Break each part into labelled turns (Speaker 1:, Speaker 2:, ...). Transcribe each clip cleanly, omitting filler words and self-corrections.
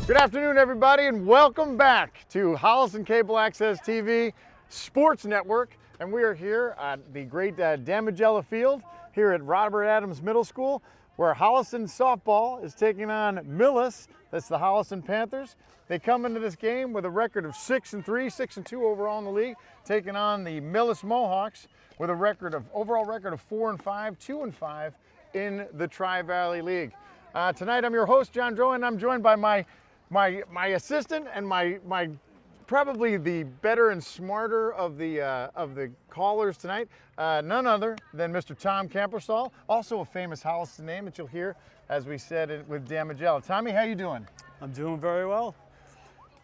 Speaker 1: Good afternoon, everybody, and welcome back to Holliston Cable Access TV Sports Network. And we are here at the great Damigella Field here at Robert Adams Middle School, where Holliston softball is taking on Millis. That's the Holliston Panthers. They come into this game with a record of 6-3, 6-2 overall in the league, taking on the Millis Mohawks with a overall record of 4-5, 2-5 in the Tri-Valley League. Tonight, I'm your host, John Drow, and I'm joined by my assistant and my probably the better and smarter of the callers tonight, none other than Mr. Tom Camperson, also a famous Holliston name that you'll hear, as we said it with Damigella. Tommy, how you doing?
Speaker 2: I'm doing very well.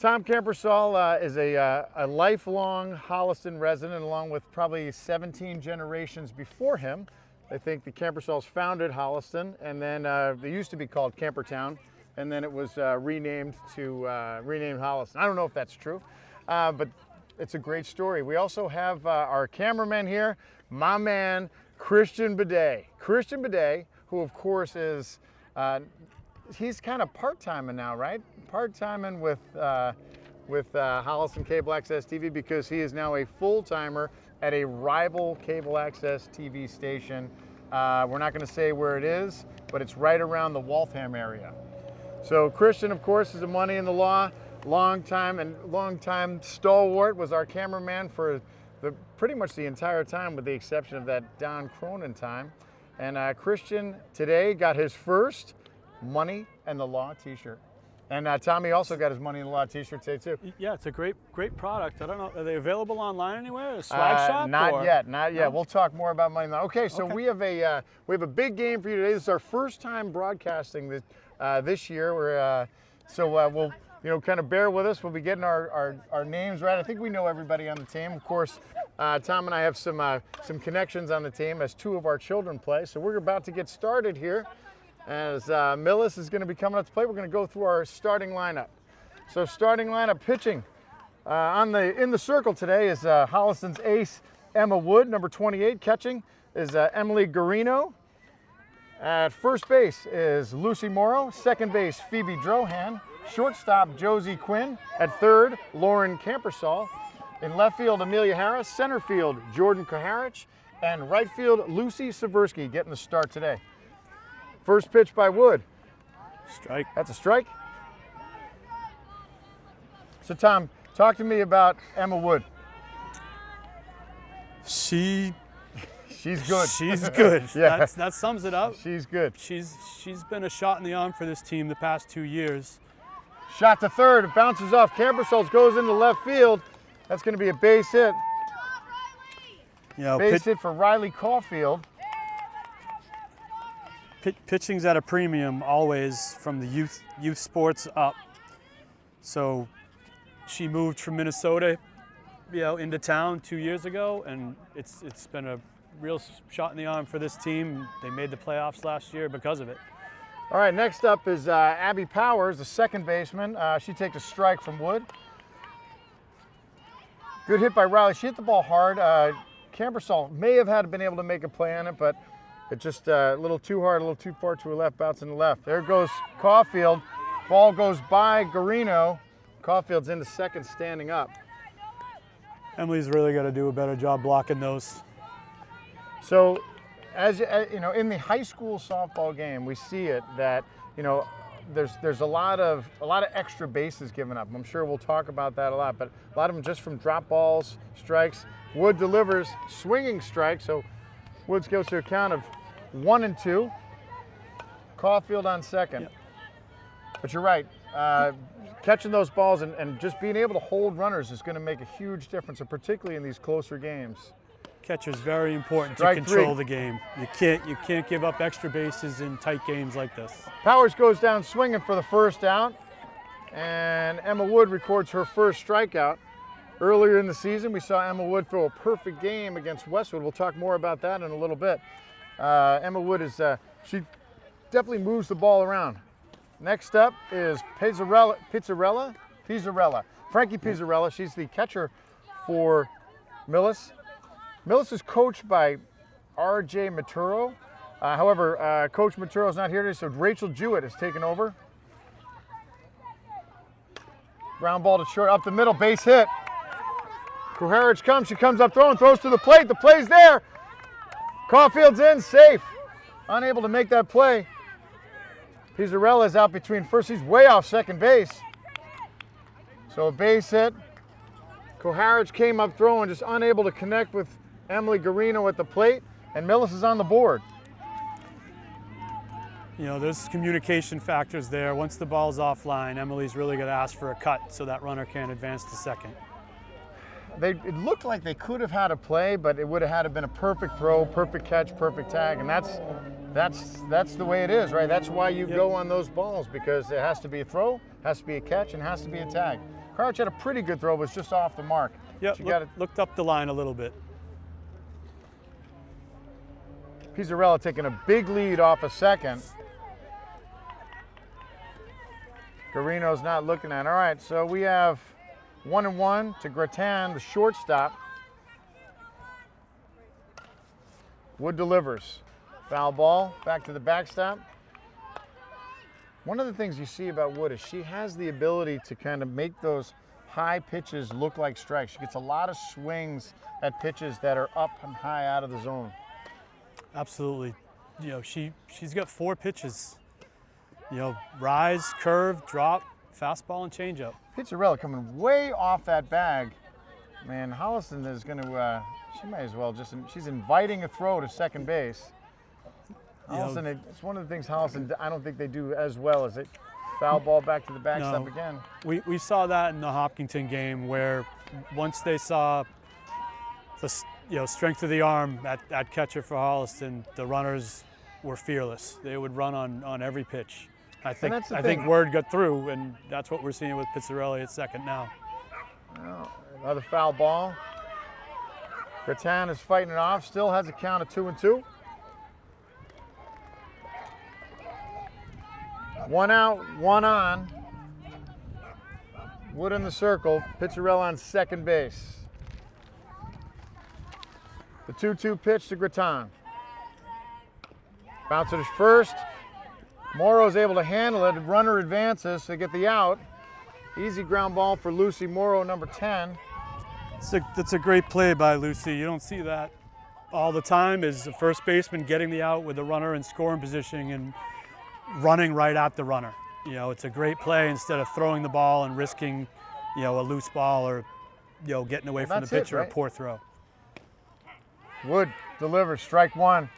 Speaker 1: Tom Camperson is a lifelong Holliston resident, along with probably 17 generations before him. I think the Campersons founded Holliston, and then they used to be called Campertown, and then it was renamed Holliston. I don't know if that's true, but it's a great story. We also have our cameraman here, my man, Christian Bidet. Christian Bidet, who of course is, he's kind of part-timing now, right? Part-timing with Holliston Cable Access TV, because he is now a full-timer at a rival cable access TV station. We're not going to say where it is, but it's right around the Waltham area. So Christian, of course, is a money in the law, long time stalwart, was our cameraman for pretty much the entire time, with the exception of that Don Cronin time. And Christian today got his first Money and the Law t-shirt. And Tommy also got his Money in the Law t-shirt today too.
Speaker 2: Yeah, it's a great product. I don't know, are they available online anywhere? A swag shop?
Speaker 1: Not yet.
Speaker 2: No?
Speaker 1: We'll talk more about Money in the Law. Okay, so we have a big game for you today. This is our first time broadcasting this year. We'll kind of bear with us. We'll be getting our names right. I think we know everybody on the team. Of course, Tom and I have some connections on the team, as two of our children play. So we're about to get started here. As Millis is going to be coming up to play, we're going to go through our starting lineup. So starting lineup, pitching in the circle today is Holliston's ace, Emma Wood, number 28. Catching is Emily Guarino. At first base is Lucy Morrow. Second base, Phoebe Drohan. Shortstop, Josie Quinn. At third, Lauren Camperson. In left field, Amelia Harris. Center field, Jordan Kaharich. And right field, Lucy Seversky getting the start today. First pitch by Wood.
Speaker 2: Strike.
Speaker 1: That's a strike. So Tom, talk to me about Emma Wood.
Speaker 2: She's
Speaker 1: good.
Speaker 2: She's good.
Speaker 1: Yeah.
Speaker 2: That sums it up.
Speaker 1: She's good.
Speaker 2: She's been a shot in the arm for this team the past 2 years.
Speaker 1: Shot to third, it bounces off Camperson, goes into left field. That's going to be a base hit. Base hit for Riley Caulfield.
Speaker 2: Pitching's at a premium always from the youth sports up. So she moved from Minnesota, into town 2 years ago, and it's been a real shot in the arm for this team. They made the playoffs last year because of it.
Speaker 1: All right, next up is Abby Powers, the second baseman. She takes a strike from Wood. Good hit by Riley. She hit the ball hard. Camperson may have been able to make a play on it, but it just a little too hard, a little too far to her left, bouncing to the left. There goes Caulfield. Ball goes by Guarino. Caulfield's into second, standing up.
Speaker 2: Emily's really got to do a better job blocking those.
Speaker 1: So, as you know, in the high school softball game, we see it that there's a lot of extra bases given up. I'm sure we'll talk about that a lot, but a lot of them just from drop balls, strikes. Wood delivers swinging strikes, so Woods goes to a count of 1-2. Caulfield on second.
Speaker 2: Yep.
Speaker 1: But you're right. Catching those balls and just being able to hold runners is going to make a huge difference, and particularly in these closer games.
Speaker 2: Catcher's very important
Speaker 1: Strike
Speaker 2: to control
Speaker 1: three.
Speaker 2: the game. You can't give up extra bases in tight games like this.
Speaker 1: Powers goes down swinging for the first out, and Emma Wood records her first strikeout. Earlier in the season, we saw Emma Wood throw a perfect game against Westwood. We'll talk more about that in a little bit. Emma Wood she definitely moves the ball around. Next up is Pizzarella. Frankie Pizzarella. She's the catcher for Millis. Millis is coached by R.J. Maturo. However, Coach Maturo is not here today, so Rachel Jewett has taken over. Ground ball to short, up the middle, base hit. Kuharich comes, she comes up throwing, throws to the plate, the play's there. Caulfield's in, safe. Unable to make that play. Pizzarella's out between first, he's way off second base. So a base hit. Kuharich came up throwing, just unable to connect with Emily Guarino at the plate, and Millis is on the board.
Speaker 2: You know, there's communication factors there. Once the ball's offline, Emily's really going to ask for a cut so that runner can advance to second.
Speaker 1: It looked like they could have had a play, but it would have had to been a perfect throw, perfect catch, perfect tag, and that's the way it is, right? That's why you go on those balls, because it has to be a throw, has to be a catch, and has to be a tag. Kuharich had a pretty good throw, but it's just off the mark.
Speaker 2: Yep, looked up the line a little bit.
Speaker 1: Pizzarella taking a big lead off a second. Guarino's not looking at it. All right, so we have 1-1 to Gratin, the shortstop. Wood delivers. Foul ball, back to the backstop. One of the things you see about Wood is she has the ability to kind of make those high pitches look like strikes. She gets a lot of swings at pitches that are up and high out of the zone.
Speaker 2: Absolutely. You know, she's got 4 pitches. You know, rise, curve, drop, fastball, and changeup.
Speaker 1: Pizzarella coming way off that bag. Man, Holliston is going to, she might as well just, she's inviting a throw to second base. Holliston, it's one of the things Holliston, I don't think they do as well as it. Foul ball back to the backstop again.
Speaker 2: We saw that in the Hopkinton game where once they saw the strength of the arm at catcher for Holliston, the runners were fearless. They would run on every pitch. I think word got through, and that's what we're seeing with Pizzarelli at second now.
Speaker 1: Well, another foul ball. Gratin is fighting it off, still has a count of 2-2. 1 out, 1 on. Wood in the circle, Pizzarella on second base. The 2-2 pitch to Gratin. Bounce to first. Morrow's able to handle it. The runner advances to get the out. Easy ground ball for Lucy Morrow, number 10.
Speaker 2: That's a great play by Lucy. You don't see that all the time, is the first baseman getting the out with the runner in scoring position and running right at the runner. You know, it's a great play instead of throwing the ball and risking, you know, a loose ball or, you know, getting away from the pitcher, right? A poor throw.
Speaker 1: Wood delivers, strike 1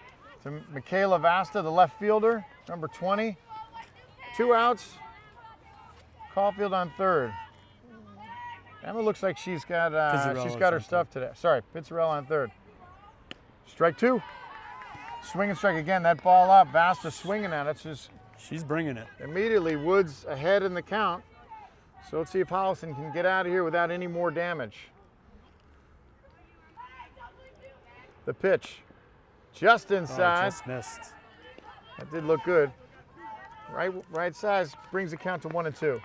Speaker 1: to Michaela Vasta, the left fielder, number 20. 2 outs. Caulfield on third. Emma looks like she's got her stuff today. Sorry, Pizzarella on third. Strike 2. Swing and strike again. That ball up. Vasta swinging at it.
Speaker 2: She's bringing it.
Speaker 1: Immediately, Woods ahead in the count. So let's see if Holliston can get out of here without any more damage. The pitch, just inside.
Speaker 2: Just missed.
Speaker 1: That did look good. Right size brings the count to 1-2.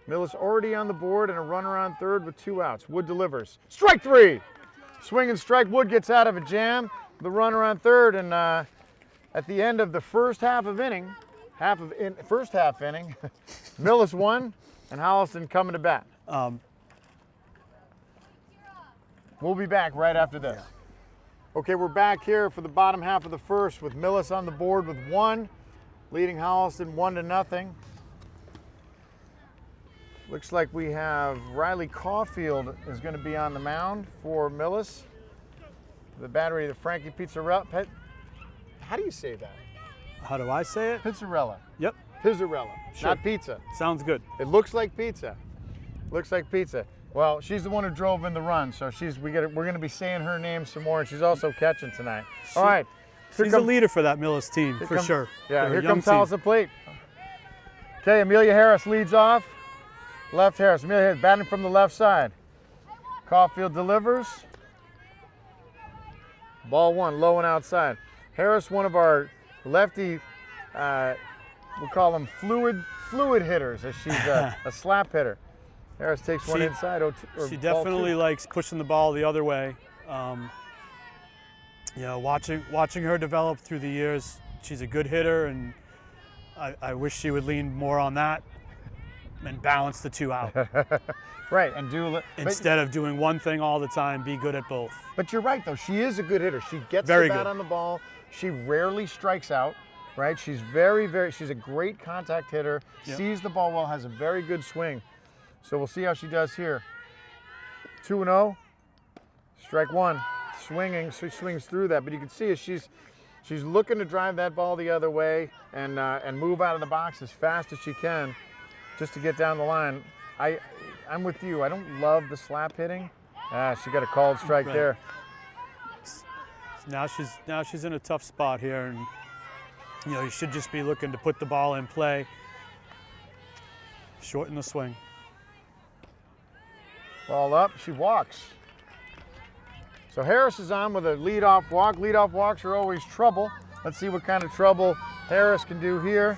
Speaker 1: Millis already on the board and a runner on third with 2 outs. Wood delivers. Strike 3. Swing and strike. Wood gets out of a jam. The runner on third, and at the end of the first half inning, Millis won, and Holliston coming to bat. We'll be back right after this. Okay, we're back here for the bottom half of the first with Millis on the board with 1, leading Holliston 1-0. Looks like we have Riley Caulfield is going to be on the mound for Millis. The battery, the Frankie Pizzarella. How do you say that?
Speaker 2: How do I say it?
Speaker 1: Pizzarella.
Speaker 2: Yep.
Speaker 1: Pizzarella,
Speaker 2: sure.
Speaker 1: Not pizza.
Speaker 2: Sounds good.
Speaker 1: It looks like pizza. Looks like pizza. Well, she's the one who drove in the run, so we're going to be saying her name some more, and she's also catching tonight. All right.
Speaker 2: She's a leader for that Millis team, for sure.
Speaker 1: Yeah, here comes Holliston plate. Okay, Amelia Harris leads off. Left Harris. Amelia Harris batting from the left side. Caulfield delivers. Ball 1, low and outside. Harris, one of our lefty, we'll call them fluid hitters, as she's a slap hitter. Harris takes one inside.
Speaker 2: She definitely likes pushing the ball the other way. You know, watching her develop through the years, she's a good hitter, and I wish she would lean more on that and balance the two out.
Speaker 1: Right, and
Speaker 2: Instead of doing one thing all the time, be good at both.
Speaker 1: But you're right, though. She is a good hitter. She gets
Speaker 2: Very
Speaker 1: the bat
Speaker 2: good.
Speaker 1: on the ball. She rarely strikes out, right? She's she's a great contact hitter,
Speaker 2: Yep.
Speaker 1: sees the ball well, has a very good swing. So we'll see how she does here. 2-0, strike one. Swinging, she swings through that, but you can see as she's looking to drive that ball the other way and move out of the box as fast as she can, just to get down the line. I'm with you. I don't love the slap hitting. She got a called strike
Speaker 2: Right.
Speaker 1: there.
Speaker 2: Now she's in a tough spot here, and you should just be looking to put the ball in play, shorten the swing.
Speaker 1: Ball up, she walks. So Harris is on with a leadoff walk. Leadoff walks are always trouble. Let's see what kind of trouble Harris can do here.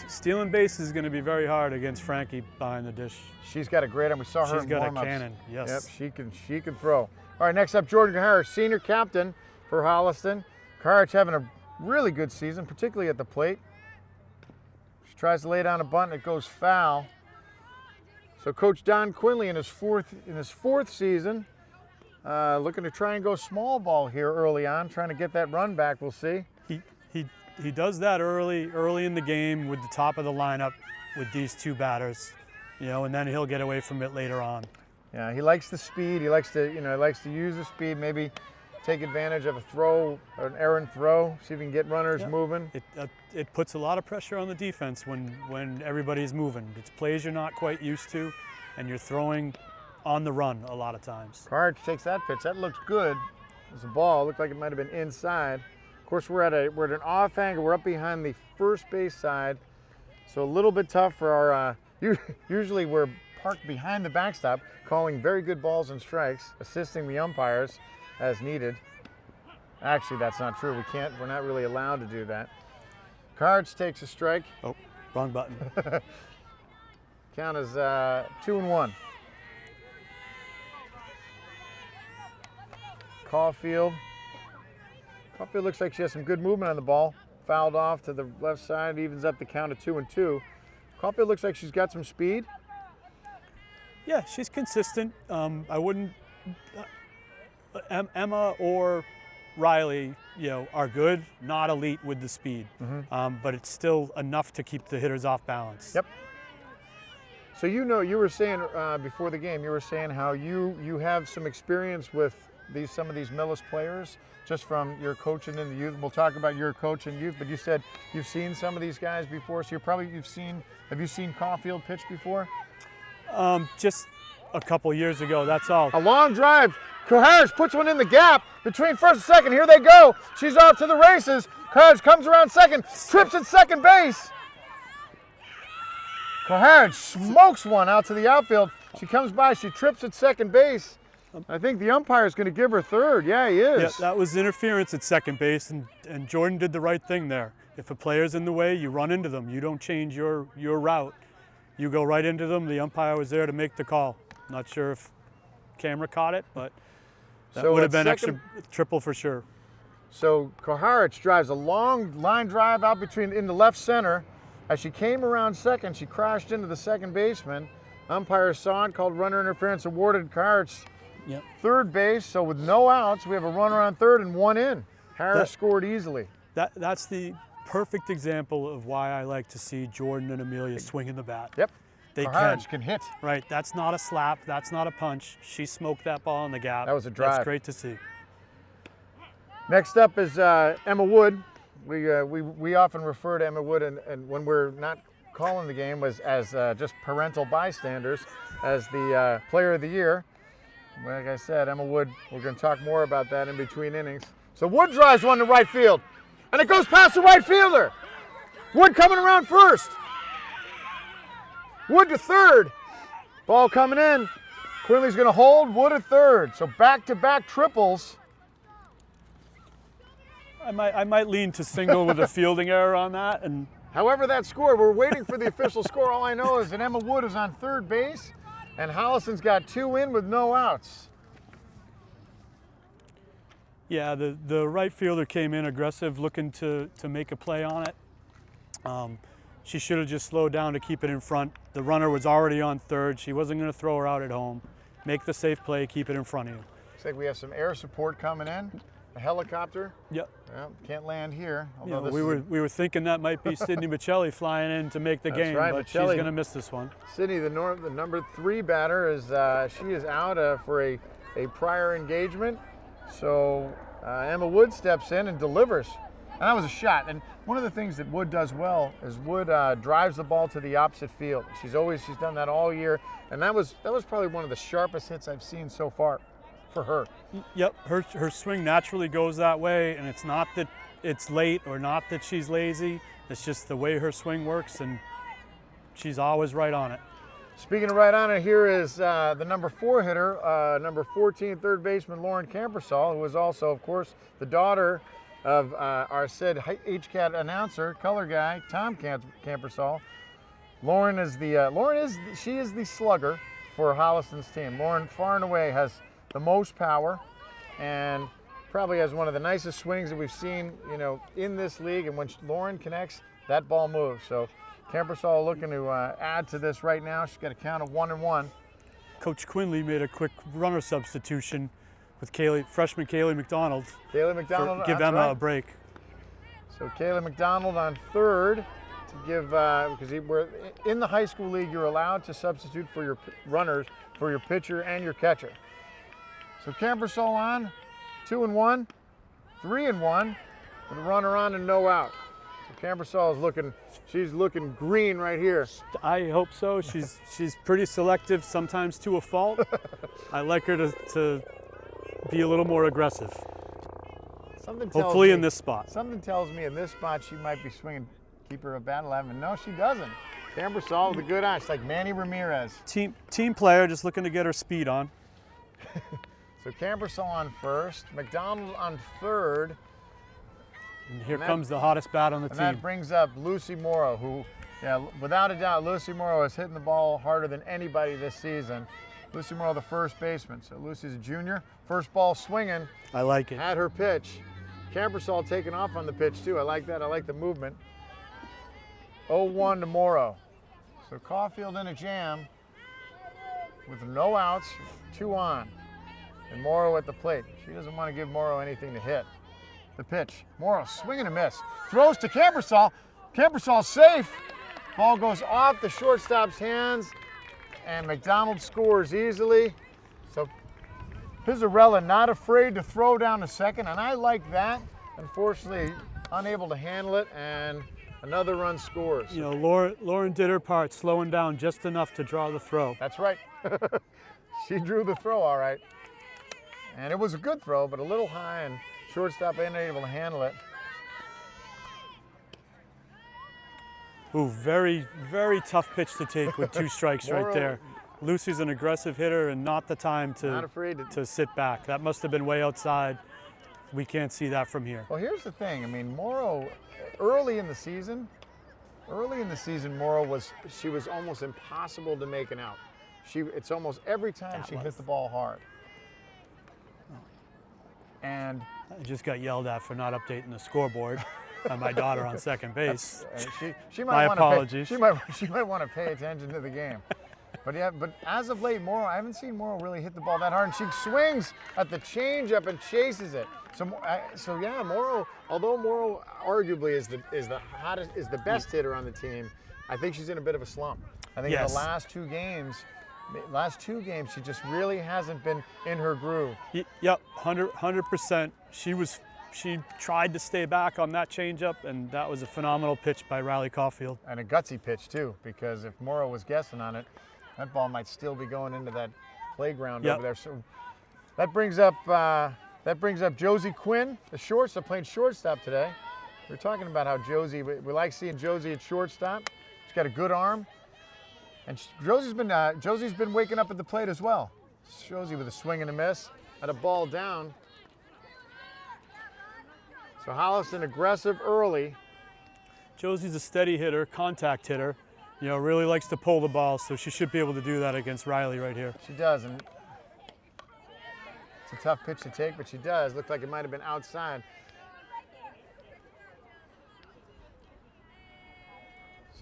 Speaker 2: Stealing base is going to be very hard against Frankie behind the dish.
Speaker 1: She's got a great one. We saw her
Speaker 2: She's
Speaker 1: in
Speaker 2: got a
Speaker 1: warm-ups.
Speaker 2: cannon, yes.
Speaker 1: Yep, she can throw. All right, next up, Jordan Harris, senior captain for Holliston. Harris having a really good season, particularly at the plate. She tries to lay down a bunt and it goes foul. So Coach Don Quinley in his fourth season, looking to try and go small ball here early on, trying to get that run back. We'll see.
Speaker 2: He does that early in the game with the top of the lineup with these two batters, and then he'll get away from it later on.
Speaker 1: Yeah, he likes the speed. He likes to use the speed. Maybe take advantage of a throw, or an errant throw. See if he can get runners moving.
Speaker 2: It puts a lot of pressure on the defense when everybody's moving. It's plays you're not quite used to, and you're throwing on the run a lot of times.
Speaker 1: Carge takes that pitch. That looks good. There's a ball. Looked like it might have been inside. Of course, we're at an off angle. We're up behind the first base side, so a little bit tough for our. Usually we're parked behind the backstop, calling very good balls and strikes, assisting the umpires as needed. Actually, that's not true. We're not really allowed to do that. Cards takes a strike.
Speaker 2: Oh, wrong button.
Speaker 1: Count is 2-1. Caulfield looks like she has some good movement on the ball. Fouled off to the left side, evens up the count of 2-2. Caulfield looks like she's got some speed.
Speaker 2: Yeah, she's consistent. I wouldn't. Emma or Riley, are good, not elite with the speed, but it's still enough to keep the hitters off balance.
Speaker 1: Yep. So you were saying before the game, you were saying how you have some experience with some of these Millis players just from your coaching in the youth. We'll talk about your coach in youth, but you said you've seen some of these guys before. So have you seen Caulfield pitch before?
Speaker 2: Just a couple years ago, that's all.
Speaker 1: A long drive. Harris puts one in the gap between first and second. Here they go. She's off to the races. Harris comes around second, trips at second base. Harris smokes one out to the outfield. She comes by, she trips at second base. I think the umpire is going to give her third. Yeah, he is.
Speaker 2: Yeah, that was interference at second base, and Jordan did the right thing there. If a player's in the way, you run into them. You don't change your route. You go right into them. The umpire was there to make the call. Not sure if camera caught it, but that would have been extra triple for sure.
Speaker 1: So Koharich drives a long line drive out in the left center. As she came around second, she crashed into the second baseman. Umpire saw it, called runner interference, awarded Koharich third base. So with no outs, we have a runner on third and one in. Harris scored easily.
Speaker 2: That's the perfect example of why I like to see Jordan and Amelia swinging the bat.
Speaker 1: Yep.
Speaker 2: They
Speaker 1: can hit.
Speaker 2: Right, that's not a slap, that's not a punch. She smoked that ball in the gap.
Speaker 1: That was a drive.
Speaker 2: That's great to see.
Speaker 1: Next up is Emma Wood. We often refer to Emma Wood, and when we're not calling the game, as just parental bystanders, as the player of the year. Like I said, Emma Wood, we're going to talk more about that in between innings. So Wood drives one to right field, and it goes past the right fielder. Wood coming around first. Wood to third. Ball coming in. Quinley's going to hold. Wood at third. So back-to-back triples.
Speaker 2: I might lean to single with a fielding error on that. And
Speaker 1: however that score, we're waiting for the official score. All I know is that Emma Wood is on third base, and Holliston's got two in with no outs.
Speaker 2: Yeah, the right fielder came in aggressive, looking to make a play on it. She should have just slowed down to keep it in front. The runner was already on third. She wasn't going to throw her out at home. Make the safe play, keep it in front of you.
Speaker 1: Looks like we have some air support coming in. A helicopter.
Speaker 2: Yep.
Speaker 1: Well, can't land here.
Speaker 2: You know, we were thinking that might be Sydney Michelli flying in to make the game,
Speaker 1: right,
Speaker 2: but
Speaker 1: Michelli,
Speaker 2: she's going to miss this one.
Speaker 1: Sydney, the number 3 batter, is she is out for a prior engagement. So Emma Wood steps in and delivers. And that was a shot. And one of the things that Wood does well is Wood drives the ball to the opposite field. She's done that all year, and that was probably one of the sharpest hits I've seen so far for her.
Speaker 2: Yep, her swing naturally goes that way, and it's not that it's late or not that she's lazy. It's just the way her swing works, and she's always right on it.
Speaker 1: Speaking of right on it, here is the number 4 hitter, number 14 third baseman Lauren Camperson, who is also, of course, the daughter of our said HCAT announcer, color guy, Tom Camperson. Lauren is the slugger for Holliston's team. Lauren far and away has the most power and probably has one of the nicest swings that we've seen, in this league. And when Lauren connects, that ball moves. So Camperson looking to add to this right now. She's got a count of 1-1.
Speaker 2: Coach Quinley made a quick runner substitution with freshman Kaylee McDonald.
Speaker 1: Kaylee McDonald,
Speaker 2: give Emma a break.
Speaker 1: So Kaylee McDonald on third to give, because we're in the high school league, you're allowed to substitute for your runners, for your pitcher and your catcher. So Camperson on, 2-1, 3-1, with a runner on and no out. So Camperson she's looking green right here.
Speaker 2: I hope so. She's pretty selective, sometimes to a fault. I like her to be a little more aggressive. Hopefully in this spot.
Speaker 1: Something tells me in this spot she might be swinging keeper of bat 11. No, she doesn't. Camperson with a good eye. She's like Manny Ramirez.
Speaker 2: Team player, just looking to get her speed on.
Speaker 1: So Camperson on first, McDonald on third.
Speaker 2: And here comes the hottest bat on the team.
Speaker 1: And that brings up Lucy Morrow, who, without a doubt, Lucy Morrow is hitting the ball harder than anybody this season. Lucy Morrow, the first baseman. So Lucy's a junior. First ball swinging.
Speaker 2: I like it.
Speaker 1: Had her pitch. Camperson taking off on the pitch, too. I like that. I like the movement. 0-1 to Morrow. So Caulfield in a jam with no outs, 2 on. And Morrow at the plate. She doesn't want to give Morrow anything to hit. The pitch. Morrow swinging a miss. Throws to Camperson. Camperson safe. Ball goes off the shortstop's hands. And McDonald scores easily. So Pizzarella not afraid to throw down to second. And I like that. Unfortunately, unable to handle it. And another run scores.
Speaker 2: Lauren did her part, slowing down just enough to draw the throw.
Speaker 1: That's right. She drew the throw all right. And it was a good throw, but a little high, and shortstop ain't able to handle it.
Speaker 2: Ooh, very, very tough pitch to take with 2 strikes right there. Lucy's an aggressive hitter and not the time to sit back. That must have been way outside. We can't see that from here.
Speaker 1: Well, here's the thing. I mean, Morrow, early in the season, Morrow was almost impossible to make an out. It's almost every time she hit the ball hard. And
Speaker 2: I just got yelled at for not updating the scoreboard by my daughter on second base.
Speaker 1: She might
Speaker 2: my
Speaker 1: want
Speaker 2: apologies.
Speaker 1: she might want to pay attention to the game. But as of late, Morrow, I haven't seen Morrow really hit the ball that hard. And she swings at the changeup and chases it. So Morrow, although Morrow arguably is the best hitter on the team, I think she's in a bit of a slump. I think in the last two games, she just really hasn't been in her groove.
Speaker 2: Yep, 100%. She tried to stay back on that changeup, and that was a phenomenal pitch by Riley Caulfield.
Speaker 1: And a gutsy pitch too, because if Morrow was guessing on it, that ball might still be going into that playground over there. So that brings up Josie Quinn, the shortstop, playing shortstop today. We were talking about how we like seeing Josie at shortstop. She's got a good arm. And Josie's been waking up at the plate as well. Josie with a swing and a miss, had a ball down. So Holliston aggressive early.
Speaker 2: Josie's a steady hitter, contact hitter. Really likes to pull the ball, so she should be able to do that against Riley right here.
Speaker 1: She does, and it's a tough pitch to take, but she does. Looked like it might have been outside.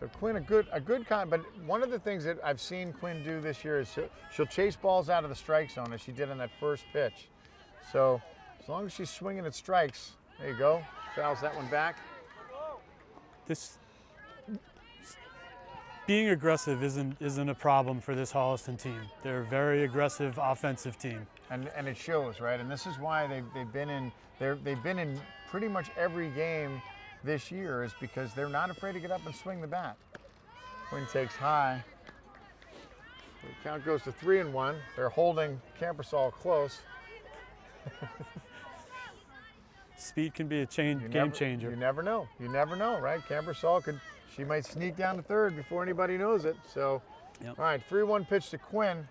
Speaker 1: So Quinn, a good but one of the things that I've seen Quinn do this year is she'll chase balls out of the strike zone as she did on that first pitch. So as long as she's swinging at strikes, there you go. Fouls that one back.
Speaker 2: Being aggressive isn't a problem for this Holliston team. They're a very aggressive offensive team.
Speaker 1: And it shows, right? And this is why they've been in pretty much every game this year, is because they're not afraid to get up and swing the bat. Quinn takes high. The count goes to 3-1. They're holding Camperson close.
Speaker 2: Speed can be a game changer.
Speaker 1: You never know. You never know, right? Camperson she might sneak down to third before anybody knows it. So,
Speaker 2: yep.
Speaker 1: All right, 3-1 pitch to Quinn.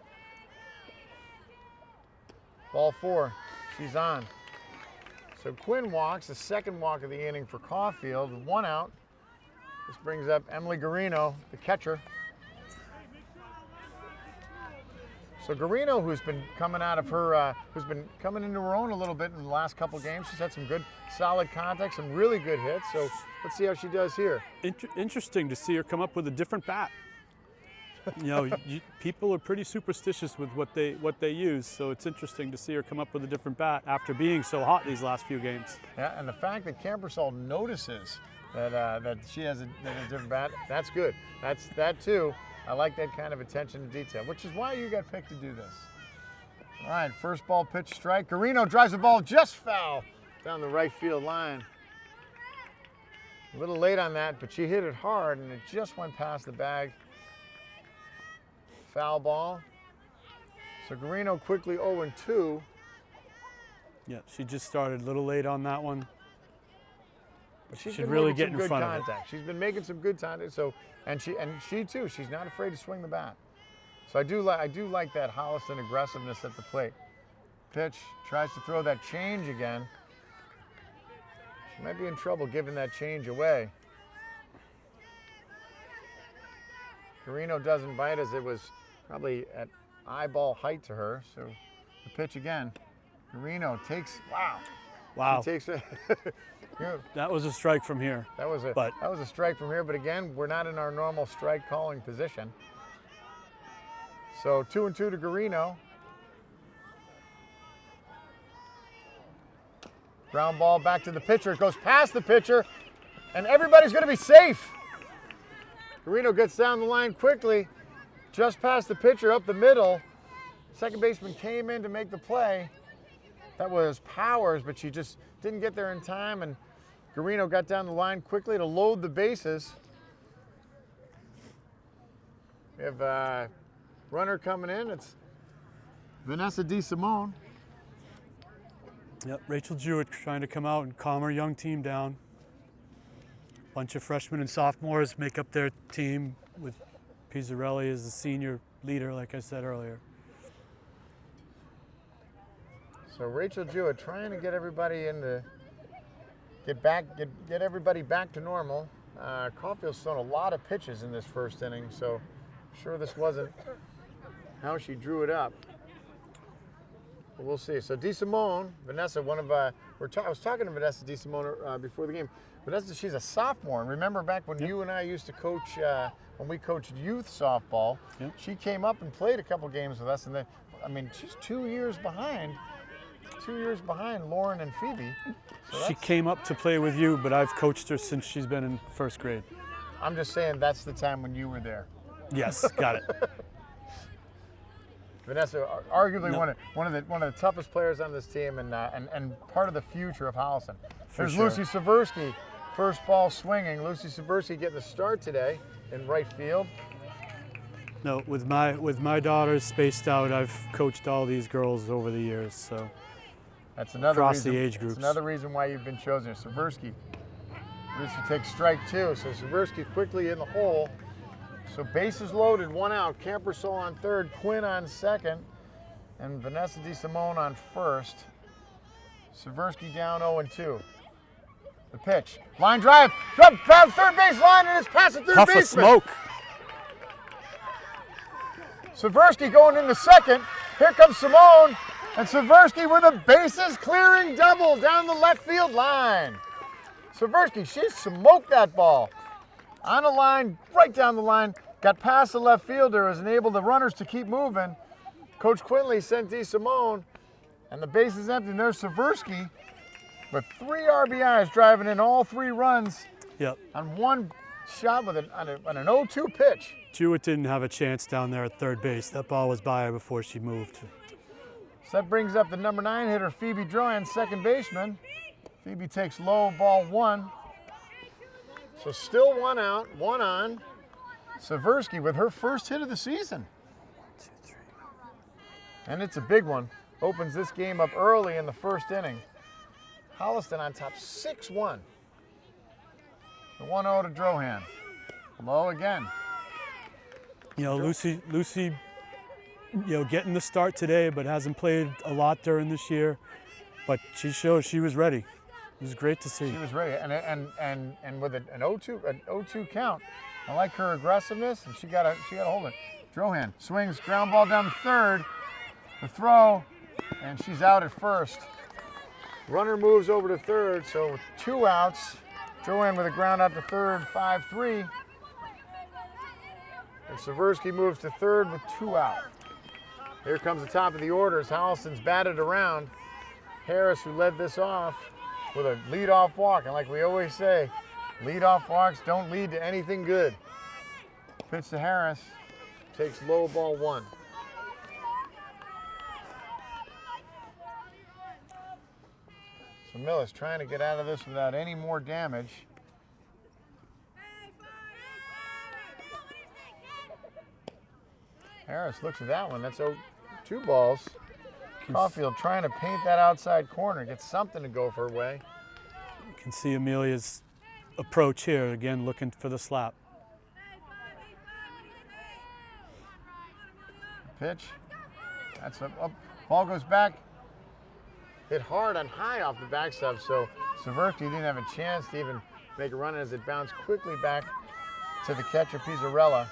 Speaker 1: Ball 4. She's on. So Quinn walks, the second walk of the inning for Caulfield, 1 out. This brings up Emily Guarino, the catcher. So Guarino, who's been coming out of her, who's been coming into her own a little bit in the last couple games. She's had some good, solid contact, some really good hits. So let's see how she does here.
Speaker 2: Interesting to see her come up with a different bat. You know, people are pretty superstitious with what they use, so it's interesting to see her come up with a different bat after being so hot these last few games.
Speaker 1: Yeah, and the fact that Camperson notices that she has a different bat, that's good. That too. I like that kind of attention to detail, which is why you got picked to do this. All right, first ball pitch strike. Guarino drives the ball just foul down the right field line. A little late on that, but she hit it hard, and it just went past the bag. Foul ball. So Guarino quickly 0-2.
Speaker 2: Yeah, she just started a little late on that one.
Speaker 1: But
Speaker 2: she should really get in front
Speaker 1: of it. She's been making some good contact. So and she too. She's not afraid to swing the bat. So I do like that Holliston aggressiveness at the plate. Pitch, tries to throw that change again. She might be in trouble giving that change away. Guarino doesn't bite, as it was probably at eyeball height to her. So the pitch again. Guarino takes, wow. She takes it.
Speaker 2: That was a strike from here.
Speaker 1: That was a strike from here, but again, we're not in our normal strike calling position. So 2-2 to Guarino. Ground ball back to the pitcher. It goes past the pitcher, and everybody's going to be safe. Guarino gets down the line quickly, just past the pitcher, up the middle. Second baseman came in to make the play. That was Powers, but she just didn't get there in time, and Guarino got down the line quickly to load the bases. We have a runner coming in. It's Vanessa DeSimone.
Speaker 2: Yep, Rachel Jewett trying to come out and calm her young team down. Bunch of freshmen and sophomores make up their team, with Pizzarelli as the senior leader, like I said earlier.
Speaker 1: So Rachel Jewett trying to get everybody get everybody back to normal. Caulfield's thrown a lot of pitches in this first inning, so I'm sure this wasn't how she drew it up. But we'll see. So DeSimone, Vanessa, I was talking to Vanessa DeSimone before the game. Vanessa, she's a sophomore. And remember back when you and I used to coach, when we coached youth softball, she came up and played a couple games with us. And then, she's 2 years behind. 2 years behind Lauren and Phoebe. So
Speaker 2: she came up to play with you, but I've coached her since she's been in first grade.
Speaker 1: I'm just saying that's the time when you were there.
Speaker 2: Yes, got it.
Speaker 1: Vanessa, arguably one of the toughest players on this team, and part of the future of Holliston. There's
Speaker 2: sure.
Speaker 1: Lucy Seversky, first ball swinging. Lucy Seversky getting the start today in right field.
Speaker 2: No, with my daughters spaced out, I've coached all these girls over the years, so
Speaker 1: that's another
Speaker 2: across
Speaker 1: reason,
Speaker 2: the age groups.
Speaker 1: That's another reason why you've been chosen. Seversky. Lucy takes strike 2, so Seversky quickly in the hole. So bases loaded, 1 out. Camperson on third, Quinn on second, and Vanessa DeSimone on first. Seversky down 0-2. The pitch, line drive, past third base line, and it's past the third baseman.
Speaker 2: Puff of smoke.
Speaker 1: Seversky going into second. Here comes Simone, and Seversky with a bases clearing double down the left field line. Seversky, she smoked that ball. on the line, right down the line, got past the left fielder, was enabled the runners to keep moving. Coach Quinley sent DeSimone, and the base is empty. And there's Seversky with 3 RBIs, driving in all 3 runs on one shot with an 0-2 pitch.
Speaker 2: Jewett didn't have a chance down there at third base. That ball was by her before she moved.
Speaker 1: So that brings up the number 9 hitter, Phoebe Droyan, second baseman. Phoebe takes low, ball 1. So still 1 out, 1 on. Seversky with her first hit of the season.
Speaker 2: 1, 2, 3.
Speaker 1: And it's a big one. Opens this game up early in the first inning. Holliston on top 6-1. The 1-0 to Drohan. Low again.
Speaker 2: You know, Lucy, you know, getting the start today, but hasn't played a lot during this year. But she showed she was ready. It was great to see.
Speaker 1: She was ready, and with an 0-2 count, I like her aggressiveness, and she got a hold of it. Drohan swings, ground ball down the third, the throw, and she's out at first. Runner moves over to third, so with 2 outs, Drohan with a ground out to third, 5-3. And Seversky moves to third with 2 out. Here comes the top of the order as Holliston's batted around. Harris, who led this off with a leadoff walk, and like we always say, leadoff walks don't lead to anything good. Pitch to Harris, takes low, ball 1. So Millis trying to get out of this without any more damage. Harris looks at that one. That's 2 balls. Caulfield trying to paint that outside corner, get something to go for her way.
Speaker 2: You can see Amelia's approach here, again looking for the slap.
Speaker 1: Pitch. That's up. Ball goes back. Hit hard on high off the backstop, so Seversky didn't have a chance to even make a run as it bounced quickly back to the catcher, Pizzarella.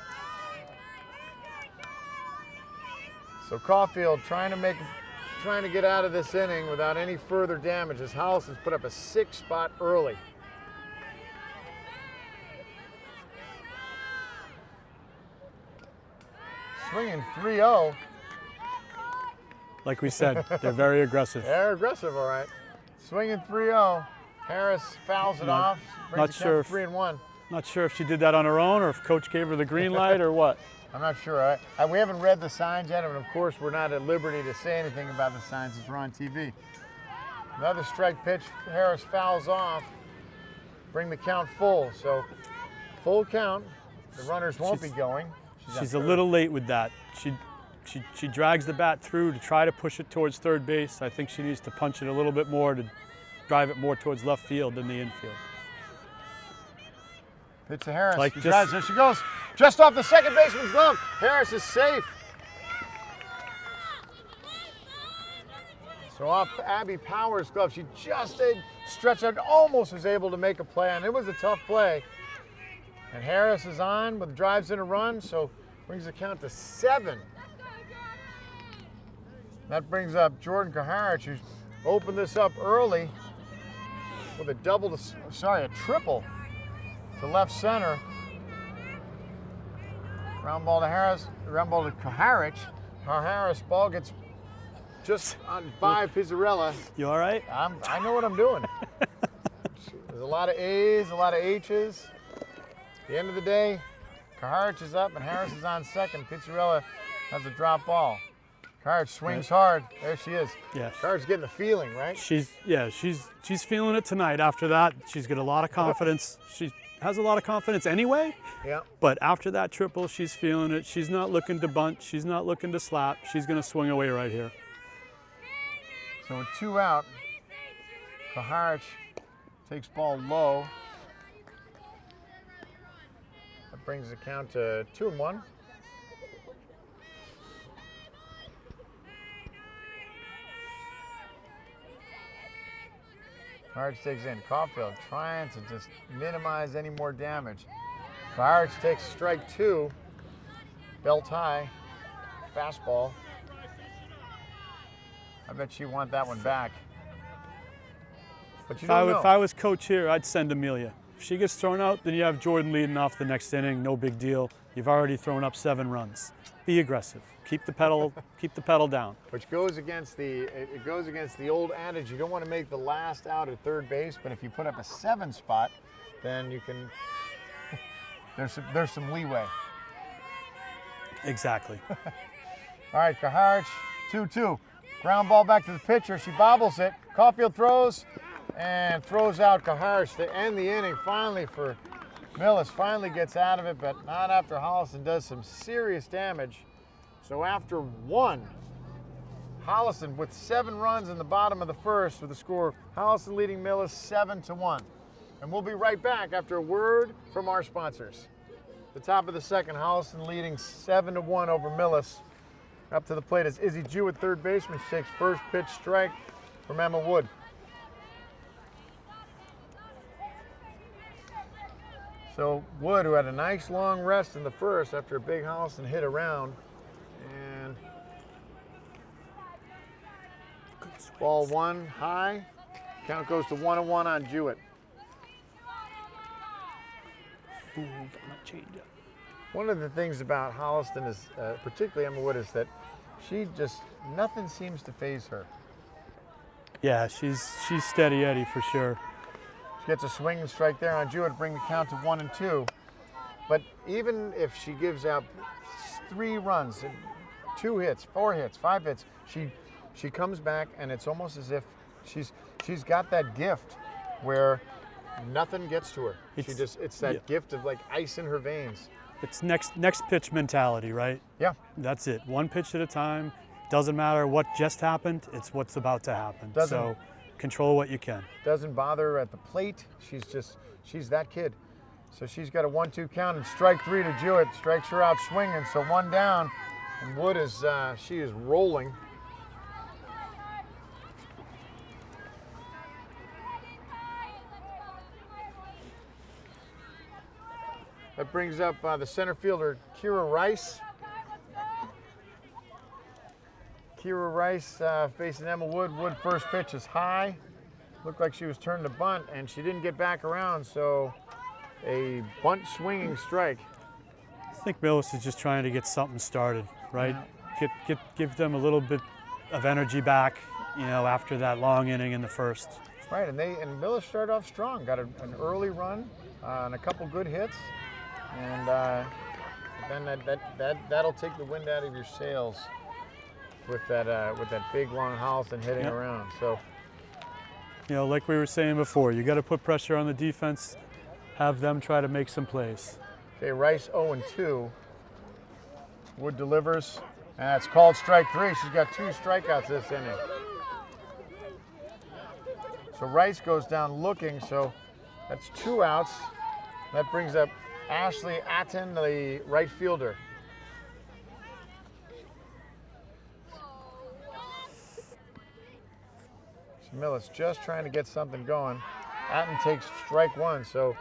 Speaker 1: So Caulfield trying to get out of this inning without any further damage as Holliston's put up a 6 spot early. Swinging 3-0.
Speaker 2: Like we said, they're very aggressive.
Speaker 1: They're aggressive, all right. Swinging 3-0. Harris fouls it off.
Speaker 2: Not sure if
Speaker 1: 3-1.
Speaker 2: Not sure if she did that on her own or if Coach gave her the green light or what.
Speaker 1: I'm not sure. We haven't read the signs yet, and of course we're not at liberty to say anything about the signs since we're on TV. Another strike pitch. Harris fouls off. Bring the count full. So full count. The runners won't be going.
Speaker 2: She's a little late with that. She drags the bat through to try to push it towards third base. I think she needs to punch it a little bit more to drive it more towards left field than the infield.
Speaker 1: Pitch to Harris.
Speaker 2: Like
Speaker 1: She drives. There she goes. Just off the second baseman's glove. Harris is safe. So off Abby Powers' glove. She just did stretch out, almost was able to make a play, and it was a tough play. And Harris is on with drives in a run, so brings the count to 7. That brings up Jordan Kaharich, who's opened this up early with a triple to left center. Ground ball to Harris, ground ball to Kaharich. Harris ball gets just on by Pizzarella.
Speaker 2: You all right?
Speaker 1: I know what I'm doing. There's a lot of A's, a lot of H's. At the end of the day, Kaharich is up and Harris is on second. Pizzarella has a drop ball. Kaharich swings hard. There she is.
Speaker 2: Yes.
Speaker 1: Kaharich's getting the feeling, right?
Speaker 2: She's feeling it tonight. After that, she's got a lot of confidence. She has a lot of confidence anyway.
Speaker 1: Yeah.
Speaker 2: But after that triple, she's feeling it. She's not looking to bunt. She's not looking to slap. She's going to swing away right here.
Speaker 1: So with 2 out, Kaharich takes ball low. That brings the count to 2-1. Kaharich takes in. Caulfield trying to just minimize any more damage. Kaharich takes strike 2. Belt high. Fastball. I bet she want that one back. But you don't know.
Speaker 2: If I was coach here, I'd send Amelia. If she gets thrown out, then you have Jordan leading off the next inning. No big deal. You've already thrown up 7 runs. Be aggressive. Keep the pedal down.
Speaker 1: Which goes against the old adage. You don't want to make the last out at third base, but if you put up a 7 spot, then you can. There's some leeway.
Speaker 2: Exactly.
Speaker 1: All right, Caharich, 2-2. Ground ball back to the pitcher. She bobbles it. Caulfield throws and throws out Caharich to end the inning finally for Millis. Finally gets out of it, but not after Holliston does some serious damage. So after 1, Holliston with 7 runs in the bottom of the first with the score, Holliston leading Millis 7-1. And we'll be right back after a word from our sponsors. The top of the second, Holliston leading 7-1 over Millis. Up to the plate is Izzy Jewett, third baseman. She takes first pitch strike from Emma Wood. So Wood, who had a nice long rest in the first after a big Holliston hit around, and ball 1 high. Count goes to 1-1 on Jewett. One of the things about Holliston is, particularly Emma Wood, is that nothing seems to faze her.
Speaker 2: Yeah, she's steady Eddie for sure.
Speaker 1: She gets a swing and strike there on Jewett to bring the count to 1-2. But even if she gives up 3 runs, 2 hits, 4 hits, 5 hits, she comes back, and it's almost as if she's got that gift where nothing gets to her. It's that gift of like ice in her veins.
Speaker 2: It's next pitch mentality, right?
Speaker 1: Yeah.
Speaker 2: That's it. 1 pitch at a time. Doesn't matter what just happened. It's what's about to happen. So control what you can. Doesn't bother her at the plate. She's that kid. So she's got a 1-2 count and strike 3 to Jewett. Strikes her out swinging. So 1 down. And Wood is rolling. That brings up the center fielder, Kira Rice. Kira Rice facing Emma Wood. Wood first pitch is high. Looked like she was turned to bunt, and she didn't get back around, so a bunt swinging strike. I think Millis is just trying to get something started, right? Give them a little bit of energy back, after that long inning in the first. Right, and Millis started off strong. Got an early run and a couple good hits. And then that'll take the wind out of your sails with that big long Holliston hitting around. So, like we were saying before, you got to put pressure on the defense, have them try to make some plays. Okay, Rice 0-2. Wood delivers, and it's called strike 3. She's got 2 strikeouts this inning. So Rice goes down looking. So that's 2 outs. That brings up Ashley Atten, the right fielder. So Millis just trying to get something going. Atten takes strike 1, so.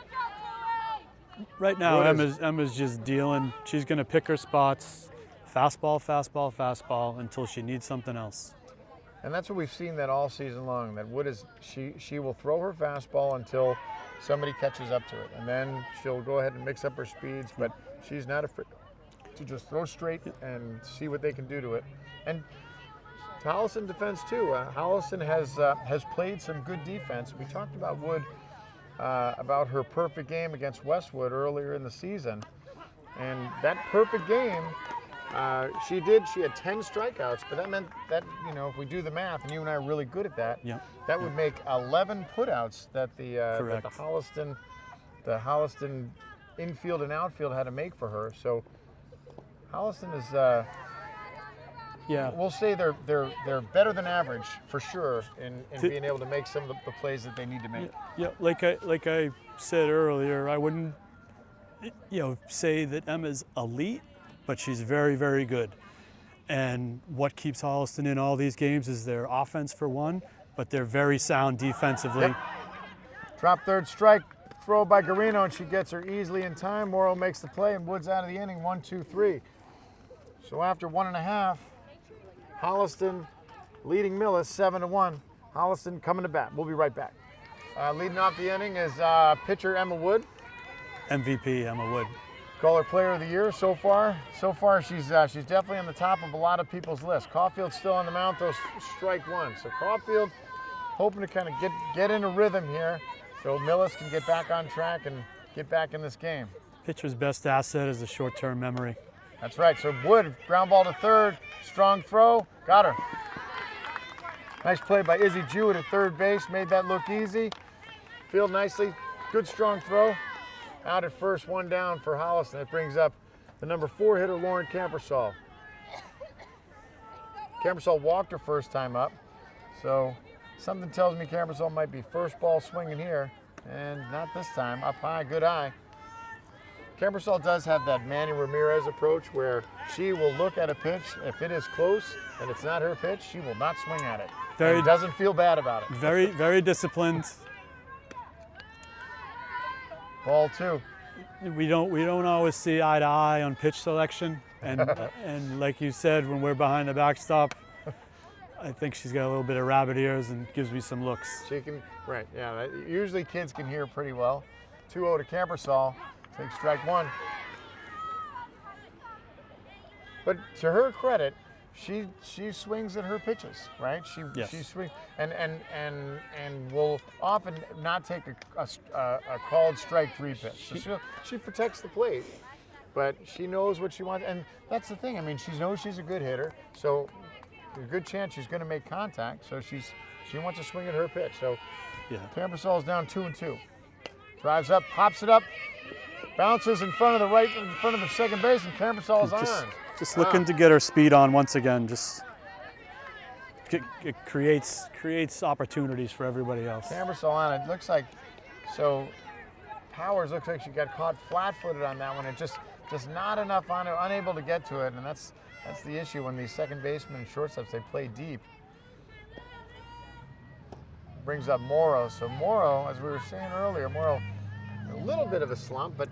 Speaker 2: Right now, Emma's just dealing. She's going to pick her spots. Fastball, fastball, fastball until she needs something else. And that's what we've seen that all season long. That Wood is, she will throw her fastball until somebody catches up to it, and then she'll go ahead and mix up her speeds, but she's not afraid to just throw straight and see what they can do to it. And to Holliston defense too. Holliston has played some good defense. We talked about Wood, about her perfect game against Westwood earlier in the season, and that perfect game, she had 10 strikeouts, but that meant that, if we do the math, and you and I are really good at that, that would make 11 putouts that the Holliston infield and outfield had to make for her. So Holliston is, we'll say they're better than average for sure in being able to make some of the plays that they need to make. Yeah, like I said earlier, I wouldn't, say that Emma's elite, but she's very, very good. And what keeps Holliston in all these games is their offense for one, but they're very sound defensively. Yep. Drop third strike, throw by Guarino, and she gets her easily in time. Morrow makes the play, and Wood's out of the inning, 1-2-3. So after 1.5, Holliston leading Millis 7-1. Holliston coming to bat. We'll be right back.
Speaker 1: Leading off the inning is pitcher Emma Wood.
Speaker 2: MVP Emma Wood.
Speaker 1: Caller Player of the Year so far. So far, she's definitely on the top of a lot of people's list. Caulfield's still on the mound, though, strike one. So Caulfield hoping to kind of get in a rhythm here, so Millis can get back on track and get back in this game.
Speaker 2: Pitcher's best asset is the short-term memory.
Speaker 1: That's right. So Wood, ground ball to third, strong throw, got her. Nice play by Izzy Jewett at third base, made that look easy. Field nicely, good strong throw. Out at first, one down for Holliston. That brings up the number 4 hitter, Lauren Camperson. Camperson walked her first time up, so something tells me Camperson might be first ball swinging here, and not this time. Up high, good eye. Camperson does have that Manny Ramirez approach where she will look at a pitch. If it is close and it's not her pitch, she will not swing at it. And doesn't feel bad about it.
Speaker 2: Very, very disciplined.
Speaker 1: Ball 2.
Speaker 2: We don't always see eye to eye on pitch selection, and and like you said, when we're behind the backstop, I think she's got a little bit of rabbit ears and gives me some looks.
Speaker 1: She can, right? Yeah. Usually kids can hear pretty well. 2-0 to Camperson. Take strike one. But to her credit, she swings at her pitches, right? She swings and will often not take a called strike 3 pitch. So she protects the plate, but she knows what she wants, and that's the thing. I mean, she knows she's a good hitter, so there's a good chance she's going to make contact. So she wants to swing at her pitch. So
Speaker 2: yeah,
Speaker 1: Camperson is down 2-2. Drives up, pops it up, bounces in front of the second base, and Camperson is on.
Speaker 2: Just looking to get her speed on once again. Just it creates opportunities for everybody else.
Speaker 1: Camperson on it. Looks like, so Powers looks like she got caught flat-footed on that one. It just not enough on it, unable to get to it, and that's the issue when these second basemen and shortstops, they play deep. Brings up Morrow. So Morrow, as we were saying earlier, Morrow, a little bit of a slump, but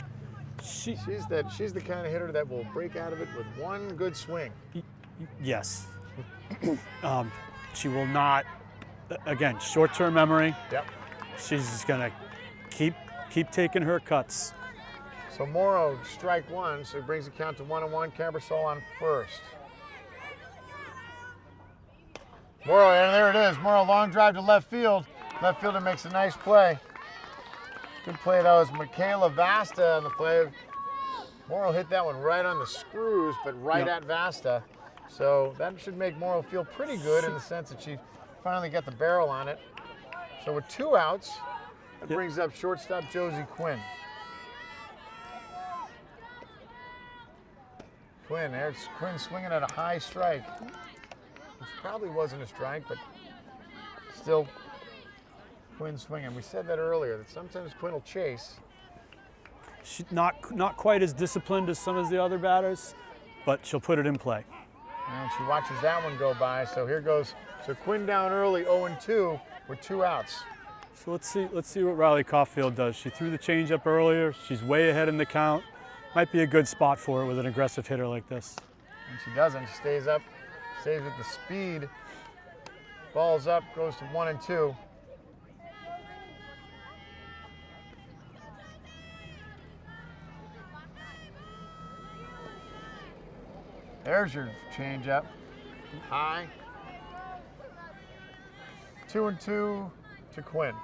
Speaker 1: she's the kind of hitter that will break out of it with one good swing.
Speaker 2: Yes. She will not. Again, short-term memory.
Speaker 1: Yep.
Speaker 2: She's just gonna keep taking her cuts.
Speaker 1: So Morrow, strike one, so it brings the count to 1-1. Camperson on first. Morrow, and there it is. Morrow, long drive to left field. Left fielder makes a nice play. Good play. That was Michaela Vasta on the play. Morrow hit that one right on the screws, but right at Vasta. So that should make Morrow feel pretty good in the sense that she finally got the barrel on it. So with 2 outs, that brings up shortstop Josie Quinn. There's Quinn swinging at a high strike, which probably wasn't a strike, but still Quinn swinging. We said that earlier, that sometimes Quinn will chase.
Speaker 2: She's not quite as disciplined as some of the other batters, but she'll put it in play.
Speaker 1: And she watches that one go by. So here goes. So Quinn down early, 0-2 with 2 outs.
Speaker 2: So let's see what Riley Caulfield does. She threw the changeup earlier. She's way ahead in the count. Might be a good spot for her with an aggressive hitter like this.
Speaker 1: And she doesn't. She stays up, stays with the speed. Ball's up, goes to 1-2. There's your changeup. High. 2-2 to Quinn.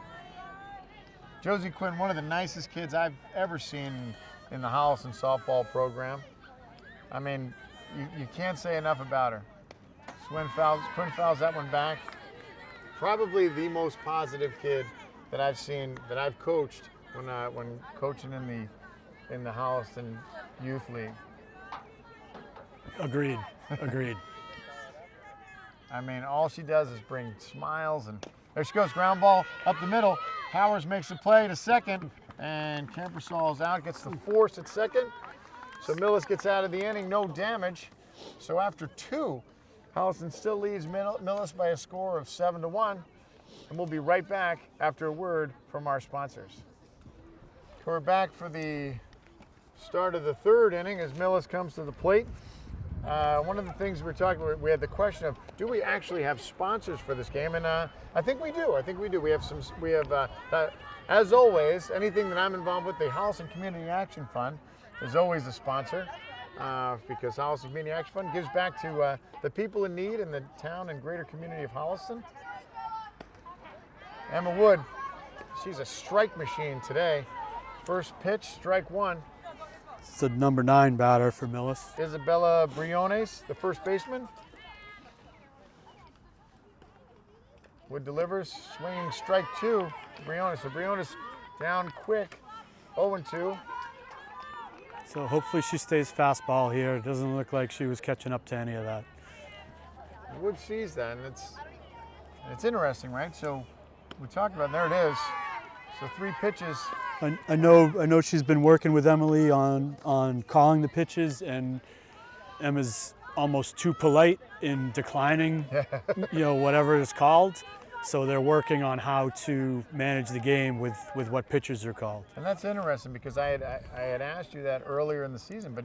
Speaker 1: Josie Quinn, one of the nicest kids I've ever seen in the Holliston softball program. I mean, you can't say enough about her. Quinn fouls that one back. Probably the most positive kid that I've seen, that I've coached when coaching in the Holliston Youth League.
Speaker 2: Agreed.
Speaker 1: I mean, all she does is bring smiles, and there she goes, ground ball up the middle. Powers makes a play to second, and Camperson is out, gets the force at second. So Millis gets out of the inning, no damage. So after 2, Holliston still leads Millis by a score of 7-1, and we'll be right back after a word from our sponsors. So we're back for the start of the 3rd inning as Millis comes to the plate. one of the things we had the question of, do we actually have sponsors for this game? And I think we do. We have as always, anything that I'm involved with, the Holliston Community Action Fund is always a sponsor because Holliston Community Action Fund gives back to the people in need in the town and greater community of Holliston. Emma Wood, she's a strike machine today. First pitch, strike one.
Speaker 2: It's the number 9 batter for Millis.
Speaker 1: Isabella Briones, the first baseman. Wood delivers, swinging strike 2 to Briones. So Briones down quick, 0-2.
Speaker 2: So hopefully she stays fastball here. It doesn't look like she was catching up to any of that.
Speaker 1: Wood sees that, and it's interesting, right? So we talked about, there it is. So 3 pitches.
Speaker 2: I know she's been working with Emily on calling the pitches, and Emma's almost too polite in declining, whatever is called. So they're working on how to manage the game with what pitches are called.
Speaker 1: And that's interesting because I had asked you that earlier in the season, but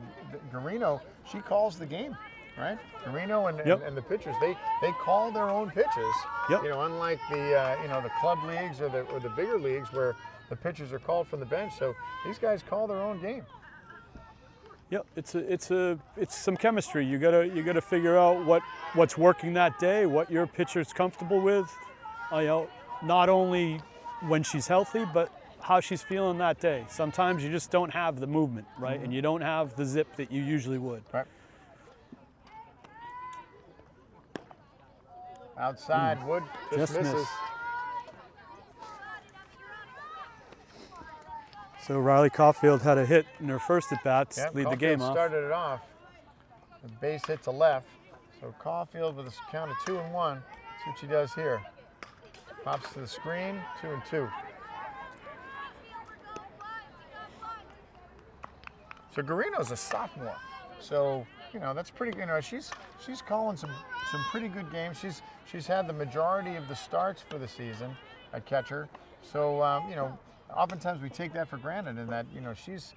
Speaker 1: Guarino, she calls the game, right? Guarino and the pitchers, they call their own pitches.
Speaker 2: Yep.
Speaker 1: Unlike the club leagues or the bigger leagues where the pitchers are called from the bench. So these guys call their own game.
Speaker 2: Yep, it's some chemistry. You gotta figure out what's working that day, what your pitcher's comfortable with. Not only when she's healthy, but how she's feeling that day. Sometimes you just don't have the movement, right? And you don't have the zip that you usually would.
Speaker 1: Right. Outside, Wood just misses.
Speaker 2: Missed. So Riley Caulfield had a hit in her first at-bat to lead the game off.
Speaker 1: Started it off. The base hit to left. So Caulfield with a count of 2-1. See what she does here. Pops to the screen, 2-2. So Guarino's a sophomore. So, that's pretty, she's calling some pretty good games. She's had the majority of the starts for the season at catcher. So, oftentimes we take that for granted in that, she's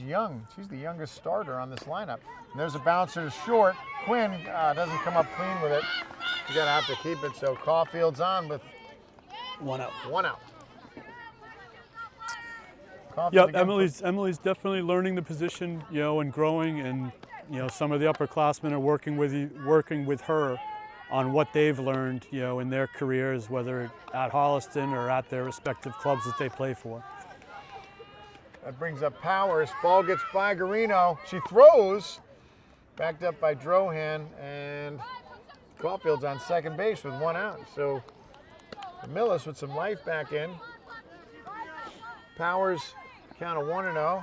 Speaker 1: young. She's the youngest starter on this lineup. And there's a bouncer to short. Quinn doesn't come up clean with it. You gotta have to keep it. So Caulfield's on with
Speaker 2: 1 out.
Speaker 1: 1 out.
Speaker 2: Yep, Emily's definitely learning the position, and growing, and some of the upperclassmen are working with her on what they've learned, in their careers, whether at Holliston or at their respective clubs that they play for.
Speaker 1: That brings up Powers. Ball gets by Guarino. She throws, backed up by Drohan, and Caulfield's on second base with 1 out. So Millis with some life back in. Powers, count of 1-0.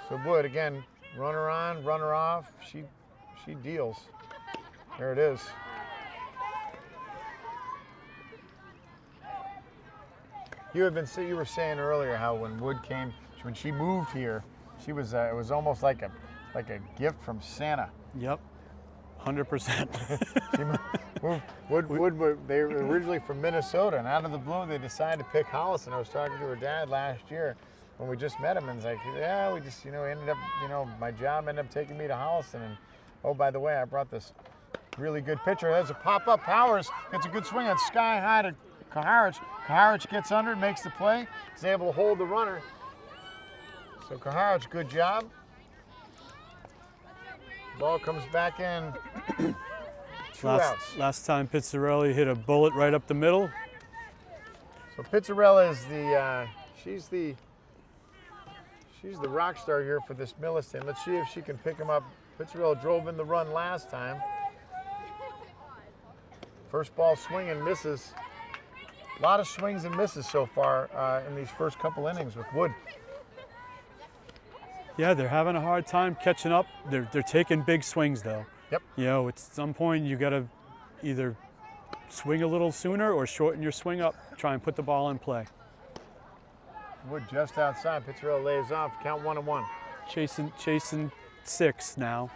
Speaker 1: So Wood again, runner on, runner off. She deals. There it is. You were saying earlier how when Wood came, when she moved here, she was it was almost like a gift from Santa.
Speaker 2: Yep, 100%.
Speaker 1: Wood, they were originally from Minnesota, and out of the blue they decided to pick Holliston. I was talking to her dad last year when we just met him, and he's like, yeah, we just ended up, my job ended up taking me to Holliston, and oh, by the way, I brought this really good pitcher. There's a pop-up. Powers gets a good swing on sky high to Kaharich. Kaharich gets under, makes the play. He's able to hold the runner. So Kaharich, good job. Ball comes back in. 2 outs.
Speaker 2: Last time Pizzarelli hit a bullet right up the middle.
Speaker 1: So Pizzarella is she's the rock star here for this Millis team. Let's see if she can pick him up. Pizzarella drove in the run last time. First ball swing and misses. A lot of swings and misses so far in these first couple innings with Wood.
Speaker 2: Yeah, they're having a hard time catching up. They're taking big swings though.
Speaker 1: Yep.
Speaker 2: At some point you got to either swing a little sooner or shorten your swing up. Try and put the ball in play.
Speaker 1: Wood just outside. Pizzarella lays off. Count 1-1.
Speaker 2: Chasing 6 now.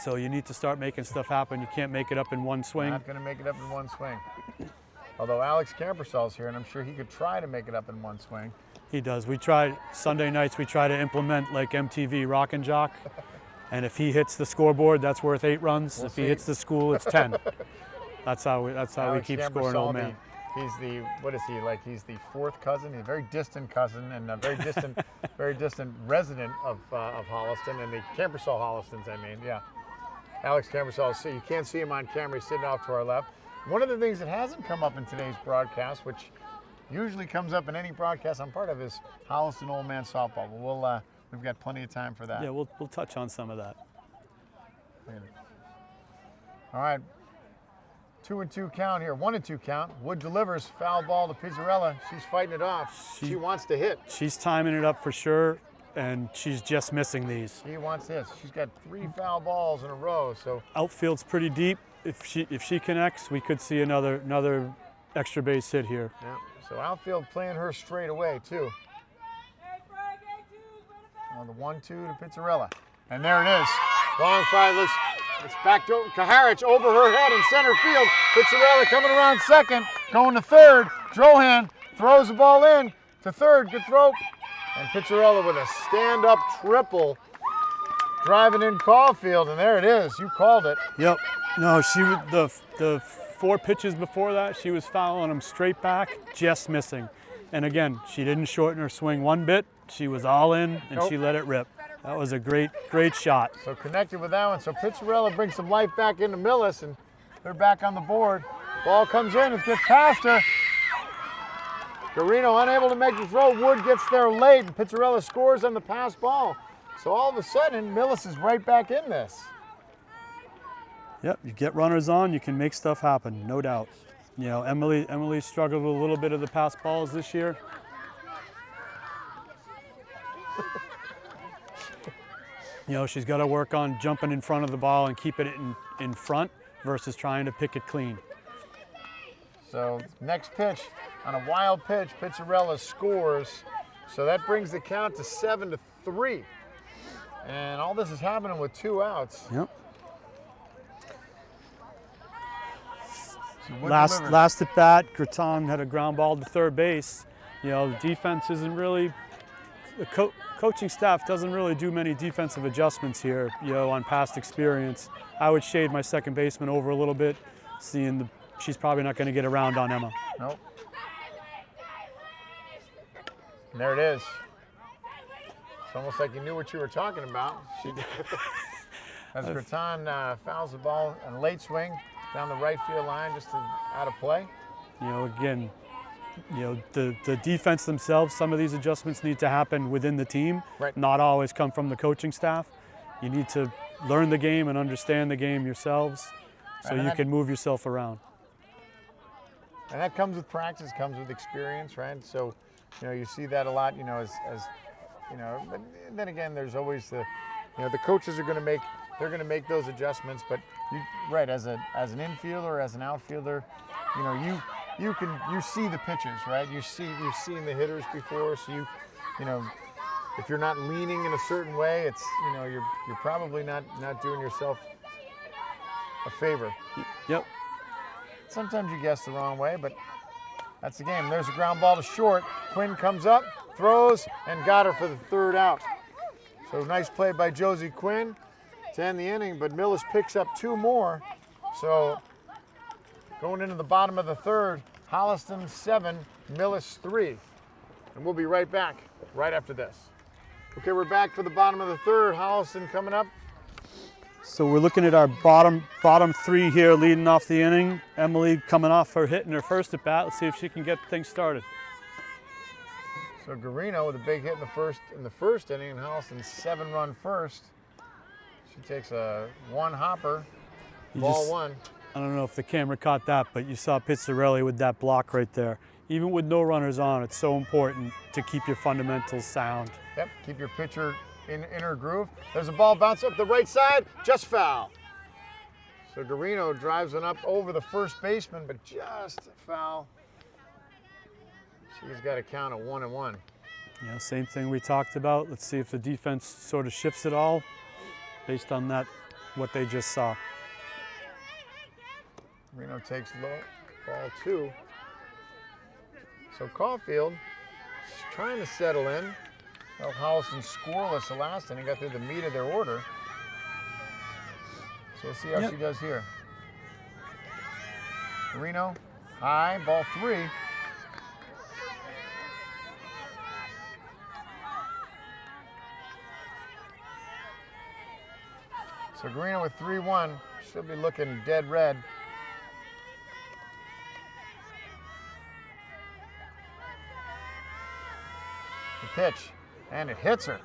Speaker 2: So you need to start making stuff happen. You can't make it up in one swing.
Speaker 1: Not going to make it up in one swing. Although Alex Campersol's here, and I'm sure he could try to make it up in one swing.
Speaker 2: He does. We try Sunday nights. We try to implement like MTV Rock and Jock, and if he hits the scoreboard, that's worth 8 runs. If he hits the school, it's 10. That's how we keep scoring, old man.
Speaker 1: He's the, what is he like? He's the 4th cousin. He's a very distant cousin and a very distant, very distant resident of Holliston, and the Campersol Hollistons. I mean, yeah. Alex Campersol. So you can't see him on camera. He's sitting off to our left. One of the things that hasn't come up in today's broadcast, which usually comes up in any broadcast I'm part of, is Holliston Old Man Softball. But we've got plenty of time for that.
Speaker 2: Yeah, we'll touch on some of that.
Speaker 1: All right. 2-2 count here. 1-2 count. Wood delivers. Foul ball to Pizzarella. She's fighting it off. She wants to hit.
Speaker 2: She's timing it up for sure, and she's just missing these.
Speaker 1: She wants this. She's got 3 foul balls in a row. So
Speaker 2: outfield's pretty deep. If she connects, we could see another extra base hit here.
Speaker 1: Yeah. So outfield playing her straight away too. On the 1-2 to Pizzarella, and there it is. Long fly. It's back to Kaharich over her head in center field. Pizzarella coming around second, going to third. Drohan throws the ball in to third. Good throw. And Pizzarella with a stand-up triple, driving in Caulfield, and there it is. You called it.
Speaker 2: Yep. No, the 4 pitches before that, she was fouling them straight back, just missing. And again, she didn't shorten her swing one bit. She was all in, and she let it rip. That was a great shot.
Speaker 1: So connected with that one. So Pizzarella brings some life back into Millis, and they're back on the board. Ball comes in, it gets past her. Guarino unable to make the throw. Wood gets there late, and Pizzarella scores on the pass ball. So all of a sudden, Millis is right back in this.
Speaker 2: Yep, you get runners on, you can make stuff happen, no doubt. You know, Emily struggled with a little bit of the pass balls this year. You know, she's got to work on jumping in front of the ball and keeping it in front versus trying to pick it clean.
Speaker 1: So next pitch, on a wild pitch, Pizzarella scores. So that brings the count to 7-3. And all this is happening with 2 outs.
Speaker 2: Yep. Last at bat, Graton had a ground ball to third base. You know, the defense isn't really, the coaching staff doesn't really do many defensive adjustments here, you know, on past experience. I would shade my second baseman over a little bit, seeing she's probably not going to get around on Emma.
Speaker 1: Nope. And there it is. It's almost like you knew what you were talking about. As Graton fouls the ball on a late swing down the right field line, just out of play.
Speaker 2: You know, again, you know, the defense themselves, some of these adjustments need to happen within the team, not always come from the coaching staff. You need to learn the game and understand the game yourselves so you can move yourself around.
Speaker 1: And that comes with practice, comes with experience, right? So, you know, you see that a lot, you know, as you know, but then again, there's always the coaches are going to make, they're going to make those adjustments, but as an infielder, as an outfielder, you know, you see the pitches, right? You've seen the hitters before, so you know, if you're not leaning in a certain way, it's, you know, you're probably not doing yourself a favor.
Speaker 2: Yep.
Speaker 1: Sometimes you guess the wrong way, but that's the game. There's a ground ball to short. Quinn comes up, throws, and got her for the 3rd out. So nice play by Josie Quinn to end the inning, but Millis picks up 2 more. So going into the bottom of the 3rd, Holliston 7, Millis 3. And we'll be right back right after this. Okay, we're back for the bottom of the 3rd. Holliston coming up.
Speaker 2: So we're looking at our bottom 3 here leading off the inning. Emily coming off her hit in her first at bat. Let's see if she can get things started.
Speaker 1: So Guarino with a big hit in the first inning, and Holliston's 7-run first. She takes a 1 hopper, ball 1.
Speaker 2: I don't know if the camera caught that, but you saw Pizzarella with that block right there. Even with no runners on, it's so important to keep your fundamentals sound.
Speaker 1: Yep, keep your pitcher in her groove. There's a ball bounce up the right side, just foul. So Guarino drives it up over the first baseman, but just foul. She's got a count of 1-1.
Speaker 2: Yeah, same thing we talked about. Let's see if the defense sort of shifts it all based on that, what they just saw.
Speaker 1: Guarino takes low, ball 2. So Caulfield is trying to settle in. Well, Holliston scoreless the last inning, got through the meat of their order. So we'll see how she does here. Guarino, high, ball 3. So Guarino with 3-1, she'll be looking dead red. The pitch, and it hits her.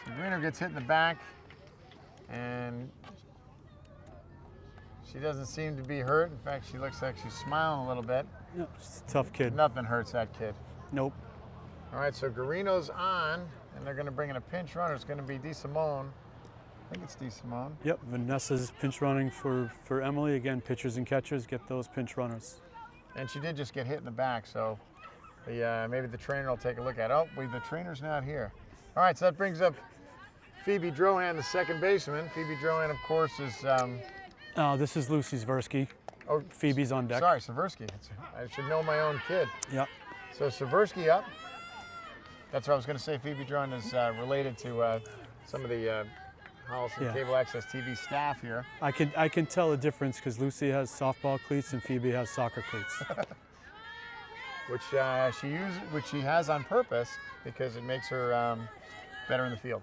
Speaker 1: So Guarino gets hit in the back, and she doesn't seem to be hurt. In fact, she looks like she's smiling a little bit.
Speaker 2: Yep, she's a tough kid.
Speaker 1: Nothing hurts that kid.
Speaker 2: Nope.
Speaker 1: All right, so Guarino's on, and they're going to bring in a pinch runner. It's going to be DeSimone. I think it's DeSimone.
Speaker 2: Yep, Vanessa's pinch running for Emily. Again, pitchers and catchers get those pinch runners.
Speaker 1: And she did just get hit in the back, so maybe the trainer will take a look at it. Oh, the trainer's not here. All right, so that brings up Phoebe Drohan, the second baseman. Phoebe Drohan, of course, is...
Speaker 2: this is Lucy Zversky.
Speaker 1: Oh,
Speaker 2: Phoebe's on deck.
Speaker 1: Sorry, Seversky. I should know my own kid.
Speaker 2: Yep.
Speaker 1: So Seversky up. That's what I was going to say. Phoebe Drohan is related to some of the Holliston Cable Access TV staff here.
Speaker 2: I can tell the difference because Lucy has softball cleats and Phoebe has soccer cleats.
Speaker 1: which she has on purpose because it makes her better in the field.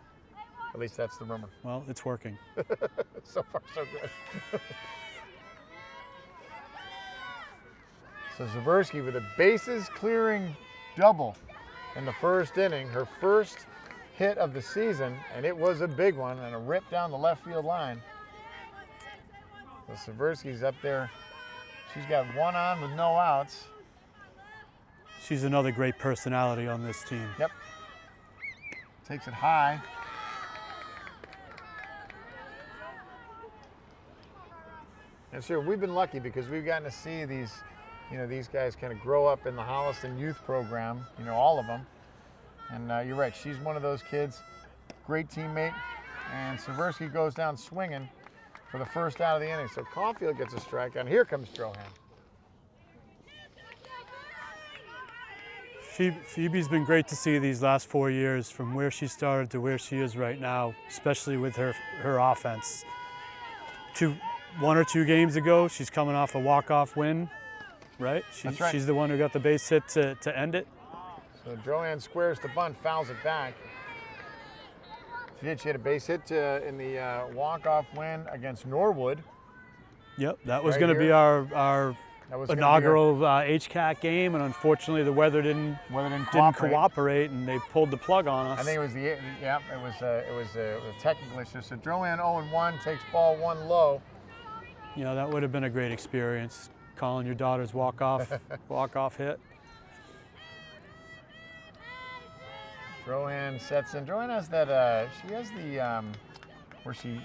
Speaker 1: At least that's the rumor.
Speaker 2: Well, it's working.
Speaker 1: So far, so good. So Zversky with a bases clearing double in the first inning, her first hit of the season, and it was a big one and a rip down the left field line. So Zversky's up there. She's got one on with no outs.
Speaker 2: She's another great personality on this team.
Speaker 1: Yep. Takes it high. And sure, we've been lucky because we've gotten to see these guys kind of grow up in the Holliston youth program, all of them. And you're right, she's one of those kids, great teammate. And Seversky goes down swinging for the first out of the inning. So Caulfield gets a strikeout, and here comes Drohan.
Speaker 2: Phoebe's been great to see these last 4 years, from where she started to where she is right now, especially with her offense. 1 or 2 games ago, she's coming off a walk-off win, right?
Speaker 1: That's right.
Speaker 2: She's the one who got the base hit to end it.
Speaker 1: So Drohan squares the bunt, fouls it back. She had a base hit in the walk-off win against Norwood.
Speaker 2: Yep, that was going to be our inaugural HCAT game, and unfortunately the weather didn't cooperate, and they pulled the plug on us.
Speaker 1: I think it was it was a technical issue. So Drohan 0-1 takes ball 1 low.
Speaker 2: That would have been a great experience, calling your daughter's walk-off hit.
Speaker 1: Drohan sets in. Drohan has that, she has the, where she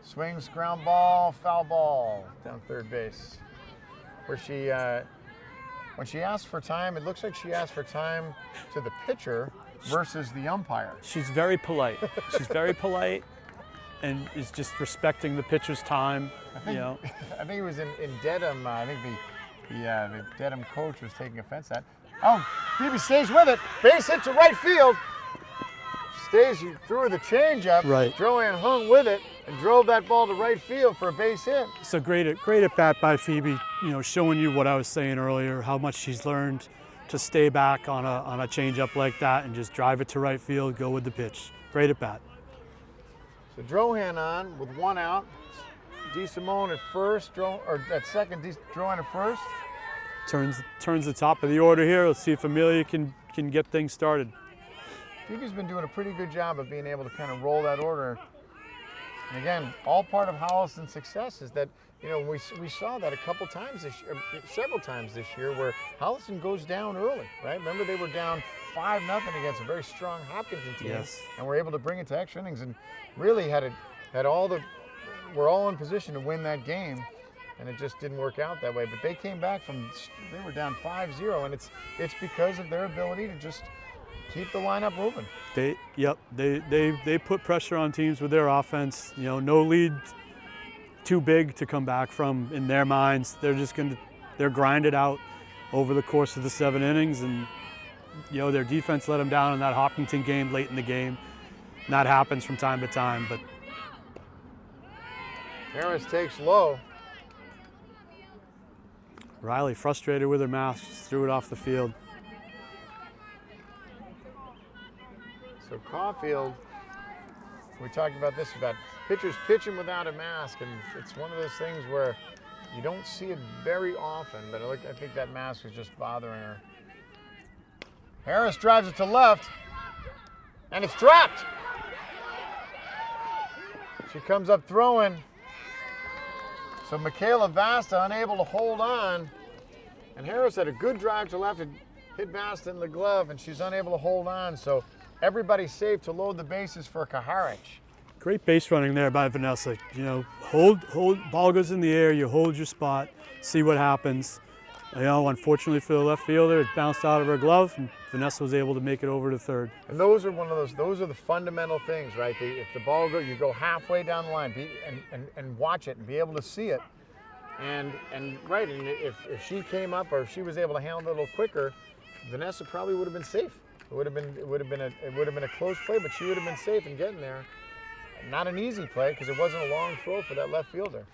Speaker 1: swings, ground ball, foul ball down third base. Where she, when she asks for time, it looks like she asked for time to the pitcher versus the umpire.
Speaker 2: She's very polite. She's very polite and is just respecting the pitcher's time,
Speaker 1: I think it was in Dedham, I think the Dedham coach was taking offense at. Oh, Phoebe stays with it. Base hit to right field. She threw her the changeup.
Speaker 2: Right.
Speaker 1: Drohan hung with it and drove that ball to right field for a base hit.
Speaker 2: So great at bat by Phoebe. Showing you what I was saying earlier, how much she's learned to stay back on a changeup like that and just drive it to right field, go with the pitch. Great at bat.
Speaker 1: So Drohan on with 1 out. DeSimone at first, at second. Drohan at first.
Speaker 2: Turns the top of the order here. Let's see if Amelia can get things started.
Speaker 1: Phoebe's been doing a pretty good job of being able to kind of roll that order. And again, all part of Holliston's success is that, we saw that a couple times several times this year, where Holliston goes down early, right? Remember, they were down 5-0 against a very strong Hopkinton team,
Speaker 2: yes,
Speaker 1: and were able to bring it to extra innings and really were all in position to win that game. And it just didn't work out that way. But they came back they were down 5-0, and it's because of their ability to just keep the lineup moving.
Speaker 2: They put pressure on teams with their offense. No lead too big to come back from in their minds. They're just going to they're grinded out over the course of the 7 innings, and their defense let them down in that Hopkinton game late in the game. And that happens from time to time, but
Speaker 1: Harris takes low.
Speaker 2: Riley, frustrated with her mask, just threw it off the field.
Speaker 1: So Caulfield, we talked about this, about pitchers pitching without a mask, and it's one of those things where you don't see it very often, but I think that mask was just bothering her. Harris drives it to left, and it's dropped. She comes up throwing. So Michaela Vasta unable to hold on, and Harris had a good drive to left and hit Vasta in the glove, and she's unable to hold on. So everybody's safe to load the bases for Kaharic.
Speaker 2: Great base running there by Vanessa. Hold, ball goes in the air, you hold your spot, see what happens. Unfortunately for the left fielder, it bounced out of her glove, and Vanessa was able to make it over to third.
Speaker 1: And those are those are the fundamental things, right? If the ball goes, you go halfway down the line and watch it and be able to see it. And if she came up, or if she was able to handle it a little quicker, Vanessa probably would have been safe. It would have been a close play, but she would have been safe in getting there. Not an easy play because it wasn't a long throw for that left fielder.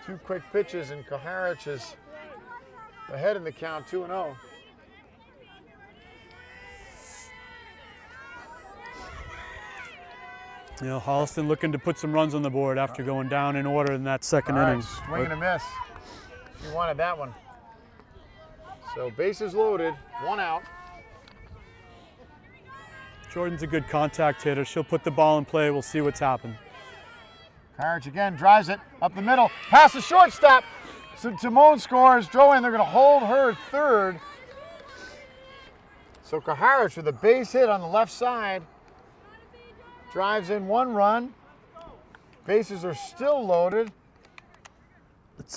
Speaker 1: 2 quick pitches, and Kaharic is ahead in the count, 2-0.
Speaker 2: Holliston looking to put some runs on the board after going down in order in that second inning.
Speaker 1: Swing and a miss. She wanted that one. So bases loaded, 1 out.
Speaker 2: Jordan's a good contact hitter. She'll put the ball in play. We'll see what's happened.
Speaker 1: Kaharic again drives it up the middle, past the shortstop. So Timon scores. Drouin, they're going to hold her at third. So Kaharic with a base hit on the left side. Drives in 1 run. Bases are still loaded.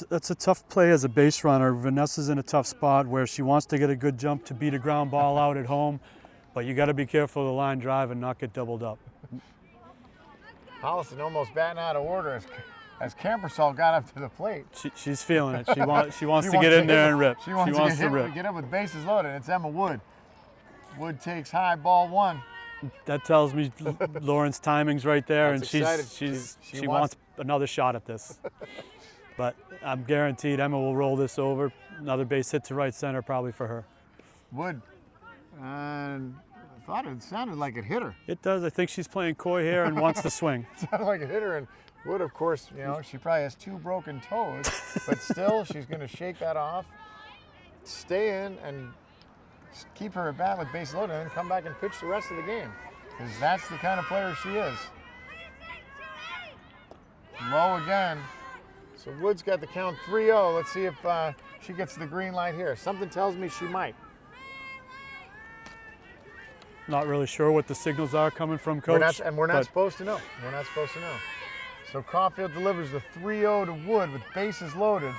Speaker 2: That's a tough play as a base runner. Vanessa's in a tough spot where she wants to get a good jump to beat a ground ball out at home, but you got to be careful of the line drive and not get doubled up.
Speaker 1: Holliston almost batting out of order as Camperson got up to the plate.
Speaker 2: She's feeling it. She wants to get in there and rip.
Speaker 1: She wants to rip. Get up with bases loaded. It's Emma Wood. Wood takes high, ball 1.
Speaker 2: That tells me Lauren's timing's right there,
Speaker 1: That's
Speaker 2: and
Speaker 1: excited.
Speaker 2: she wants another shot at this. But I'm guaranteed Emma will roll this over. Another base hit to right center probably for her.
Speaker 1: Wood. And I thought it sounded like it hit her.
Speaker 2: It does. I think she's playing coy here and wants to swing.
Speaker 1: It sounded like it hit her, and Wood, of course, she probably has 2 broken toes, but still she's going to shake that off, stay in, and keep her at bat with base loaded, and then come back and pitch the rest of the game. Because that's the kind of player she is. Low again. So Wood's got the count 3-0. Let's see if she gets the green light here. Something tells me she might.
Speaker 2: Not really sure what the signals are coming from Coach.
Speaker 1: We're not supposed to know. We're not supposed to know. So Caulfield delivers the 3-0 to Wood with bases loaded.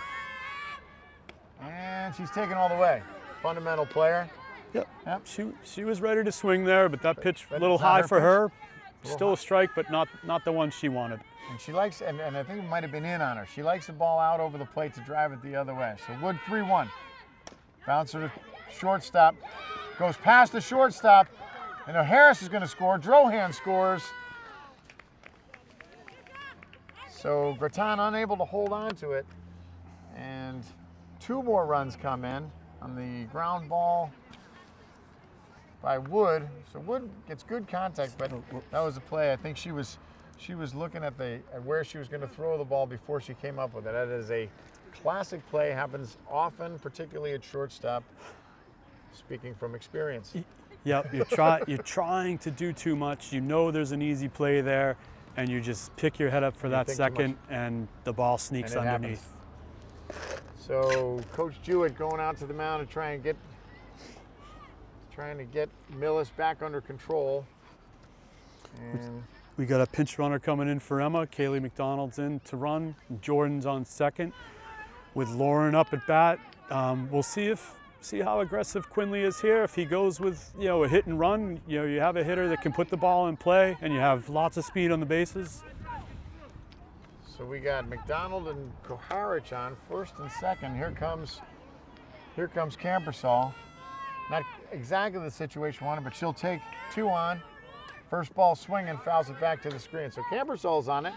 Speaker 1: And she's taken all the way. Fundamental player.
Speaker 2: Yep. She was ready to swing there, but that pitch a little high for her. Still a strike, but not the one she wanted.
Speaker 1: And she likes, and I think it might have been in on her. She likes the ball out over the plate to drive it the other way. So Wood 3-1. Bouncer to shortstop. Goes past the shortstop. And now Harris is going to score. Drohan scores. So Graton unable to hold on to it. And 2 more runs come in on the ground ball by Wood. So Wood gets good contact, but that was a play. I think she was looking at where she was going to throw the ball before she came up with it. That is a classic play. Happens often, particularly at shortstop. Speaking from experience.
Speaker 2: Yep, you're trying to do too much. You know there's an easy play there, and you just pick your head up for that second, and the ball sneaks underneath.
Speaker 1: So Coach Jewett going out to the mound to trying to get Millis back under control. And
Speaker 2: we got a pinch runner coming in for Emma. Kaylee McDonald's in to run. Jordan's on second with Lauren up at bat. We'll see how aggressive Quinley is here. If he goes with a hit and run, you have a hitter that can put the ball in play, and you have lots of speed on the bases.
Speaker 1: So we got McDonald and Koharich on first and second. Here comes Camperson. Not exactly the situation we wanted, but she'll take 2 on. First ball swinging, fouls it back to the screen. So Camperson's on it.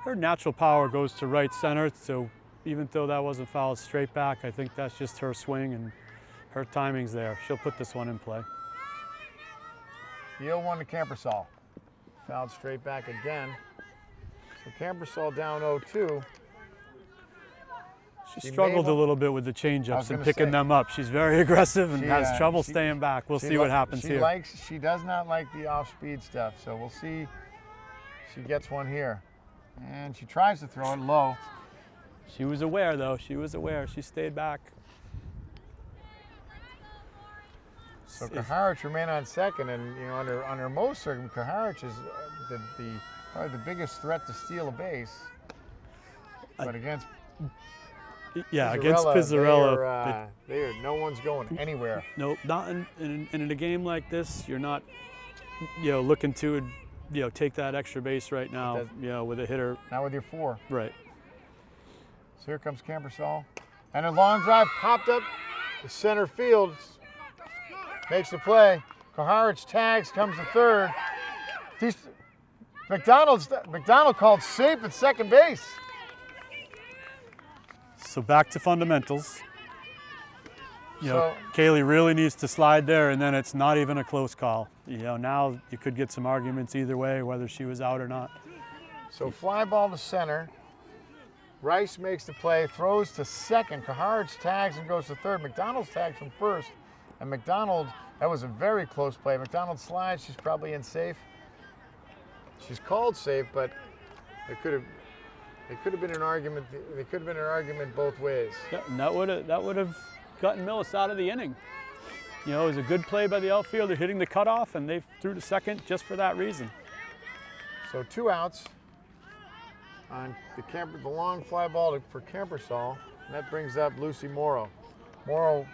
Speaker 2: Her natural power goes to right center, so even though that wasn't fouled straight back, I think that's just her swing and her timing's there. She'll put this one in play.
Speaker 1: The 0-1 to Camperson. Fouled straight back again. So Camperson down 0-2.
Speaker 2: She struggled a little bit with the changeups and picking them up. She's very aggressive and has trouble staying back. We'll see what happens here.
Speaker 1: She does not like the off-speed stuff, so we'll see. She gets one here. And she tries to throw it low.
Speaker 2: She was aware, though. She was aware. She stayed back.
Speaker 1: So Koharich remain on second, and under most circumstances, Koharich is probably the biggest threat to steal a base. But against
Speaker 2: Pizzarella,
Speaker 1: no one's going anywhere.
Speaker 2: No, not in a game like this. You're not, looking to, take that extra base right now. With a hitter.
Speaker 1: Not with your 4.
Speaker 2: Right.
Speaker 1: So here comes Camperson, and a long drive popped up the center field. Makes the play. Koharich tags, comes to third. McDonald called safe at second base.
Speaker 2: So back to fundamentals. Kaylee really needs to slide there, and then it's not even a close call. Now you could get some arguments either way, whether she was out or not.
Speaker 1: So fly ball to center. Rice makes the play, throws to second. Koharich tags and goes to third. McDonald's tags from first. And McDonald, that was a very close play. McDonald slides, she's probably in safe. She's called safe, but it could have been an argument. There could have been an argument both ways.
Speaker 2: Yeah, and that would have gotten Millis out of the inning. It was a good play by the outfielder hitting the cutoff, and they threw to second just for that reason.
Speaker 1: So 2 outs on the long fly ball for Camperson, and that brings up Lucy Morrow. Morrow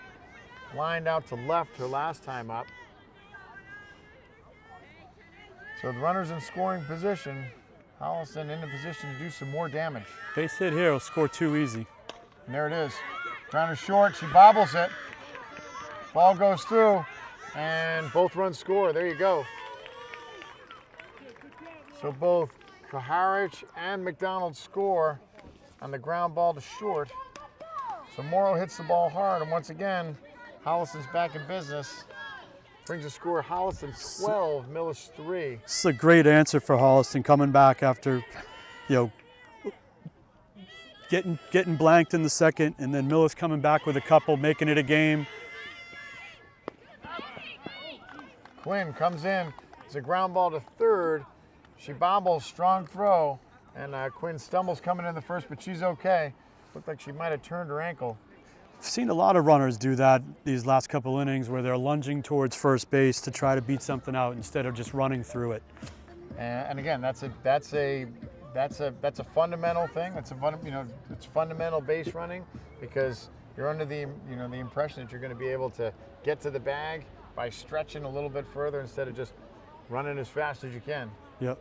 Speaker 1: lined out to left her last time up. So the runner's in scoring position. Holliston in a position to do some more damage.
Speaker 2: Base hit here will score 2 easy.
Speaker 1: And there it is. Grounder short, she bobbles it. Ball goes through, and both runs score. There you go. So both Koharich and McDonald score on the ground ball to short. So Morrow hits the ball hard, and once again, Holliston's back in business. Brings a score, Holliston 12, Millis 3.
Speaker 2: This is a great answer for Holliston coming back after, getting blanked in the second, and then Millis coming back with a couple, making it a game.
Speaker 1: Quinn comes in. It's a ground ball to third. She bobbles, strong throw, and Quinn stumbles coming in the first, but she's okay. Looked like she might have turned her ankle.
Speaker 2: I've seen a lot of runners do that these last couple innings where they're lunging towards first base to try to beat something out instead of just running through it.
Speaker 1: And again, that's a fundamental thing. It's fundamental base running because you're under the the impression that you're going to be able to get to the bag by stretching a little bit further instead of just running as fast as you can.
Speaker 2: Yep.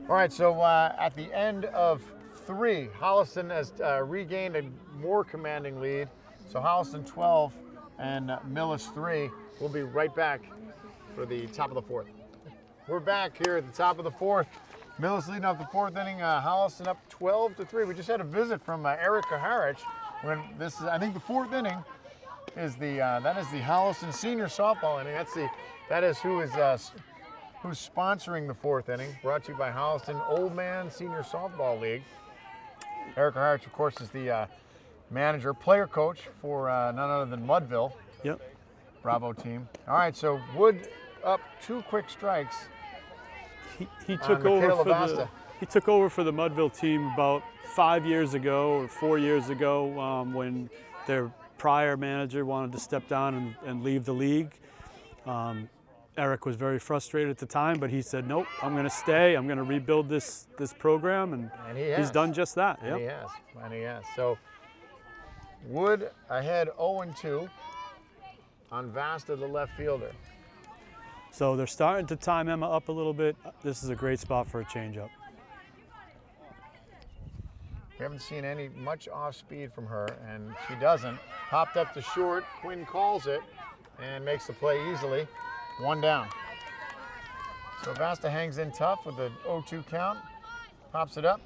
Speaker 1: All right, so at the end of 3, Holliston has regained a more commanding lead. So Holliston 12 and Millis 3. We'll be right back for the top of the 4th. We're back here at the top of the 4th. Millis leading off the 4th inning. Holliston up 12-3. We just had a visit from Eric Koharich. When this is, I think, the 4th inning is that is the Holliston senior softball inning. That is who's sponsoring the 4th inning. Brought to you by Holliston Old Man Senior Softball League. Eric Harris, of course, is the manager, player coach for none other than Mudville.
Speaker 2: Yep.
Speaker 1: Bravo team. All right, so Wood up 2 quick strikes.
Speaker 2: He took over for the Mudville team about 5 years ago or 4 years ago when their prior manager wanted to step down and leave the league. Eric was very frustrated at the time, but he said, nope, I'm going to stay. I'm going to rebuild this program, and he's done just that.
Speaker 1: Yep. He has. So Wood ahead 0-2 on Vasta, the left fielder.
Speaker 2: So they're starting to time Emma up a little bit. This is a great spot for a changeup.
Speaker 1: We haven't seen much off speed from her, and she doesn't. Popped up to short. Quinn calls it and makes the play easily. 1 down. So Vasta hangs in tough with the 0-2 count. Pops it up.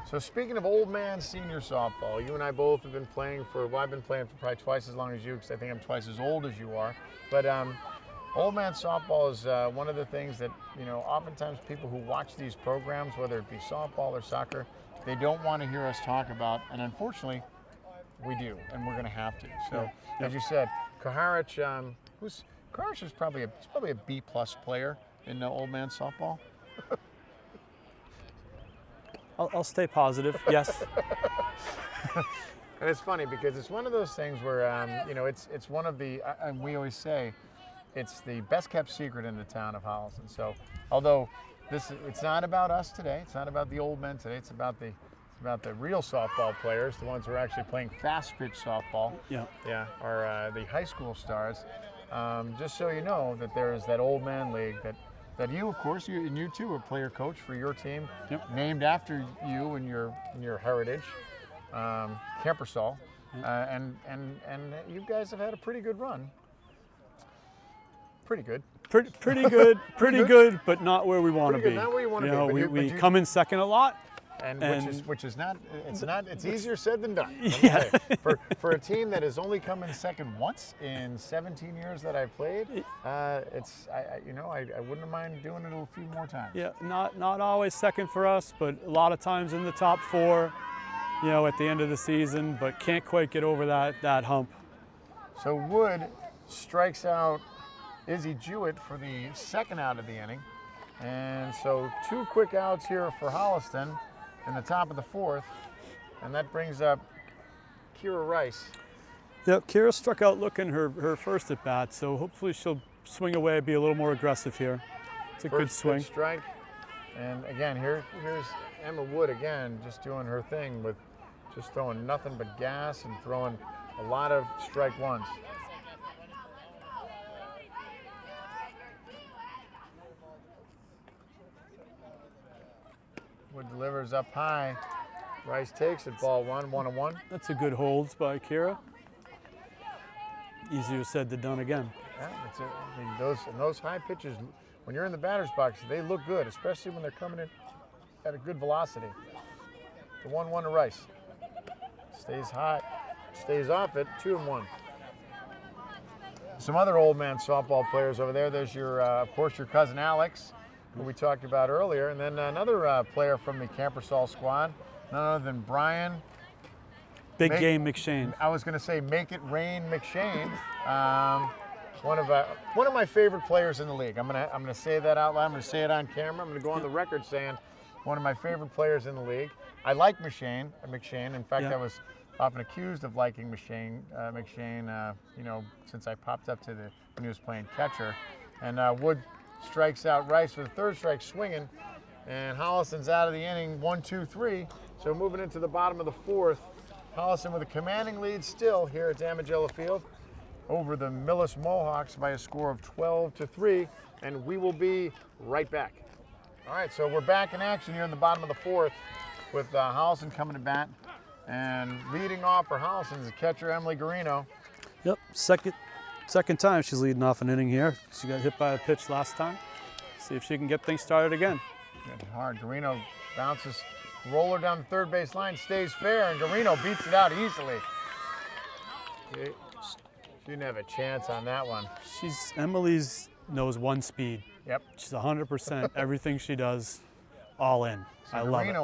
Speaker 1: So speaking of old man senior softball, you and I both have been playing well, I've been playing for probably twice as long as you, because I think I'm twice as old as you are. But old man softball is one of the things that, oftentimes people who watch these programs, whether it be softball or soccer, they don't want to hear us talk about, and unfortunately, we do, and we're going to have to. So, as you said, Kaharic, Kaharic is probably a B-plus player in old man softball.
Speaker 2: I'll stay positive. Yes.
Speaker 1: And it's funny because it's one of those things where, it's one of the, and we always say, it's the best kept secret in the town of Holliston. So, although it's not about us today, it's not about the old men today, it's about the real softball players, the ones who are actually playing fast pitch softball.
Speaker 2: Yeah.
Speaker 1: Yeah, or the high school stars. Just so you know that there is that old man league that you, of course, you too are player coach for your team, named after you and your heritage, Camperson, and you guys have had a pretty good run. Pretty good.
Speaker 2: Pretty good. Pretty good, but not where we want to be.
Speaker 1: Not where you want to be.
Speaker 2: We come in second a lot.
Speaker 1: And which is not, it's easier said than done.
Speaker 2: Yeah.
Speaker 1: For a team that has only come in second once in 17 years that I've played, I wouldn't mind doing it a few more times.
Speaker 2: Yeah, not always second for us, but a lot of times in the top 4, at the end of the season, but can't quite get over that hump.
Speaker 1: So Wood strikes out Izzy Jewett for the second out of the inning. And so 2 quick outs here for Holliston in the top of the 4th, and that brings up Kira Rice.
Speaker 2: Yep, Kira struck out looking her first at bat, so hopefully she'll swing away, be a little more aggressive here. It's a good swing.
Speaker 1: Good strike. And again, here's Emma Wood again, just doing her thing with just throwing nothing but gas and throwing a lot of strike ones. Wood delivers up high. Rice takes it, ball 1-1-1.
Speaker 2: That's a good hold by Kira. Easier said than done again.
Speaker 1: Yeah, those high pitches, when you're in the batter's box, they look good, especially when they're coming in at a good velocity. The 1-1 to Rice. Stays hot, stays off it, 2-1. Some other old man softball players over there. There's of course, your cousin Alex, who we talked about earlier, and then another player from the Camperson squad, none other than Brian.
Speaker 2: Big Game McShane.
Speaker 1: I was going to say Make It Rain McShane. One of my favorite players in the league. I'm gonna say that out loud. I'm gonna say it on camera. I'm gonna go on the record saying one of my favorite players in the league. I like McShane. In fact, I was often accused of liking McShane, since I popped up when he was playing catcher. And Wood strikes out Rice for the 3rd strike swinging, and Holliston's out of the inning 1-2-3. So moving into the bottom of the 4th, Holliston with a commanding lead still here at Damigella Field over the Millis Mohawks by a score of 12-3, and we will be right back. All right, so we're back in action here in the bottom of the 4th with Holliston coming to bat, and leading off for Holliston is the catcher Amelia Guarino.
Speaker 2: Yep, second time she's leading off an inning here. She got hit by a pitch last time. See if she can get things started again.
Speaker 1: Good hard. Guarino bounces, roller down the third base line, stays fair, and Guarino beats it out easily. She didn't have a chance on that one.
Speaker 2: Emily's knows one speed.
Speaker 1: Yep.
Speaker 2: She's 100%. Everything she does, all in.
Speaker 1: So
Speaker 2: I love it.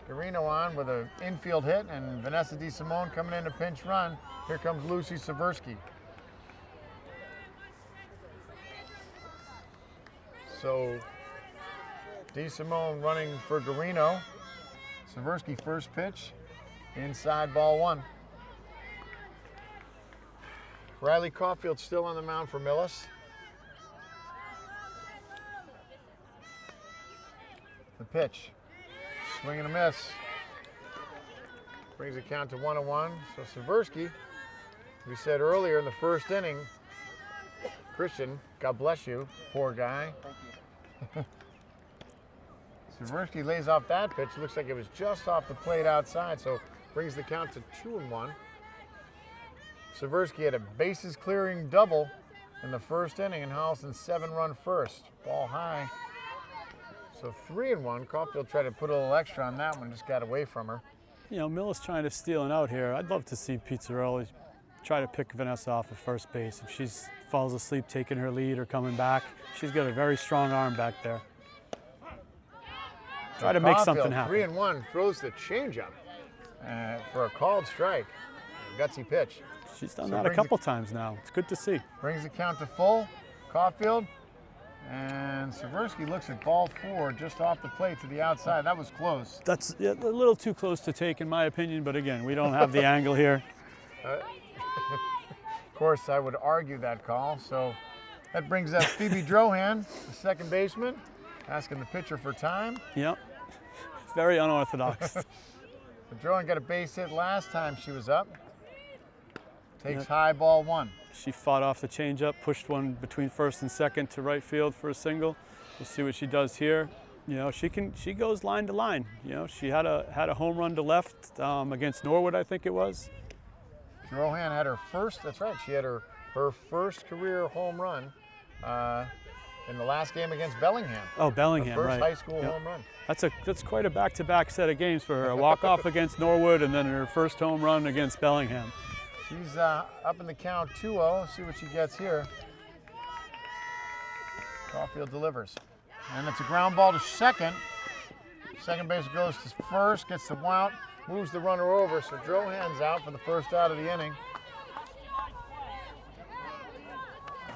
Speaker 1: Guarino on with an infield hit, and Vanessa DeSimone coming in to pinch run. Here comes Lucy Seversky. So DeSimone running for Guarino. Seversky first pitch, inside ball 1. Riley Caulfield still on the mound for Millis. The pitch. Swing and a miss. Brings the count to 1-1. So Seversky, we said earlier in the first inning, Christian, God bless you, poor guy.
Speaker 3: Thank you.
Speaker 1: Seversky lays off that pitch. Looks like it was just off the plate outside, so brings the count to 2-1. Seversky had a bases clearing double in the first inning in Holliston's 7-run first. Ball high. So 3-1. Caulfield tried to put a little extra on that one, just got away from her.
Speaker 2: You know, Millis trying to steal it out here. I'd love to see Pizzarelli try to pick Vanessa off at first base. If she falls asleep taking her lead or coming back, she's got a very strong arm back there. Try to make something happen.
Speaker 1: 3-1, throws the changeup for a called strike. A gutsy pitch.
Speaker 2: She's done that a couple times now. It's good to see.
Speaker 1: Brings the count to full. Caulfield. And Seversky looks at ball 4 just off the plate to the outside. That was close.
Speaker 2: That's a little too close to take in my opinion, but again, we don't have the angle here.
Speaker 1: Of course, I would argue that call. So that brings up Phoebe Drohan, the second baseman, asking the pitcher for time.
Speaker 2: Yep. Very unorthodox.
Speaker 1: Drohan got a base hit last time she was up. Takes high, ball 1.
Speaker 2: She fought off the changeup, pushed one between first and second to right field for a single. We'll see what she does here. You know, she goes line to line. You know, she had a home run to left against Norwood, I think it was.
Speaker 1: Drohan had her first, that's right, she had her first career home run in the last game against Bellingham.
Speaker 2: Oh, Bellingham,
Speaker 1: her
Speaker 2: right.
Speaker 1: first high school home run.
Speaker 2: That's quite a back-to-back set of games for her. A walk-off against Norwood and then her first home run against Bellingham.
Speaker 1: She's up in the count 2-0. See what she gets here. Caulfield delivers. And it's a ground ball to second. Second base goes to first, gets the out, moves the runner over. So Drohan's out for the first out of the inning.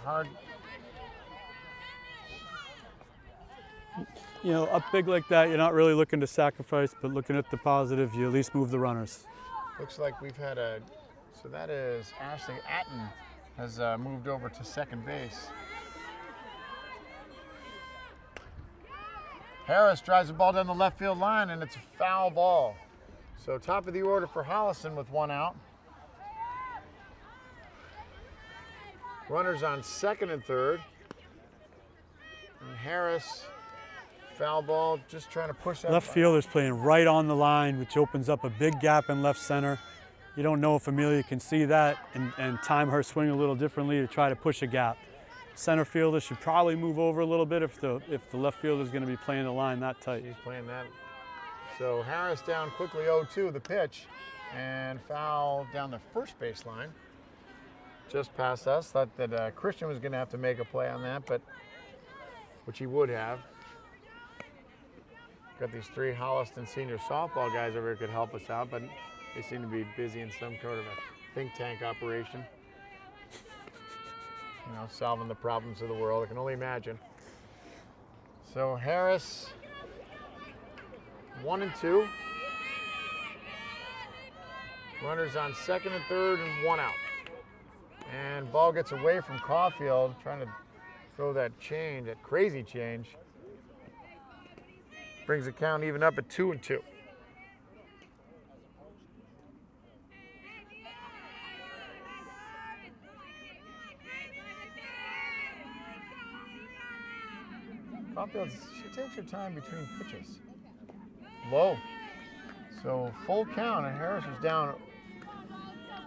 Speaker 1: Hard.
Speaker 2: You know, up big like that, you're not really looking to sacrifice, but looking at the positive, you at least move the runners.
Speaker 1: Looks like we've had so that is Ashley Atten has moved over to second base. Harris drives the ball down the left field line, and it's a foul ball. So top of the order for Holliston with 1 out. Runners on second and third. And Harris, foul ball, just trying to push that.
Speaker 2: Left fielder's playing right on the line, which opens up a big gap in left center. You don't know if Amelia can see that and time her swing a little differently to try to push a gap. Center fielder should probably move over a little bit if the left fielder is going to be playing the line that tight.
Speaker 1: He's playing that. So Harris down quickly 0-2 the pitch, and foul down the first base line. Just past us. Thought that Christian was going to have to make a play on that, but which he would have. Got these 3 Holliston senior softball guys over here could help us out, but they seem to be busy in some sort of a think tank operation. You know, solving the problems of the world. I can only imagine. So Harris, 1 and 2. Runners on second and third and 1 out. And ball gets away from Caulfield, trying to throw that change, that crazy change. Brings the count even up at 2-2. Caulfield, she takes her time between pitches. Low. So full count, and Harris is down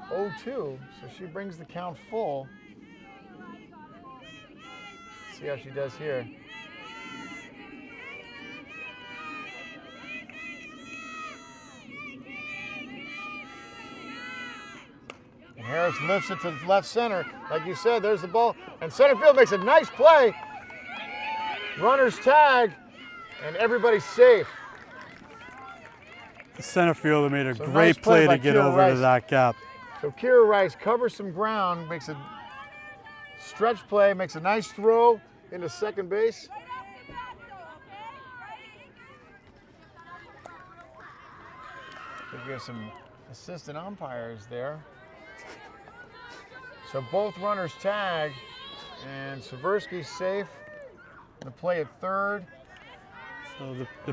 Speaker 1: 0-2, so she brings the count full. See how she does here. And Harris lifts it to left center. Like you said, there's the ball. And center field makes a nice play. Runners tag, and everybody's safe.
Speaker 2: The center fielder made a great play to get over to that gap.
Speaker 1: So Kira Rice covers some ground, makes a stretch play, makes a nice throw into second base. We have some assistant umpires there. So both runners tag, and Seversky's safe. The play at third.
Speaker 2: So the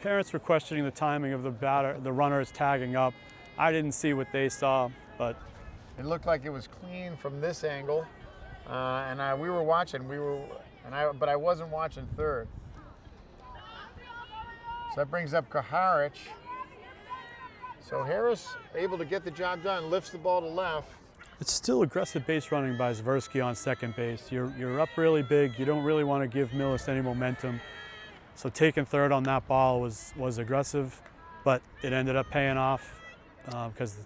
Speaker 2: parents were questioning the timing of the runners tagging up. I didn't see what they saw, but
Speaker 1: it looked like it was clean from this angle, and we were watching. But I wasn't watching third. So that brings up Kaharic. So Harris able to get the job done, lifts the ball to left.
Speaker 2: It's still aggressive base running by Varsity on second base. You're up really big. You don't really want to give Millis any momentum. So taking third on that ball was aggressive, but it ended up paying off because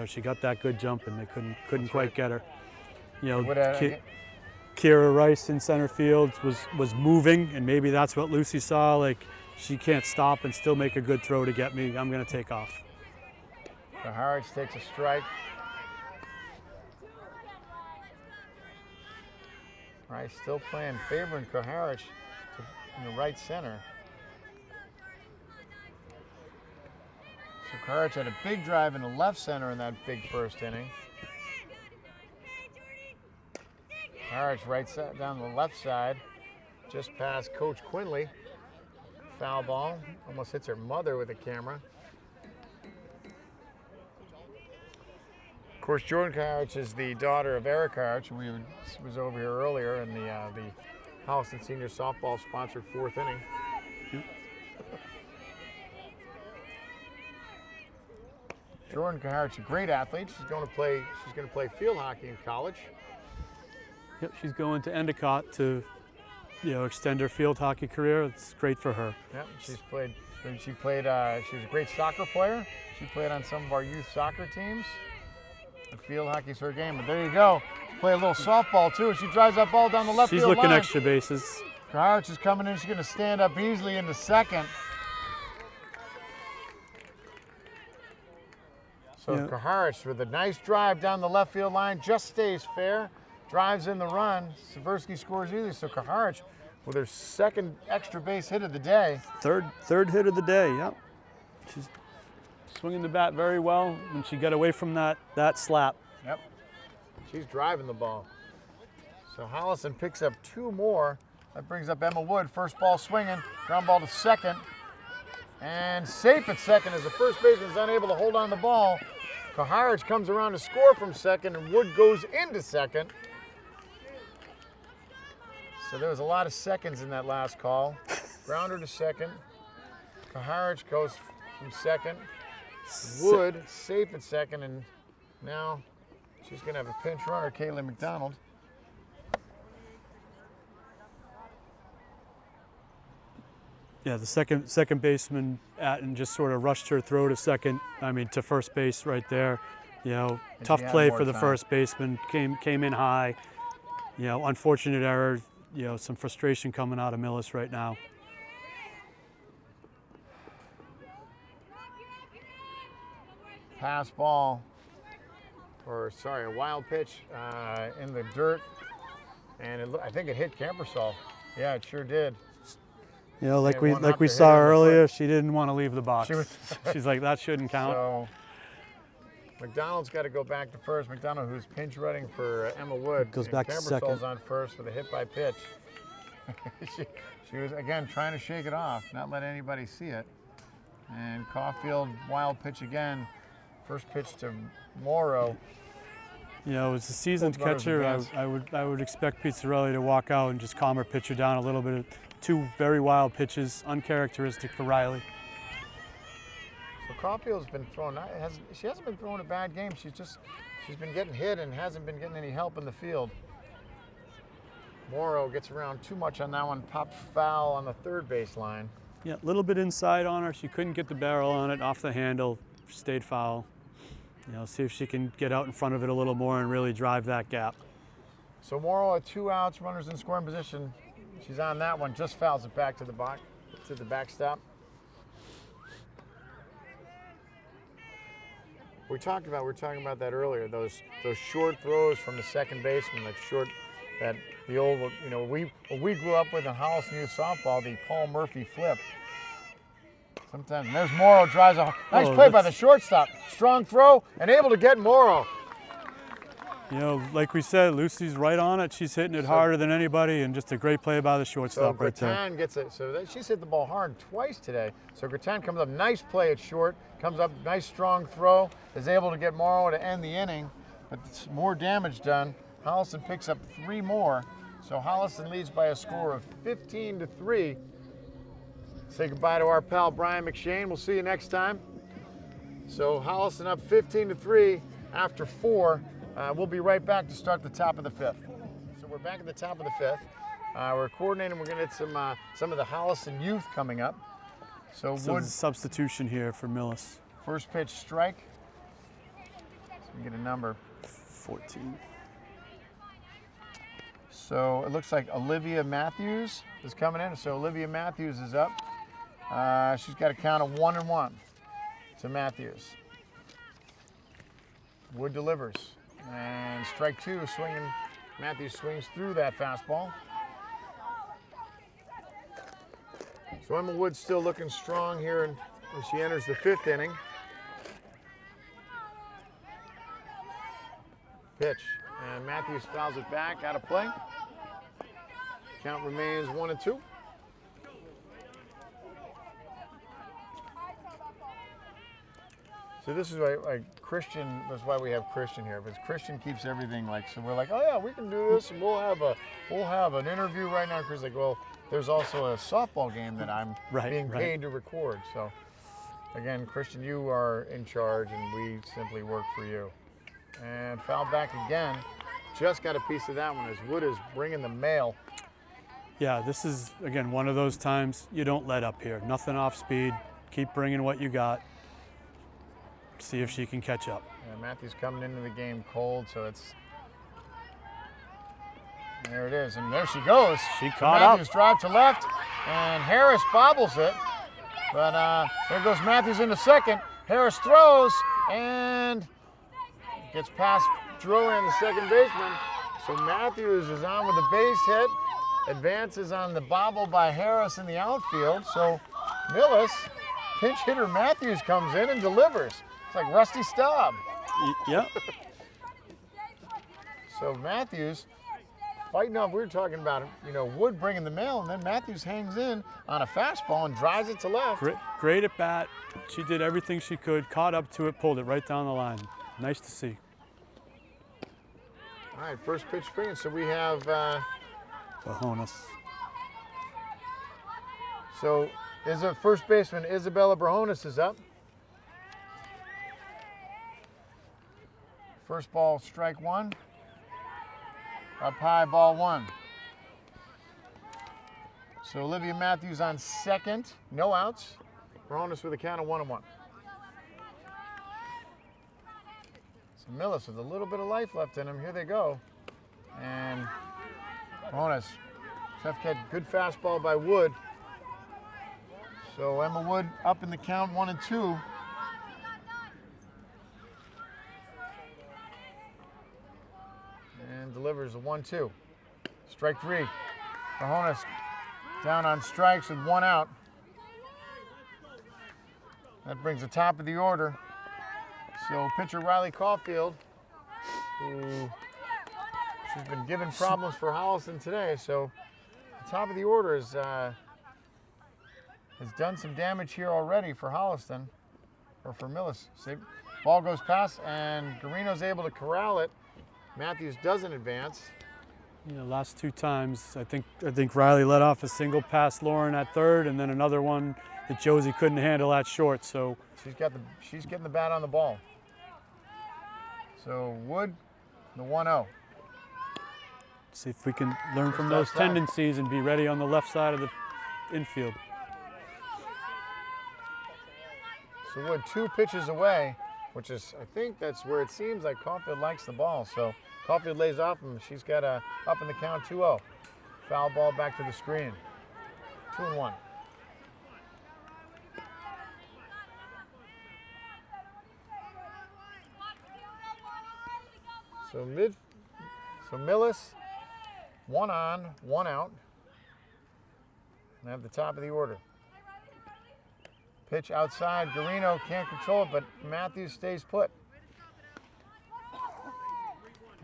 Speaker 2: she got that good jump and they couldn't quite get her. Kira Rice in center field was moving, and maybe that's what Lucy saw. Like, she can't stop and still make a good throw to get me. I'm going to take off.
Speaker 1: Kaharic takes a strike. Rice still playing, favoring Kaharic in the right center. So Kaharic had a big drive in the left center in that big first inning. Kaharic right side down the left side, just past Coach Quinley. Foul ball, almost hits her mother with the camera. Of course, Jordan Kaharic is the daughter of Eric Kaharic, who was over here earlier in the Holliston Senior Softball sponsored fourth inning. Jordan Kaharic, a great athlete. She's going to play field hockey in college.
Speaker 2: Yep, she's going to Endicott to extend her field hockey career. It's great for her.
Speaker 1: Yep, she was a great soccer player. She played on some of our youth soccer teams. The field hockey's her game, but there you go. Play a little softball too. She drives that ball down the left field line.
Speaker 2: She's looking extra bases.
Speaker 1: Kaharic is coming in. She's going to stand up easily into second. So Kaharic with a nice drive down the left field line, just stays fair, drives in the run. Seversky scores easily. So Kaharic with her second extra base hit of the day.
Speaker 2: Third hit of the day. Yep. She's swinging the bat very well, and she got away from that slap.
Speaker 1: Yep. She's driving the ball. So Holliston picks up two more. That brings up Emma Wood. First ball swinging, ground ball to second. And safe at second as the first baseman is unable to hold on the ball. Kaharic comes around to score from second, and Wood goes into second. So there was a lot of seconds in that last call. Grounder to second. Kaharic goes from second. Wood safe at second, and now she's going to have a pinch runner, Kaylee McDonald.
Speaker 2: Yeah, the second baseman and just sort of rushed her throw to second. To first base right there. Tough play for the first baseman. Came in high. Unfortunate error. Some frustration coming out of Millis right now.
Speaker 1: Pass ball, a wild pitch in the dirt, and I think it hit Camperson. Yeah, it sure did.
Speaker 2: Like we saw earlier, she didn't want to leave the box. She's like, that shouldn't count.
Speaker 1: So McDonald's got to go back to first. McDonald, who's pinch running for Emma Wood,
Speaker 2: goes back to second.
Speaker 1: Camperson's on first with a hit by pitch. she was again trying to shake it off, not let anybody see it. And Caulfield, wild pitch again. First pitch to Morrow.
Speaker 2: As a seasoned catcher, I would expect Pizzarelli to walk out and just calm her pitcher down a little bit. Two very wild pitches, uncharacteristic for Riley.
Speaker 1: So Caulfield's been thrown. She hasn't been throwing a bad game. She's been getting hit and hasn't been getting any help in the field. Morrow gets around too much on that one. Popped foul on the third base line.
Speaker 2: Yeah, a little bit inside on her. She couldn't get the barrel on it, off the handle. Stayed foul. See if she can get out in front of it a little more and really drive that gap.
Speaker 1: So Morrow at 2 outs, runners in scoring position. She's on that one, just fouls it back to the backstop. We were talking about that earlier. Those short throws from the second baseman, the old, we grew up with in Holliston youth softball, the Paul Murphy flip. Sometimes, and there's Morrow, drives a nice play by the shortstop. Strong throw, and able to get Morrow.
Speaker 2: Like we said, Lucy's right on it. She's hitting it harder than anybody, and just a great play by the shortstop right there.
Speaker 1: Grattan gets it. So she's hit the ball hard twice today. So Grattan comes up, nice play at short, comes up, nice strong throw, is able to get Morrow to end the inning, but more damage done. Holliston picks up 3 more. So Holliston leads by a score of 15-3. Say goodbye to our pal Brian McShane. We'll see you next time. So Holliston up 15-3 after 4. We'll be right back to start the top of the 5th. So we're back at the top of the 5th. We're coordinating. We're going to get some of the Holliston youth coming up. So Wood,
Speaker 2: substitution here for Millis.
Speaker 1: First pitch strike. So we get a number.
Speaker 2: 14.
Speaker 1: So it looks like Olivia Matthews is coming in. So Olivia Matthews is up. She's got a count of 1-1 to Matthews. Wood delivers. And strike 2, swinging. Matthews swings through that fastball. So Emma Wood's still looking strong here as she enters the 5th inning. Pitch. And Matthews fouls it back, out of play. Count remains 1-2. So this is why, like, Christian, that's why we have Christian here, because Christian keeps everything like, so we're like, oh yeah, we can do this, and we'll have an interview right now. Chris like, well, there's also a softball game that I'm being paid to record. So again, Christian, you are in charge, and we simply work for you. And foul back again. Just got a piece of that one as Wood is bringing the mail.
Speaker 2: Yeah, this is, again, one of those times you don't let up here. Nothing off speed. Keep bringing what you got. See if she can catch up.
Speaker 1: And Matthews coming into the game cold, so it's... There it is, and there she goes.
Speaker 2: She caught up.
Speaker 1: Matthews drive to left, and Harris bobbles it. But there goes Matthews into second. Harris throws, and gets past Drury, the second baseman. So Matthews is on with a base hit. Advances on the bobble by Harris in the outfield. So Millis, pinch hitter Matthews comes in and delivers. It's like Rusty Staub.
Speaker 2: Yep.
Speaker 1: So Matthews fighting off. We were talking about, Wood bringing the mail, and then Matthews hangs in on a fastball and drives it to left.
Speaker 2: Great at bat. She did everything she could, caught up to it, pulled it right down the line. Nice to see.
Speaker 1: All right, first pitch swinging. So we have
Speaker 2: Bajonas.
Speaker 1: So is a first baseman Isabella Brajonas is up. First ball, strike 1. Up high, ball 1. So Olivia Matthews on second, no outs. Brajonas with a count of 1-1. So Millis with a little bit of life left in him. Here they go. And Brajonas, tough catch, good fastball by Wood. So Emma Wood up in the count, 1-2. And delivers a 1-2. Strike 3. Brajonas down on strikes with 1 out. That brings the top of the order. So pitcher Riley Caulfield, who she's been given problems for Holliston today. So the top of the order has done some damage here already for Holliston, or for Millis. See, ball goes past, and Guarino's able to corral it. Matthews doesn't advance.
Speaker 2: Last 2 times, I think Riley let off a single past Lauren at third, and then another one that Josie couldn't handle at short. So
Speaker 1: she's getting the bat on the ball. So Wood, the 1-0.
Speaker 2: See if we can learn from those tendencies and be ready on the left side of the infield.
Speaker 1: So Wood 2 pitches away, which is, I think that's where it seems like Caulfield likes the ball. So Caulfield lays off him. She's got a up in the count, 2-0. Foul ball back to the screen. 2-1. So Millis, 1 on, 1 out. And have the top of the order. Pitch outside, Guarino can't control it, but Matthews stays put.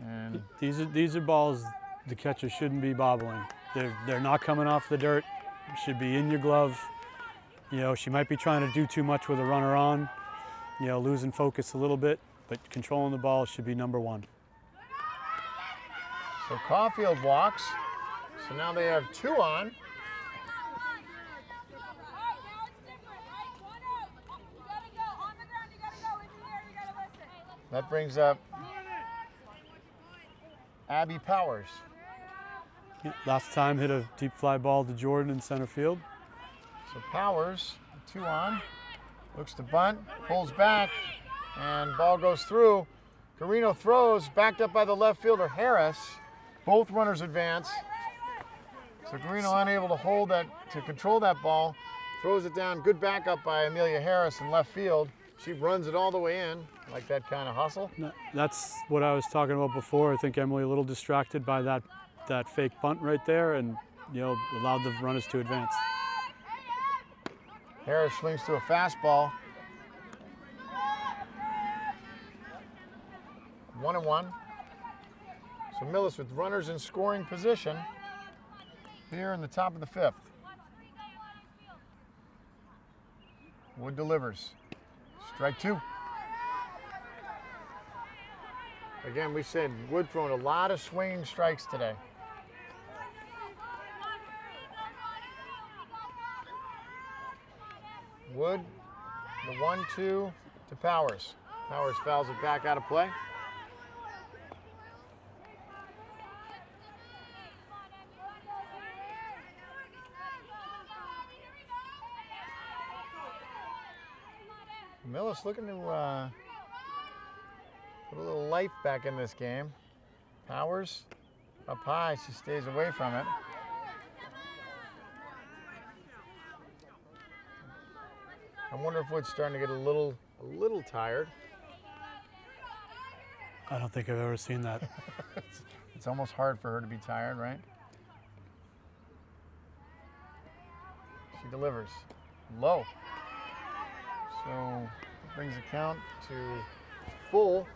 Speaker 1: And
Speaker 2: these are balls the catcher shouldn't be bobbling. They're not coming off the dirt. It should be in your glove. She might be trying to do too much with a runner on, losing focus a little bit, but controlling the ball should be number 1.
Speaker 1: So Caulfield walks. So now they have 2 on. That brings up Abby Powers.
Speaker 2: Yeah, last time hit a deep fly ball to Jordan in center field.
Speaker 1: So Powers, 2 on, looks to bunt, pulls back, and ball goes through. Guarino throws, backed up by the left fielder Harris. Both runners advance. So Guarino unable to hold that, to control that ball, throws it down. Good backup by Amelia Harris in left field. She runs it all the way in, like that kind of hustle.
Speaker 2: That's what I was talking about before. I think Emily a little distracted by that fake bunt right there, and allowed the runners to advance.
Speaker 1: Harris swings to a fastball. 1-1. So Millis with runners in scoring position here in the top of the 5th. Wood delivers. Strike 2. Again, we said Wood throwing a lot of swinging strikes today. Wood, the 1-2 to Powers. Powers fouls it back out of play. Millis looking to put a little life back in this game. Powers up high, she stays away from it. I wonder if Wood's starting to get a little tired.
Speaker 2: I don't think I've ever seen that.
Speaker 1: It's almost hard for her to be tired, right? She delivers low. So it brings the count to full.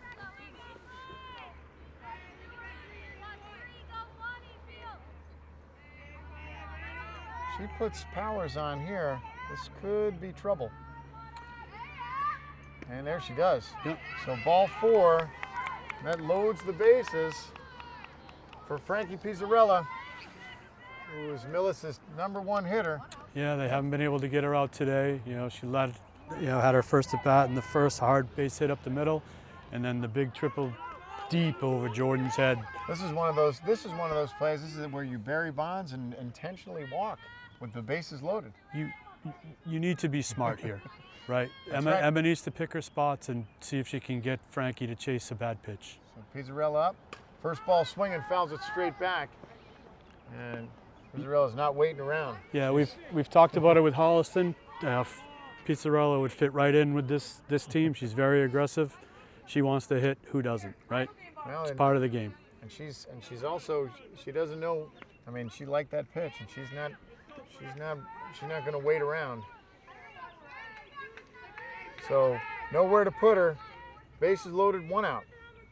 Speaker 1: She puts Powers on here. This could be trouble. And there she does.
Speaker 2: Yep.
Speaker 1: So ball 4, that loads the bases for Frankie Pizzarella, who is Millis' #1 hitter.
Speaker 2: Yeah, they haven't been able to get her out today. She had her first at bat in the first, hard base hit up the middle, and then the big triple deep over Jordan's head.
Speaker 1: This is one of those plays. This is where you bury bonds and intentionally walk with the bases loaded.
Speaker 2: You need to be smart here, right?
Speaker 1: That's right.
Speaker 2: Emma needs to pick her spots and see if she can get Frankie to chase a bad pitch.
Speaker 1: So Pizzarella up, first ball swinging, fouls it straight back, and Pizzarella's not waiting around.
Speaker 2: Yeah, we've talked about it with Holliston. Pizzarella would fit right in with this team. She's very aggressive. She wants to hit. Who doesn't, right?
Speaker 1: Well,
Speaker 2: it's part of the game.
Speaker 1: And she's also, she doesn't know. I mean, she liked that pitch, and she's not going to wait around. So nowhere to put her. Bases loaded, 1 out.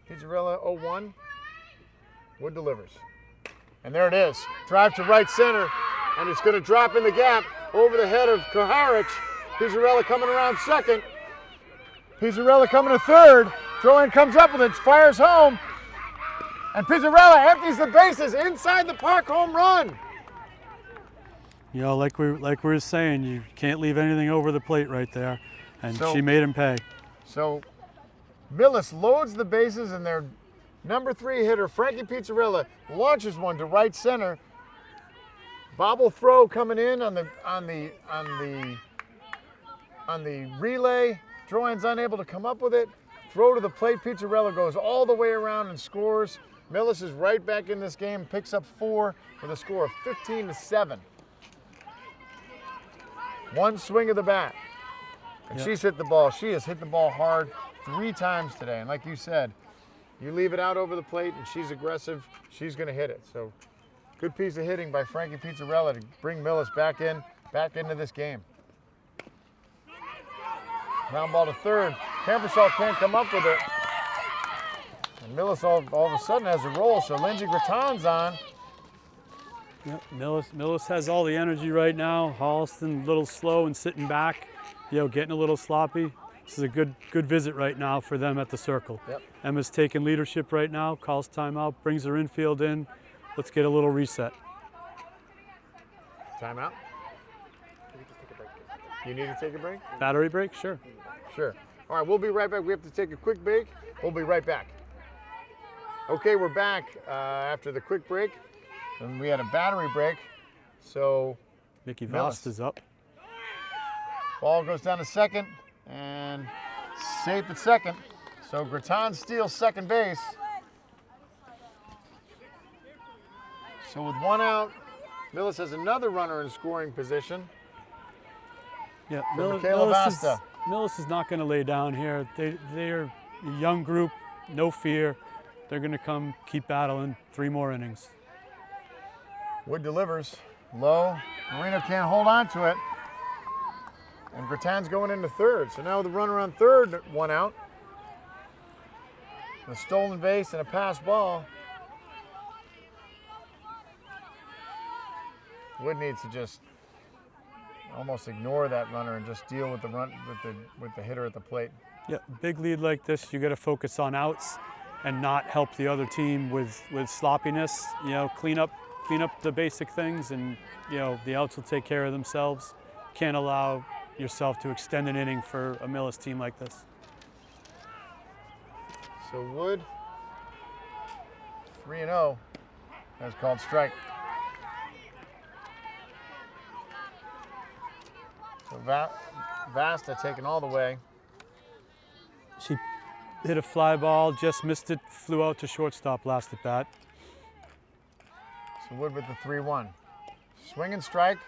Speaker 1: Pizzarella 0-1. Wood delivers. And there it is. Drive to right center, and it's going to drop in the gap over the head of Koharich. Pizzarella coming around second. Pizzarella coming to third. Throw-in comes up with it, fires home. And Pizzarella empties the bases inside the park, home run.
Speaker 2: Like we were saying, you can't leave anything over the plate right there. And
Speaker 1: So-
Speaker 2: she made him pay.
Speaker 1: So Millis loads the bases, and their #3 hitter, Frankie Pizzarella, launches one to right center. Bobble throw coming in on the relay. Throw-in's unable to come up with it. Throw to the plate. Pizzarella goes all the way around and scores. Millis is right back in this game, picks up 4 with a score of 15-7. One swing of the bat. And
Speaker 2: Yep.
Speaker 1: she's hit the ball. She has hit the ball hard 3 times today. And like you said, you leave it out over the plate and she's aggressive, she's going to hit it. So good piece of hitting by Frankie Pizzarella to bring Millis back into this game. Ground ball to third. Camperson can't come up with it. And Millis all of a sudden has a roll, so Lindsey Gratton's on.
Speaker 2: Yep. Millis has all the energy right now. Holliston a little slow and sitting back, getting a little sloppy. This is a good visit right now for them at the circle.
Speaker 1: Yep.
Speaker 2: Emma's taking leadership right now, calls timeout, brings her infield in. Let's get a little reset.
Speaker 1: Timeout. You need to take a break?
Speaker 2: Battery break? Sure.
Speaker 1: Sure. All right, we'll be right back. We have to take a quick break. We'll be right back. Okay, we're back after the quick break. And we had a battery break. So
Speaker 2: Mickey
Speaker 1: Millis.
Speaker 2: Vost is up.
Speaker 1: Ball goes down to second and safe at second. So Graton steals second base. So with one out, Millis has another runner in scoring position.
Speaker 2: Yeah,
Speaker 1: Millis
Speaker 2: is not going to lay down here. They're a young group, no fear. They're going to come keep battling 3 more innings.
Speaker 1: Wood delivers low. Guarino can't hold on to it. And Graton's going into third. So now with the runner on third, 1 out. A stolen base and a pass ball. Wood needs to just almost ignore that runner and just deal with the with the hitter at the plate.
Speaker 2: Yeah, big lead like this, you got to focus on outs and not help the other team with sloppiness. You know, clean up the basic things, and you know the outs will take care of themselves. Can't allow yourself to extend an inning for a Millis team like this.
Speaker 1: So Wood, 3-0, that's called strike. So Vasta taking all the way.
Speaker 2: She hit a fly ball, just missed it, flew out to shortstop last at bat.
Speaker 1: So Wood with the 3-1. Swing and strike.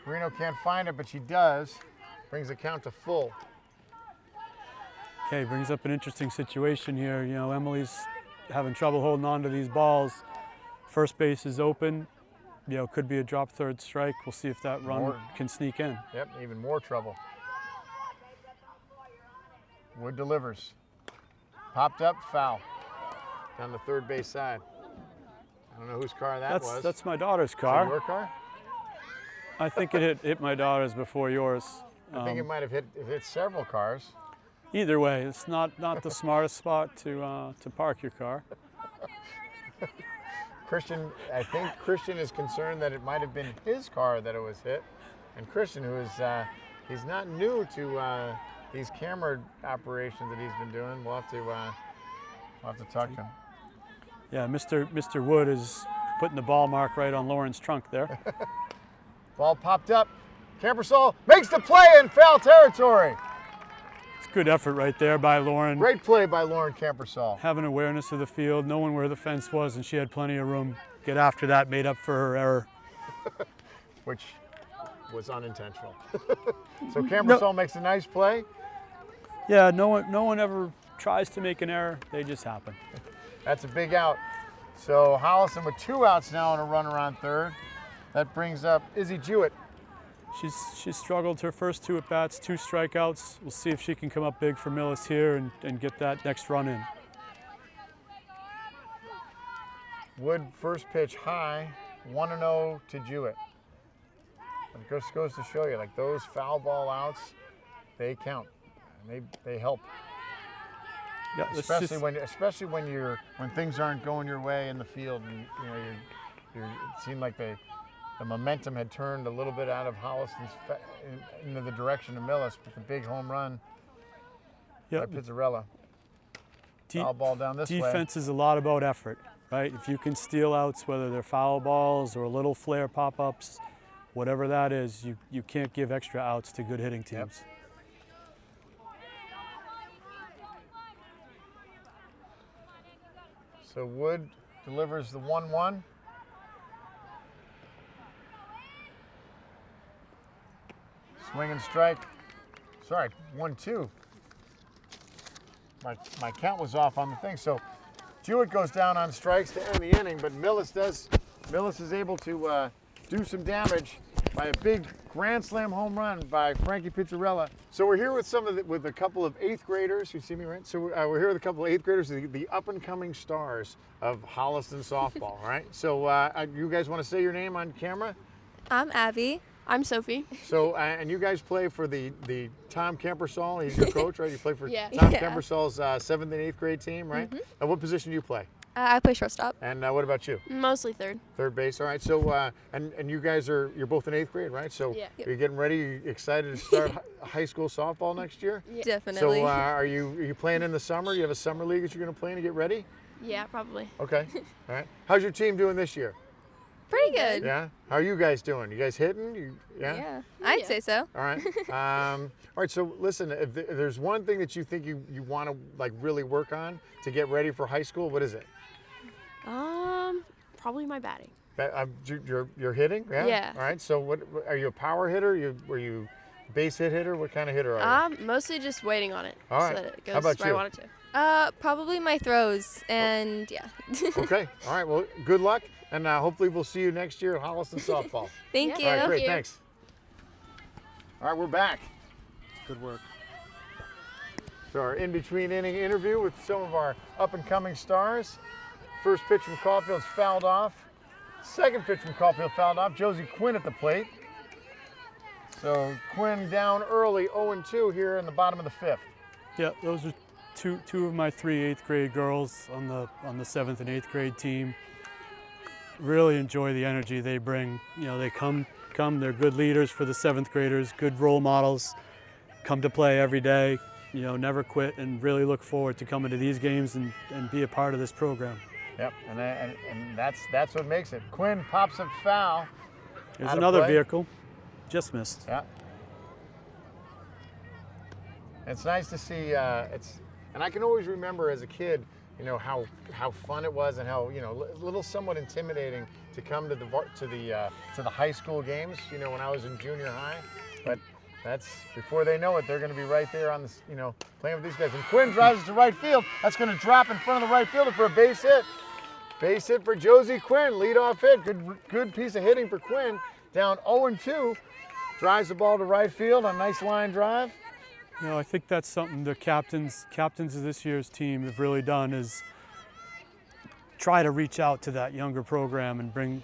Speaker 1: Guarino can't find it, but she does. Brings the count to full.
Speaker 2: Okay, brings up an interesting situation here. You know, Emily's having trouble holding on to these balls. First base is open. You know, could be a drop third strike. We'll see if that run can sneak in.
Speaker 1: Yep, even more trouble. Wood delivers. Popped up, foul. Down the third base side. I don't know whose car that was.
Speaker 2: That's my daughter's
Speaker 1: Is
Speaker 2: car.
Speaker 1: it your car?
Speaker 2: I think it hit my daughter's before yours.
Speaker 1: I think it might have hit several cars.
Speaker 2: Either way, it's not the smartest spot to park your car.
Speaker 1: I think Christian is concerned that it might have been his car that it was hit. And Christian, who is, he's not new to these camera operations that he's been doing. We'll have to talk to him.
Speaker 2: Yeah, Mr. Wood is putting the ball mark right on Lauren's trunk there.
Speaker 1: Ball popped up. Camperson makes the play in foul territory.
Speaker 2: It's good effort right there by Lauren.
Speaker 1: Great play by Lauren Camperson.
Speaker 2: Having awareness of the field, knowing where the fence was, and she had plenty of room. Get after that, made up for her error.
Speaker 1: Which was unintentional. So Camperson makes a nice play.
Speaker 2: Yeah, no one ever tries to make an error. They just happen.
Speaker 1: That's a big out. So Holliston with 2 outs now and a runner on third. That brings up Izzy Jewett.
Speaker 2: She's struggled her first 2 at-bats, 2 strikeouts. We'll see if she can come up big for Millis here and get that next run in.
Speaker 1: Wood first pitch high, 1-0 to Jewett. It just goes to show you, like those foul ball outs, they count and they help.
Speaker 2: Yeah,
Speaker 1: especially when things aren't going your way in the field, and it seemed like the momentum had turned a little bit out of Holliston's into the direction of Millis with the big home run by Pizzarella. Foul ball down this way.
Speaker 2: Defense is a lot about effort, right? If you can steal outs, whether they're foul balls or little flare pop-ups, whatever that is, you can't give extra outs to good hitting teams.
Speaker 1: Yep. So Wood delivers the 1-1. Swing and strike. Sorry, 1-2. My count was off on the thing. So Jewett goes down on strikes to end the inning, but Millis is able to do some damage by a big grand slam home run by Frankie Pizzarella. So we're here with a couple of 8th graders. You see me, right? So we're here with a couple of 8th graders, the up and coming stars of Holliston softball. All right. So you guys want to say your name on camera?
Speaker 3: I'm Abby.
Speaker 4: I'm Sophie.
Speaker 1: So, and you guys play for the Tom Camperson. He's your coach, right? You play for
Speaker 4: Yeah.
Speaker 1: Tom
Speaker 3: Yeah.
Speaker 1: Camperson's 7th and 8th grade team, right?
Speaker 3: Mhm.
Speaker 1: And what position do you play?
Speaker 3: I play shortstop.
Speaker 1: And what about you?
Speaker 4: Mostly third.
Speaker 1: Third base. All right. So and you guys you're both in 8th grade, right? So
Speaker 4: Yeah.
Speaker 1: you're getting ready. You excited to start high school softball next year?
Speaker 4: Yeah.
Speaker 3: Definitely.
Speaker 1: So are you playing in the summer? You have a summer league that you're going to play in to get ready?
Speaker 4: Yeah, probably.
Speaker 1: Okay. All right. How's your team doing this year?
Speaker 3: Pretty good.
Speaker 1: Yeah. How are you guys doing? You guys hitting?
Speaker 3: Yeah. I'd say so.
Speaker 1: All right. All right. So listen, if there's one thing that you think you want to like really work on to get ready for high school, what is it?
Speaker 4: Probably my batting.
Speaker 1: You're hitting? Yeah.
Speaker 4: Yeah.
Speaker 1: All right. So what are you, a power hitter? Were you base hit hitter? What kind of hitter are you?
Speaker 4: Mostly just waiting on it.
Speaker 1: All right.
Speaker 4: So that it goes
Speaker 1: How about
Speaker 4: where
Speaker 1: you?
Speaker 4: I want it to.
Speaker 3: Probably my throws, and yeah.
Speaker 1: Okay. All right. Well, good luck, and hopefully we'll see you next year at Holliston softball.
Speaker 3: Thank you.
Speaker 1: All right. Great.
Speaker 4: you.
Speaker 1: Thanks. All right. We're back.
Speaker 2: Good work.
Speaker 1: So our in-between inning interview with some of our up-and-coming stars. First pitch from Caulfield's fouled off. Second pitch from Caulfield fouled off. Josie Quinn at the plate. So Quinn down early, 0-2 here in the bottom of the 5th.
Speaker 2: Yeah, those are two of my 3 8th grade girls on the 7th and 8th grade team. Really enjoy the energy they bring. You know, they come, they're good leaders for the 7th graders, good role models, come to play every day, you know, never quit, and really look forward to coming to these games and be a part of this program.
Speaker 1: Yep, and that's what makes it. Quinn pops up foul.
Speaker 2: There's
Speaker 1: Out of
Speaker 2: another
Speaker 1: play.
Speaker 2: vehicle, just missed.
Speaker 1: Yeah. It's nice to see. And I can always remember as a kid, you know, how fun it was and how, you know, a little somewhat intimidating to come to the high school games. You know, when I was in junior high, but that's before they know it, they're going to be right there on this, you know, playing with these guys. And Quinn drives to right field. That's going to drop in front of the right fielder for a base hit. Base hit for Josie Quinn. Leadoff hit. Good piece of hitting for Quinn. Down 0-2. Drives the ball to right field on a nice line drive.
Speaker 2: You know, I think that's something the captains of this year's team have really done, is try to reach out to that younger program and bring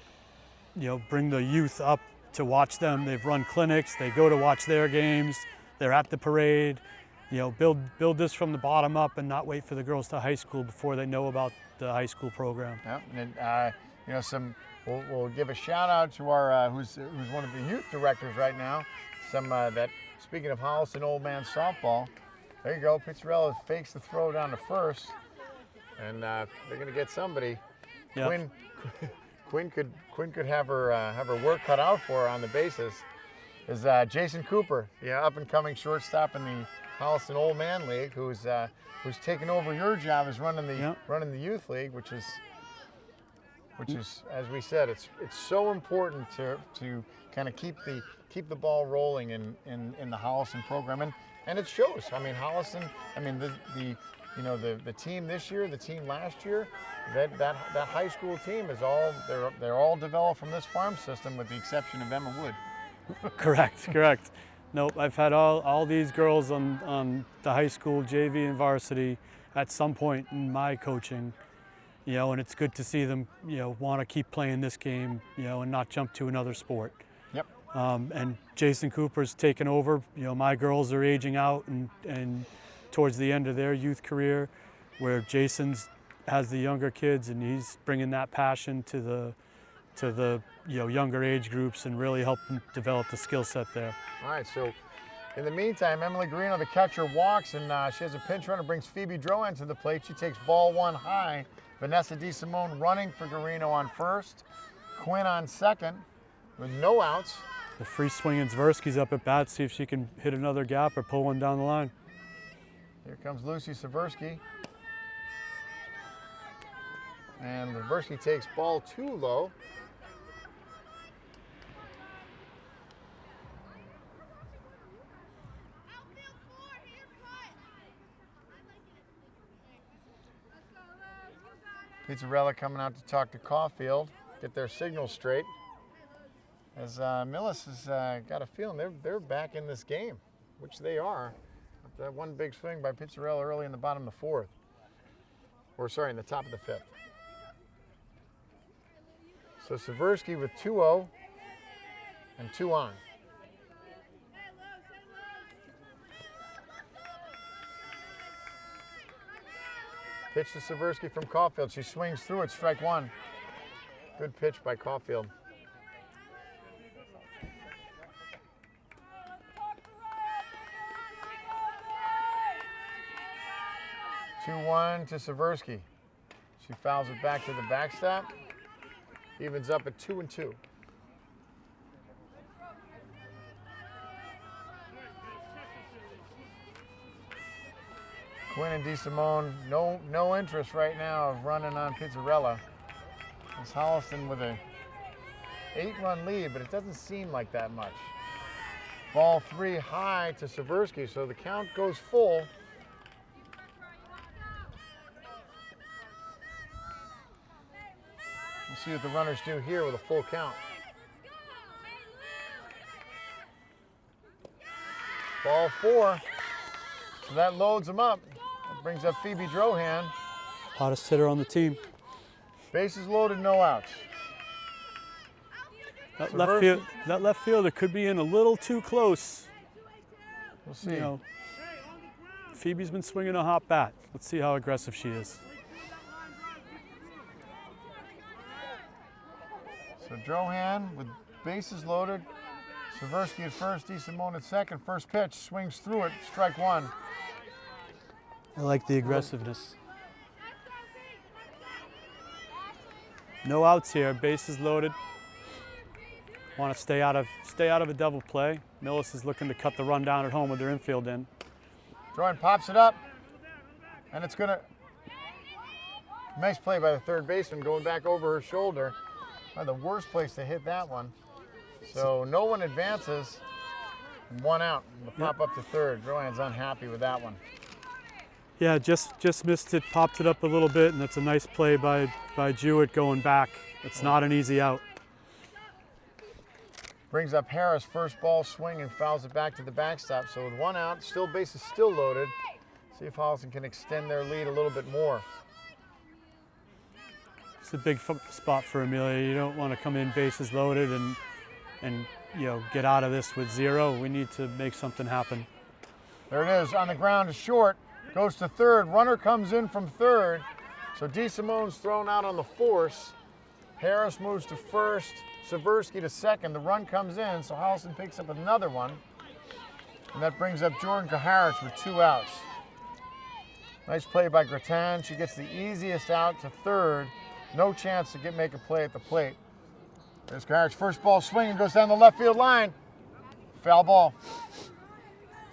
Speaker 2: the youth up to watch them. They've run clinics, they go to watch their games, they're at the parade. You know, build this from the bottom up and not wait for the girls to high school before they know about the high school program.
Speaker 1: Yep, and you know, we'll give a shout out to our who's one of the youth directors right now. Speaking of Holliston Old Man softball, there you go. Pizzarella fakes the throw down to first, and they're going to get somebody.
Speaker 2: Yep.
Speaker 1: Quinn could have her work cut out for her on the bases. Is Jason Cooper, up and coming shortstop in the Holliston Old Man League, who's taken over your job as running the youth league, which is, as we said, it's so important to kind of keep the ball rolling in the Holliston program, and it shows. I mean, Holliston. I mean, the team this year, the team last year, that high school team is they're all developed from this farm system, with the exception of Emma Wood.
Speaker 2: Correct. Nope, I've had all these girls on the high school, JV, and varsity at some point in my coaching. You know, and it's good to see them, you know, want to keep playing this game, you know, and not jump to another sport.
Speaker 1: Yep.
Speaker 2: And Jason Cooper's taken over. You know, my girls are aging out and towards the end of their youth career, where Jason's has the younger kids, and he's bringing that passion to the younger age groups and really helping develop the skill set there.
Speaker 1: All right, so in the meantime, Emily Guarino, the catcher, walks, and she has a pinch runner, brings Phoebe Drohan to the plate. She takes ball one high. Vanessa DeSimone running for Guarino on first. Quinn on second with no outs.
Speaker 2: The free swinging Zversky's up at bat, see if she can hit another gap or pull one down the line.
Speaker 1: Here comes Lucy Zversky. And Zversky takes ball too low. Pizzarella coming out to talk to Caulfield, get their signal straight. As Millis has got a feeling they're back in this game, which they are. That one big swing by Pizzarella early in the bottom of the 4th. Or sorry, in the top of the 5th. So Zversky with 2-0 and 2 on. Pitch to Seversky from Caulfield. She swings through it, strike one. Good pitch by Caulfield. 2-1 to Seversky. She fouls it back to the backstop. Evens up at 2-2. Quinn and DeSimone, no interest right now of running on Pizzarella. It's Holliston with a 8-run lead, but it doesn't seem like that much. Ball 3 high to Seversky, so the count goes full. We'll see what the runners do here with a full count. Ball 4, so that loads them up. That brings up Phoebe Drohan.
Speaker 2: Hottest hitter on the team.
Speaker 1: Bases loaded, no outs.
Speaker 2: That left fielder could be in a little too close.
Speaker 1: We'll see.
Speaker 2: You know, Phoebe's been swinging a hot bat. Let's see how aggressive she is.
Speaker 1: So Drohan with bases loaded. Seversky at first, DeSimone at second. First pitch, swings through it, strike one.
Speaker 2: I like the aggressiveness. No outs here, bases loaded. Want to stay out of a double play. Millis is looking to cut the run down at home with their infield in.
Speaker 1: Drohan pops it up, and it's gonna. Nice play by the third baseman, going back over her shoulder. The worst place to hit that one. So no one advances. One out. The pop up to third. Drohan's unhappy with that one.
Speaker 2: Yeah, just missed it, popped it up a little bit, and that's a nice play by Jewett going back. It's not an easy out.
Speaker 1: Brings up Harris, first ball swing, and fouls it back to the backstop. So with one out, still bases still loaded. See if Holliston can extend their lead a little bit more.
Speaker 2: It's a big spot for Amelia. You don't want to come in bases loaded and you know, get out of this with 0. We need to make something happen.
Speaker 1: There it is, on the ground to short, goes to third. Runner comes in from third. So DeSimone's thrown out on the force. Harris moves to first, Seversky to second. The run comes in, so Holliston picks up another one. And that brings up Jordan Kaharich with 2 outs. Nice play by Gratin. She gets the easiest out to third. No chance to make a play at the plate. There's Kaharich, first ball swing and goes down the left field line. Foul ball.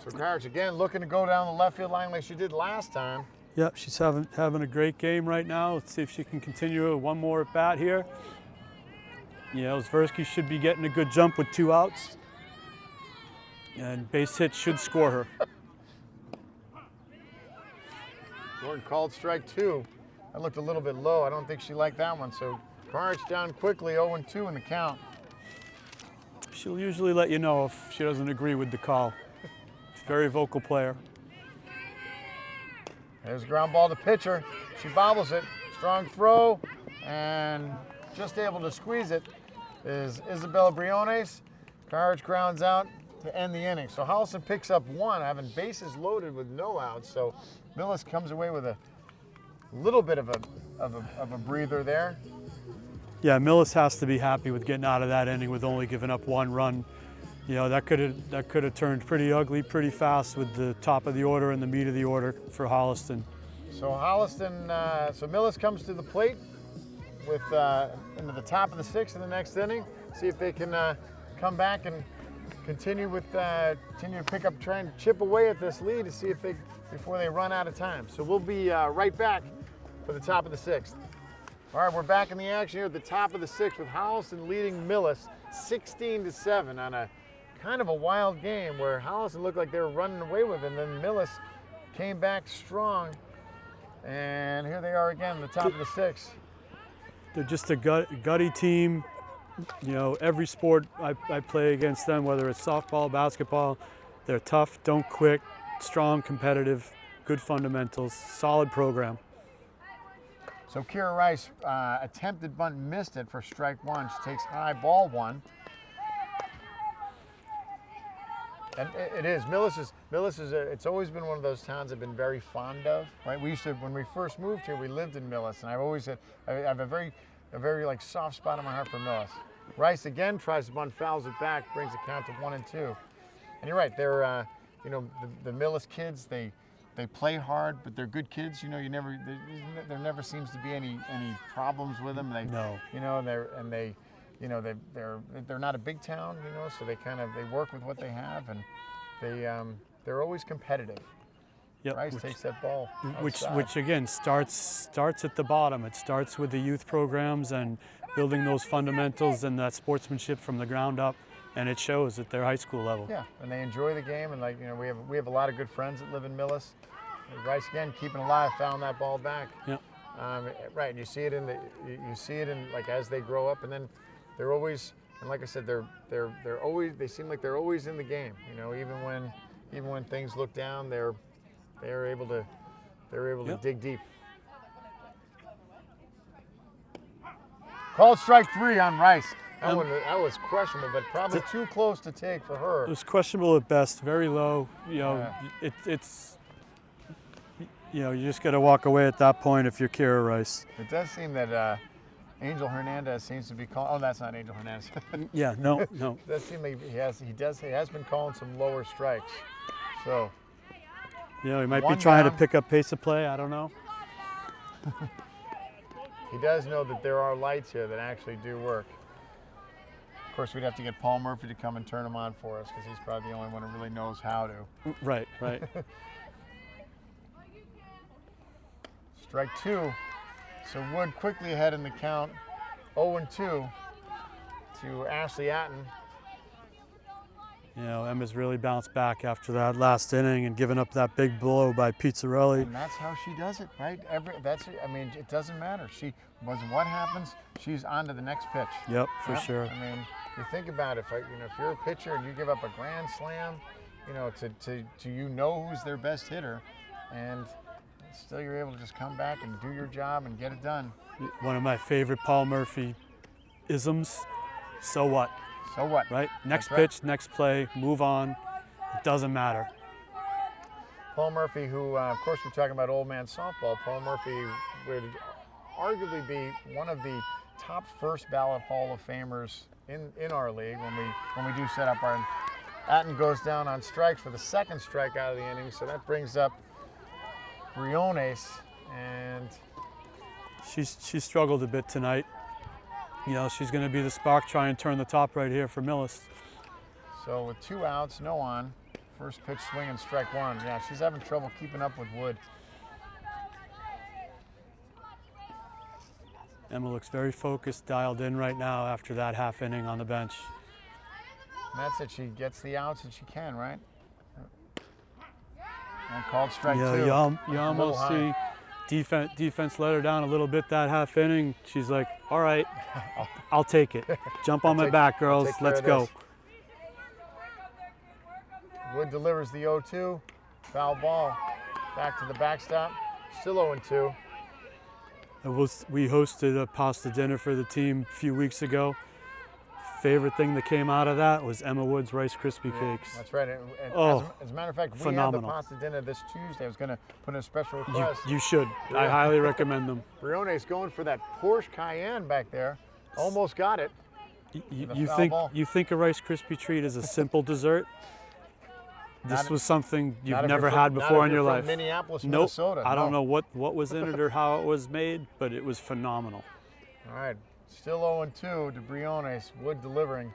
Speaker 1: So Kaharich again looking to go down the left field line like she did last time.
Speaker 2: Yep, she's having a great game right now. Let's see if she can continue one more at bat here. You know, Seversky should be getting a good jump with 2 outs. And base hit should score her.
Speaker 1: Jordan called strike 2. That looked a little bit low. I don't think she liked that one. So Kaharich down quickly, 0-2 in the count.
Speaker 2: She'll usually let you know if she doesn't agree with the call. She's a very vocal player.
Speaker 1: There's a ground ball to pitcher. She bobbles it. Strong throw, and just able to squeeze it is Isabella Briones. Kaharich grounds out to end the inning. So Holliston picks up 1, having bases loaded with no outs. So Millis comes away with a little bit of a breather there.
Speaker 2: Yeah, Millis has to be happy with getting out of that inning with only giving up 1 run. You know, that could have turned pretty ugly pretty fast with the top of the order and the meat of the order for Holliston.
Speaker 1: So Holliston, so Millis comes to the plate with into the top of the 6th in the next inning. See if they can come back and continue to pick up, trying to chip away at this lead to see if before they run out of time. So we'll be right back for the top of the 6th. All right, we're back in the action here at the top of the 6th with Holliston leading Millis 16-7 on a kind of a wild game where Holliston looked like they were running away with it, and then Millis came back strong. And here they are again, the top of the 6th.
Speaker 2: They're just a gutty team. You know, every sport I play against them, whether it's softball, basketball, they're tough, don't quit, strong, competitive, good fundamentals, solid program.
Speaker 1: So Kira Rice attempted bunt, missed it for strike 1. She takes high, ball 1. And it is. Millis is it's always been one of those towns I've been very fond of, right? We used to, when we first moved here, we lived in Millis, and I've always had, I have a very like soft spot in my heart for Millis. Rice again tries to bunt, fouls it back, brings the count to 1-2. And you're right, they're, you know, the Millis kids, they play hard, but they're good kids. You know, there never seems to be any problems with them.
Speaker 2: No.
Speaker 1: You know, they're not a big town, you know, so they work with what they have, and they're always competitive.
Speaker 2: Yep.
Speaker 1: Rice takes that ball outside.
Speaker 2: Which again starts at the bottom. It starts with the youth programs and building those fundamentals and that sportsmanship from the ground up, and it shows at their high school level.
Speaker 1: Yeah, and they enjoy the game, and like, you know, we have a lot of good friends that live in Millis. And Rice again keeping alive, fouling that ball back.
Speaker 2: Yep.
Speaker 1: Right, and you see it in like as they grow up, and then they're always, and like I said, they seem like they're always in the game. You know, even when things look down, they're able to
Speaker 2: Yep.
Speaker 1: dig deep. Called strike 3 on Rice. That was questionable, but probably too close to take for her.
Speaker 2: It was questionable at best, very low. You know, it's you know, you just got to walk away at that point if you're Kira Rice.
Speaker 1: It does seem that Angel Hernandez seems to be calling. Oh, that's not Angel Hernandez.
Speaker 2: Yeah, no.
Speaker 1: It does seem like he has been calling some lower strikes. So.
Speaker 2: You know, he might be
Speaker 1: One
Speaker 2: trying
Speaker 1: down.
Speaker 2: to pick up pace of play. I don't know.
Speaker 1: He does know that there are lights here that actually do work. Of course, we'd have to get Paul Murphy to come and turn them on for us because he's probably the only one who really knows how to.
Speaker 2: Right.
Speaker 1: Strike 2. So Wood quickly ahead in the count, 0-2 to Ashley Atten.
Speaker 2: You know, Emma's really bounced back after that last inning and given up that big blow by Pizzarelli.
Speaker 1: And that's how she does it, right? It doesn't matter. What happens, she's on to the next pitch.
Speaker 2: Yep, for sure.
Speaker 1: I mean, you think about it, if you're a pitcher and you give up a grand slam, you know, to who's their best hitter, and still you're able to just come back and do your job and get it done.
Speaker 2: One of my favorite Paul Murphy isms, so what?
Speaker 1: So what?
Speaker 2: Right? Next
Speaker 1: That's right.
Speaker 2: pitch, next play, move on. It doesn't matter.
Speaker 1: Paul Murphy, who, of course, we're talking about old man softball. Paul Murphy would arguably be one of the top first ballot Hall of Famers in our league when we do set up our. Atten goes down on strikes for the second strikeout of the inning, so that brings up Briones, and
Speaker 2: She struggled a bit tonight. You know, she's going to be the spark, try and turn the top right here for Millis.
Speaker 1: so with 2 outs, no on, first pitch swing and strike 1. Yeah, she's having trouble keeping up with Wood.
Speaker 2: Emma looks very focused, dialed in right now after that half inning on the bench.
Speaker 1: And that's it. She gets the outs that she can, right? And called strike 2.
Speaker 2: Yeah, you
Speaker 1: A
Speaker 2: almost
Speaker 1: little
Speaker 2: see defense let her down a little bit that half inning. She's like, all right, I'll take it. Jump on my back, girls.
Speaker 1: take care
Speaker 2: Let's
Speaker 1: of
Speaker 2: go.
Speaker 1: this. Wood delivers the 0-2. Foul ball. Back to the backstop. Still 0-2.
Speaker 2: We hosted a pasta dinner for the team a few weeks ago. Favorite thing that came out of that was Emma Wood's Rice Krispie cakes.
Speaker 1: That's right. And
Speaker 2: Oh,
Speaker 1: as a matter of fact, we
Speaker 2: phenomenal.
Speaker 1: had the pasta dinner this Tuesday. I was going to put in a special request.
Speaker 2: You should. I
Speaker 1: Yeah.
Speaker 2: highly recommend them.
Speaker 1: Briones going for that Porsche Cayenne back there. Almost got it. The foul ball.
Speaker 2: You think a Rice Krispie treat is a simple dessert? This
Speaker 1: Not-
Speaker 2: was something
Speaker 1: Not
Speaker 2: you've
Speaker 1: if
Speaker 2: never
Speaker 1: you're from-
Speaker 2: had
Speaker 1: not
Speaker 2: before
Speaker 1: if
Speaker 2: in
Speaker 1: you're
Speaker 2: your
Speaker 1: from
Speaker 2: life.
Speaker 1: Minneapolis,
Speaker 2: Nope.
Speaker 1: Minnesota.
Speaker 2: I don't
Speaker 1: No.
Speaker 2: know what was in it or how it was made, but it was phenomenal.
Speaker 1: All right. Still 0-2 to Briones. Wood delivering.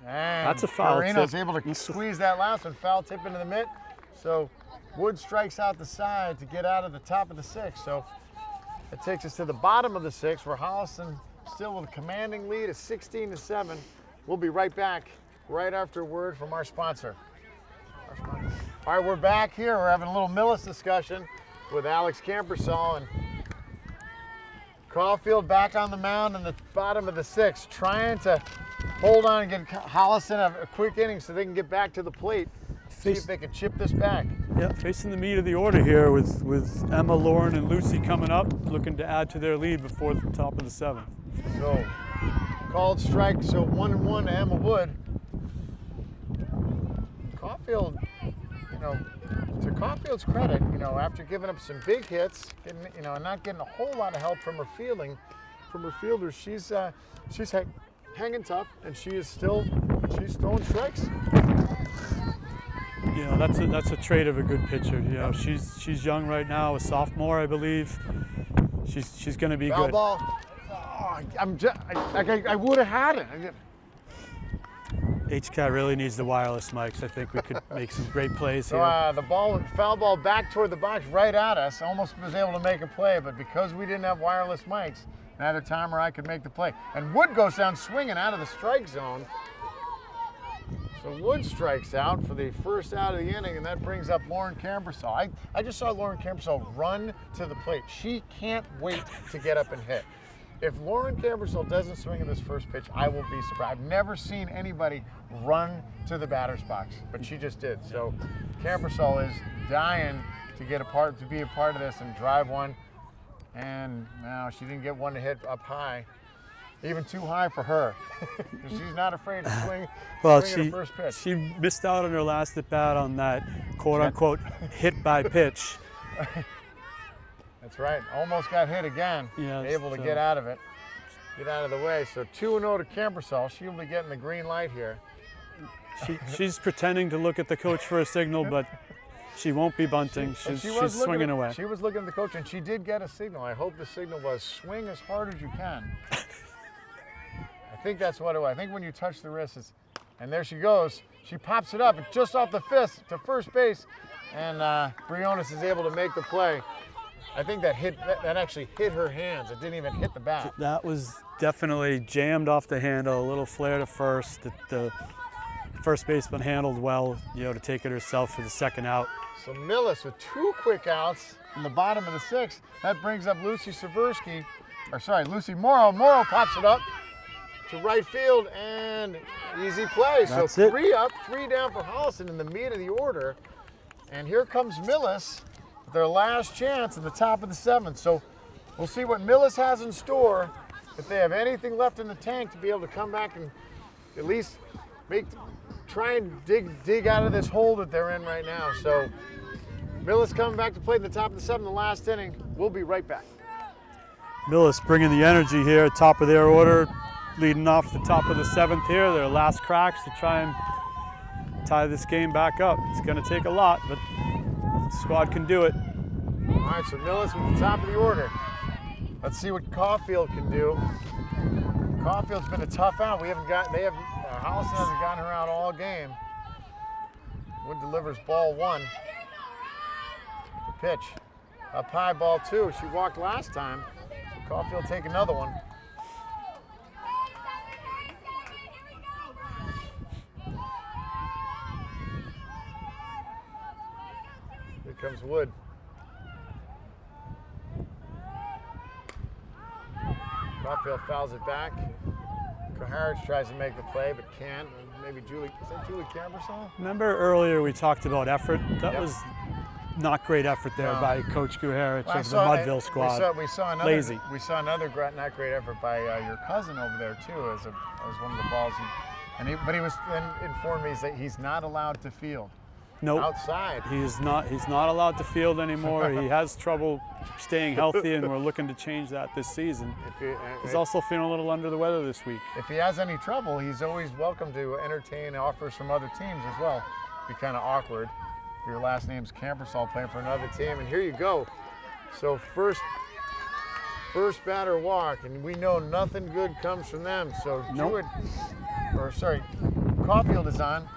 Speaker 1: And
Speaker 2: That's a foul
Speaker 1: Guarino's
Speaker 2: tip.
Speaker 1: able to squeeze that last one. Foul tip into the mitt. So Wood strikes out the side to get out of the top of the 6th. So it takes us to the bottom of the 6th where Holliston still with a commanding lead of 16-7. We'll be right back right after a word from our sponsor. All right, we're back here. We're having a little Millis discussion with Alex Camperson, and Caulfield back on the mound in the bottom of the 6th, trying to hold on and get Holliston a quick inning so they can get back to the plate. See if they can chip this back.
Speaker 2: Yeah, facing the meat of the order here with Emma, Lauren, and Lucy coming up, looking to add to their lead before the top of the 7th.
Speaker 1: So, called strike, so 1-1 to Emma Wood. Caulfield, to Caulfield's credit, after giving up some big hits, and not getting a whole lot of help from her fielders, she's hanging tough, and she's throwing strikes.
Speaker 2: That's a trait of a good pitcher. She's young right now, a sophomore, I believe. She's going to be
Speaker 1: Foul
Speaker 2: good.
Speaker 1: ball. Oh, I would have had it.
Speaker 2: HCAT really needs the wireless mics. I think we could make some great plays here.
Speaker 1: So the foul ball back toward the box, right at us. Almost was able to make a play, but because we didn't have wireless mics, neither Tom or I could make the play. And Wood goes down swinging out of the strike zone. So Wood strikes out for the first out of the inning, and that brings up Lauren Camperson. I just saw Lauren Camperson run to the plate. She can't wait to get up and hit. If Lauren Camperson doesn't swing in this first pitch, I will be surprised. I've never seen anybody run to the batter's box, but she just did. So Camperson is dying to be a part of this and drive one. And now she didn't get one to hit up high, even too high for her. She's not afraid to swing.
Speaker 2: Well,
Speaker 1: swing at the first pitch.
Speaker 2: she missed out on her last at bat on that quote-unquote hit by pitch.
Speaker 1: That's right. Almost got hit again.
Speaker 2: Yeah,
Speaker 1: able to get out of it. Get out of the way. So 2-0 to Camperson. She'll be getting the green light here.
Speaker 2: She's pretending to look at the coach for a signal, but she won't be bunting. She's swinging away.
Speaker 1: She was looking at the coach, and she did get a signal. I hope the signal was swing as hard as you can. I think that's what it was. I think when you touch the wrist, and there she goes. She pops it up, and just off the fist to first base, and Briones is able to make the play. I think that actually hit her hands. It didn't even hit the bat.
Speaker 2: That was definitely jammed off the handle, a little flare to first. The first baseman handled well, to take it herself for the second out.
Speaker 1: So Millis with 2 quick outs in the bottom of the 6th. That brings up Lucy Morrow. Morrow pops it up to right field, and easy play.
Speaker 2: That's
Speaker 1: so
Speaker 2: it.
Speaker 1: 3 up, 3 down for Holliston in the meat of the order. And here comes Millis with their last chance at the top of the 7th. So we'll see what Millis has in store, if they have anything left in the tank to be able to come back and at least try and dig out of this hole that they're in right now. So Millis coming back to play in the top of the 7th, the last inning. We'll be right back.
Speaker 2: Millis bringing the energy here, top of their order, leading off the top of the 7th here. Their last cracks to try and tie this game back up. It's going to take a lot, but the squad can do it.
Speaker 1: All right, so Millis with the top of the order. Let's see what Caulfield can do. Caulfield's been a tough out. Holliston hasn't gotten her out all game. Wood delivers ball 1. The pitch. Up high, ball 2. She walked last time. So Caulfield take another one. Here comes Wood. Caulfield fouls it back. Harris tries to make the play, but can't. Maybe Julie Camperson?
Speaker 2: Remember earlier we talked about effort? That was not great effort there by Coach Guarino of the Mudville squad.
Speaker 1: We saw another not great effort by your cousin over there too, as one of the balls. But he was then informed me that he's not allowed to field.
Speaker 2: Nope.
Speaker 1: Outside.
Speaker 2: He's not allowed to field anymore. He has trouble staying healthy, and we're looking to change that this season. He's also feeling a little under the weather this week.
Speaker 1: If he has any trouble, he's always welcome to entertain offers from other teams as well. It'd be kind of awkward if your last name's Camperson playing for another team. And here you go. So first batter walk, and we know nothing good comes from them. So Caulfield is on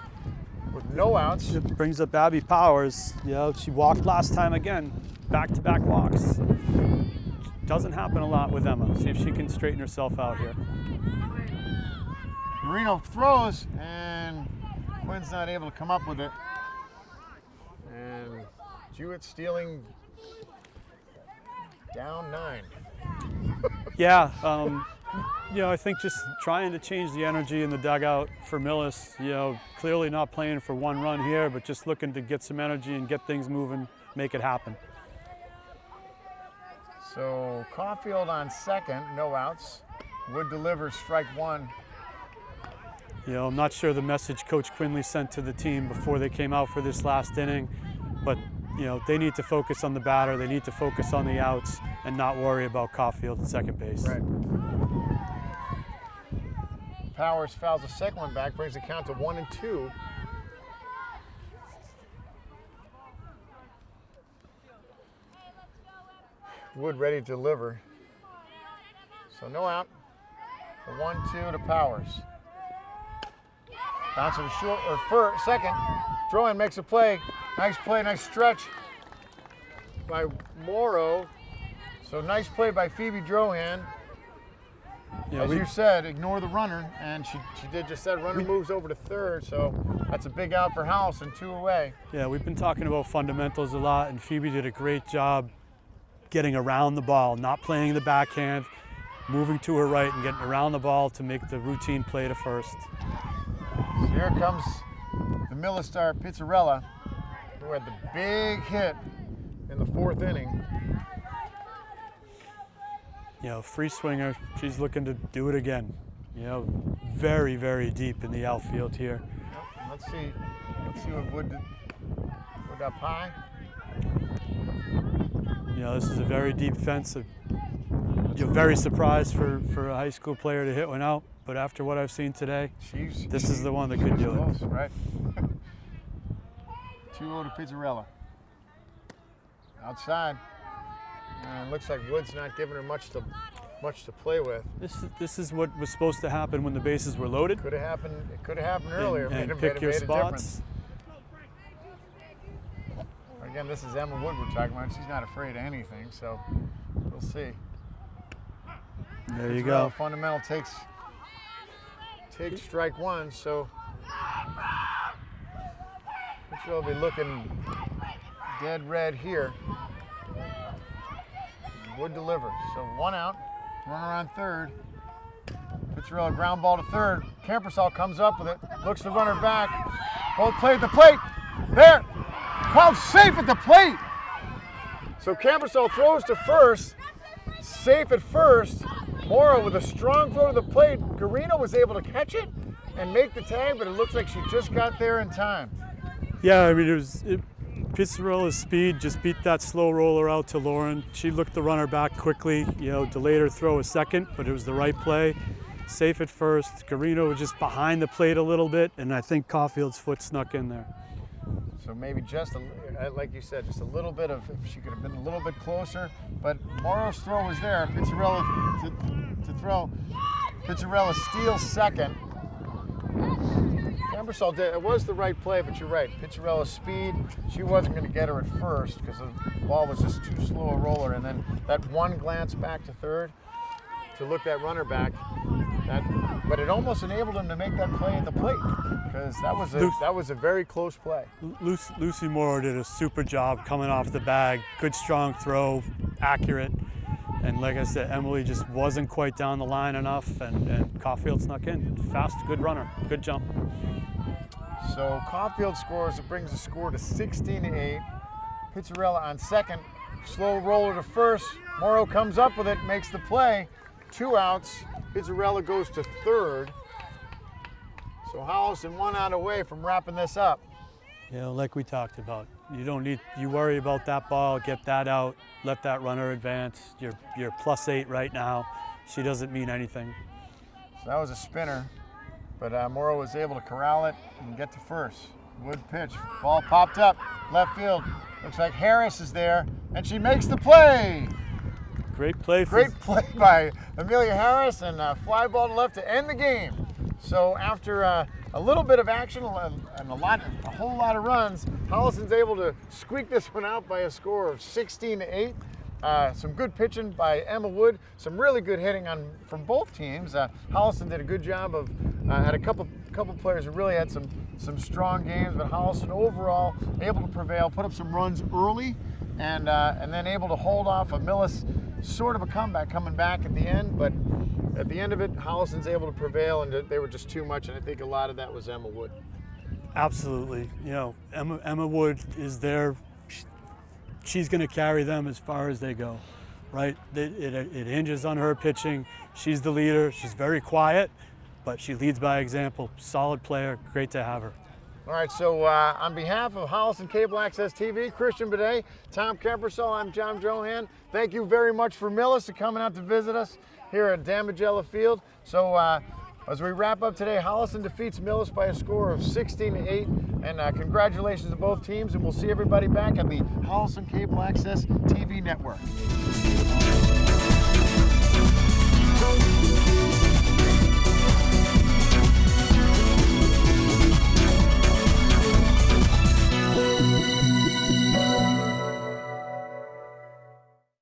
Speaker 1: with no outs.
Speaker 2: It brings up Abby Powers. She walked last time again, back-to-back walks. Doesn't happen a lot with Emma. See if she can straighten herself out here.
Speaker 1: Guarino throws, and Quinn's not able to come up with it. And Jewett stealing down 9.
Speaker 2: Yeah, I think just trying to change the energy in the dugout for Millis. Clearly not playing for one run here, but just looking to get some energy and get things moving, make it happen.
Speaker 1: So Caulfield on second, no outs. Wood delivers strike 1.
Speaker 2: You know, I'm not sure the message Coach Quinley sent to the team before they came out for this last inning, but you know, they need to focus on the batter, they need to focus on the outs, and not worry about Caulfield at second base.
Speaker 1: Right. Powers fouls the second one back, brings the count to 1-2. Wood ready to deliver. So no out. The 1-2 to Powers. Bounce to the short or first, second. Throw-in makes a play. Nice play, nice stretch by Morrow. So nice play by Phoebe Drohan.
Speaker 2: Yeah,
Speaker 1: As you said, ignore the runner, and she did just that. Runner moves over to third, so that's a big out for Holliston, 2 away.
Speaker 2: Yeah, we've been talking about fundamentals a lot, and Phoebe did a great job getting around the ball, not playing the backhand, moving to her right and getting around the ball to make the routine play to first.
Speaker 1: So here comes the Millis star Pizzarella, who had the big hit in the 4th inning.
Speaker 2: You know, free swinger, she's looking to do it again. You know, very, very deep in the outfield here.
Speaker 1: Yep. Let's see what Wood up high.
Speaker 2: You know, this is a very deep fence. You're very surprised for a high school player to hit one out, but after what I've seen today, this is the one that could do it.
Speaker 1: Right. 2-0 to Pizzarella. Outside. And it looks like Wood's not giving her much to play with.
Speaker 2: This is what was supposed to happen when the bases were loaded.
Speaker 1: Could have happened. It could have happened earlier.
Speaker 2: And
Speaker 1: Made
Speaker 2: pick your
Speaker 1: a
Speaker 2: spots.
Speaker 1: Again, this is Emma Wood we're talking about. She's not afraid of anything, so we'll see.
Speaker 2: There you go.
Speaker 1: Fundamental takes strike one, so we'll be looking dead red here. Wood delivers, so 1 out, runner on third. Pizzarella ground ball to third. Camperson comes up with it, looks the runner back. Both play at the plate. There, called safe at the plate. So Camperson throws to first, safe at first. Morrow with a strong throw to the plate. Guarino was able to catch it and make the tag, but it looks like she just got there in time.
Speaker 2: Yeah, I mean, Pizzarella's speed just beat that slow roller out to Lauren. She looked the runner back quickly, you know, delayed her throw a second, but it was the right play. Safe at first. Guarino was just behind the plate a little bit, and I think Caulfield's foot snuck in there.
Speaker 1: So maybe just, like you said, just a little bit of, if she could have been a little bit closer, but Morrow's throw was there. Pizzarella to throw. Pizzarella steals second. Camperson did, it was the right play, but you're right. Pizzarella's speed, she wasn't going to get her at first because the ball was just too slow a roller, and then that one glance back to third to look that runner back, but it almost enabled him to make that play at the plate because that was a very close play.
Speaker 2: Lucy Morrow did a super job coming off the bag. Good strong throw, accurate. And like I said, Emily just wasn't quite down the line enough, and Caulfield snuck in. Fast, good runner, good jump.
Speaker 1: So Caulfield scores, it brings the score to 16-8. Pizzarella on second, slow roller to first. Morrow comes up with it, makes the play. 2 outs. Pizzarella goes to third. So Holliston 1 out away from wrapping this up.
Speaker 2: You know, like we talked about, you worry about that ball, get that out, let that runner advance. You're +8 right now. She doesn't mean anything.
Speaker 1: So that was a spinner, but Morrow was able to corral it and get to first. Wood pitch, ball popped up, left field. Looks like Harris is there, and she makes the play.
Speaker 2: Great play.
Speaker 1: Great play by Amelia Harris, and a fly ball to left to end the game. So after a little bit of action and a whole lot of runs, Holliston's able to squeak this one out by a score of 16-8. Some good pitching by Emma Wood, some really good hitting from both teams. Holliston did a good job of had a couple players who really had some strong games, but Holliston overall able to prevail, put up some runs early, and then able to hold off a Millis sort of a comeback coming back at the end, but at the end of it, Holliston's able to prevail, and they were just too much, and I think a lot of that was Emma Wood.
Speaker 2: Absolutely. You know, Emma Wood is there. She's going to carry them as far as they go, right? It hinges on her pitching. She's the leader. She's very quiet, but she leads by example. Solid player, great to have her.
Speaker 1: All right, so on behalf of Holliston Cable Access TV, Christian Bidet, Tom Camperson, I'm John Johan. Thank you very much for Millis for coming out to visit us here at Damigella Field. So as we wrap up today, Holliston defeats Millis by a score of 16-8. And congratulations to both teams, and we'll see everybody back at the Holliston Cable Access TV network.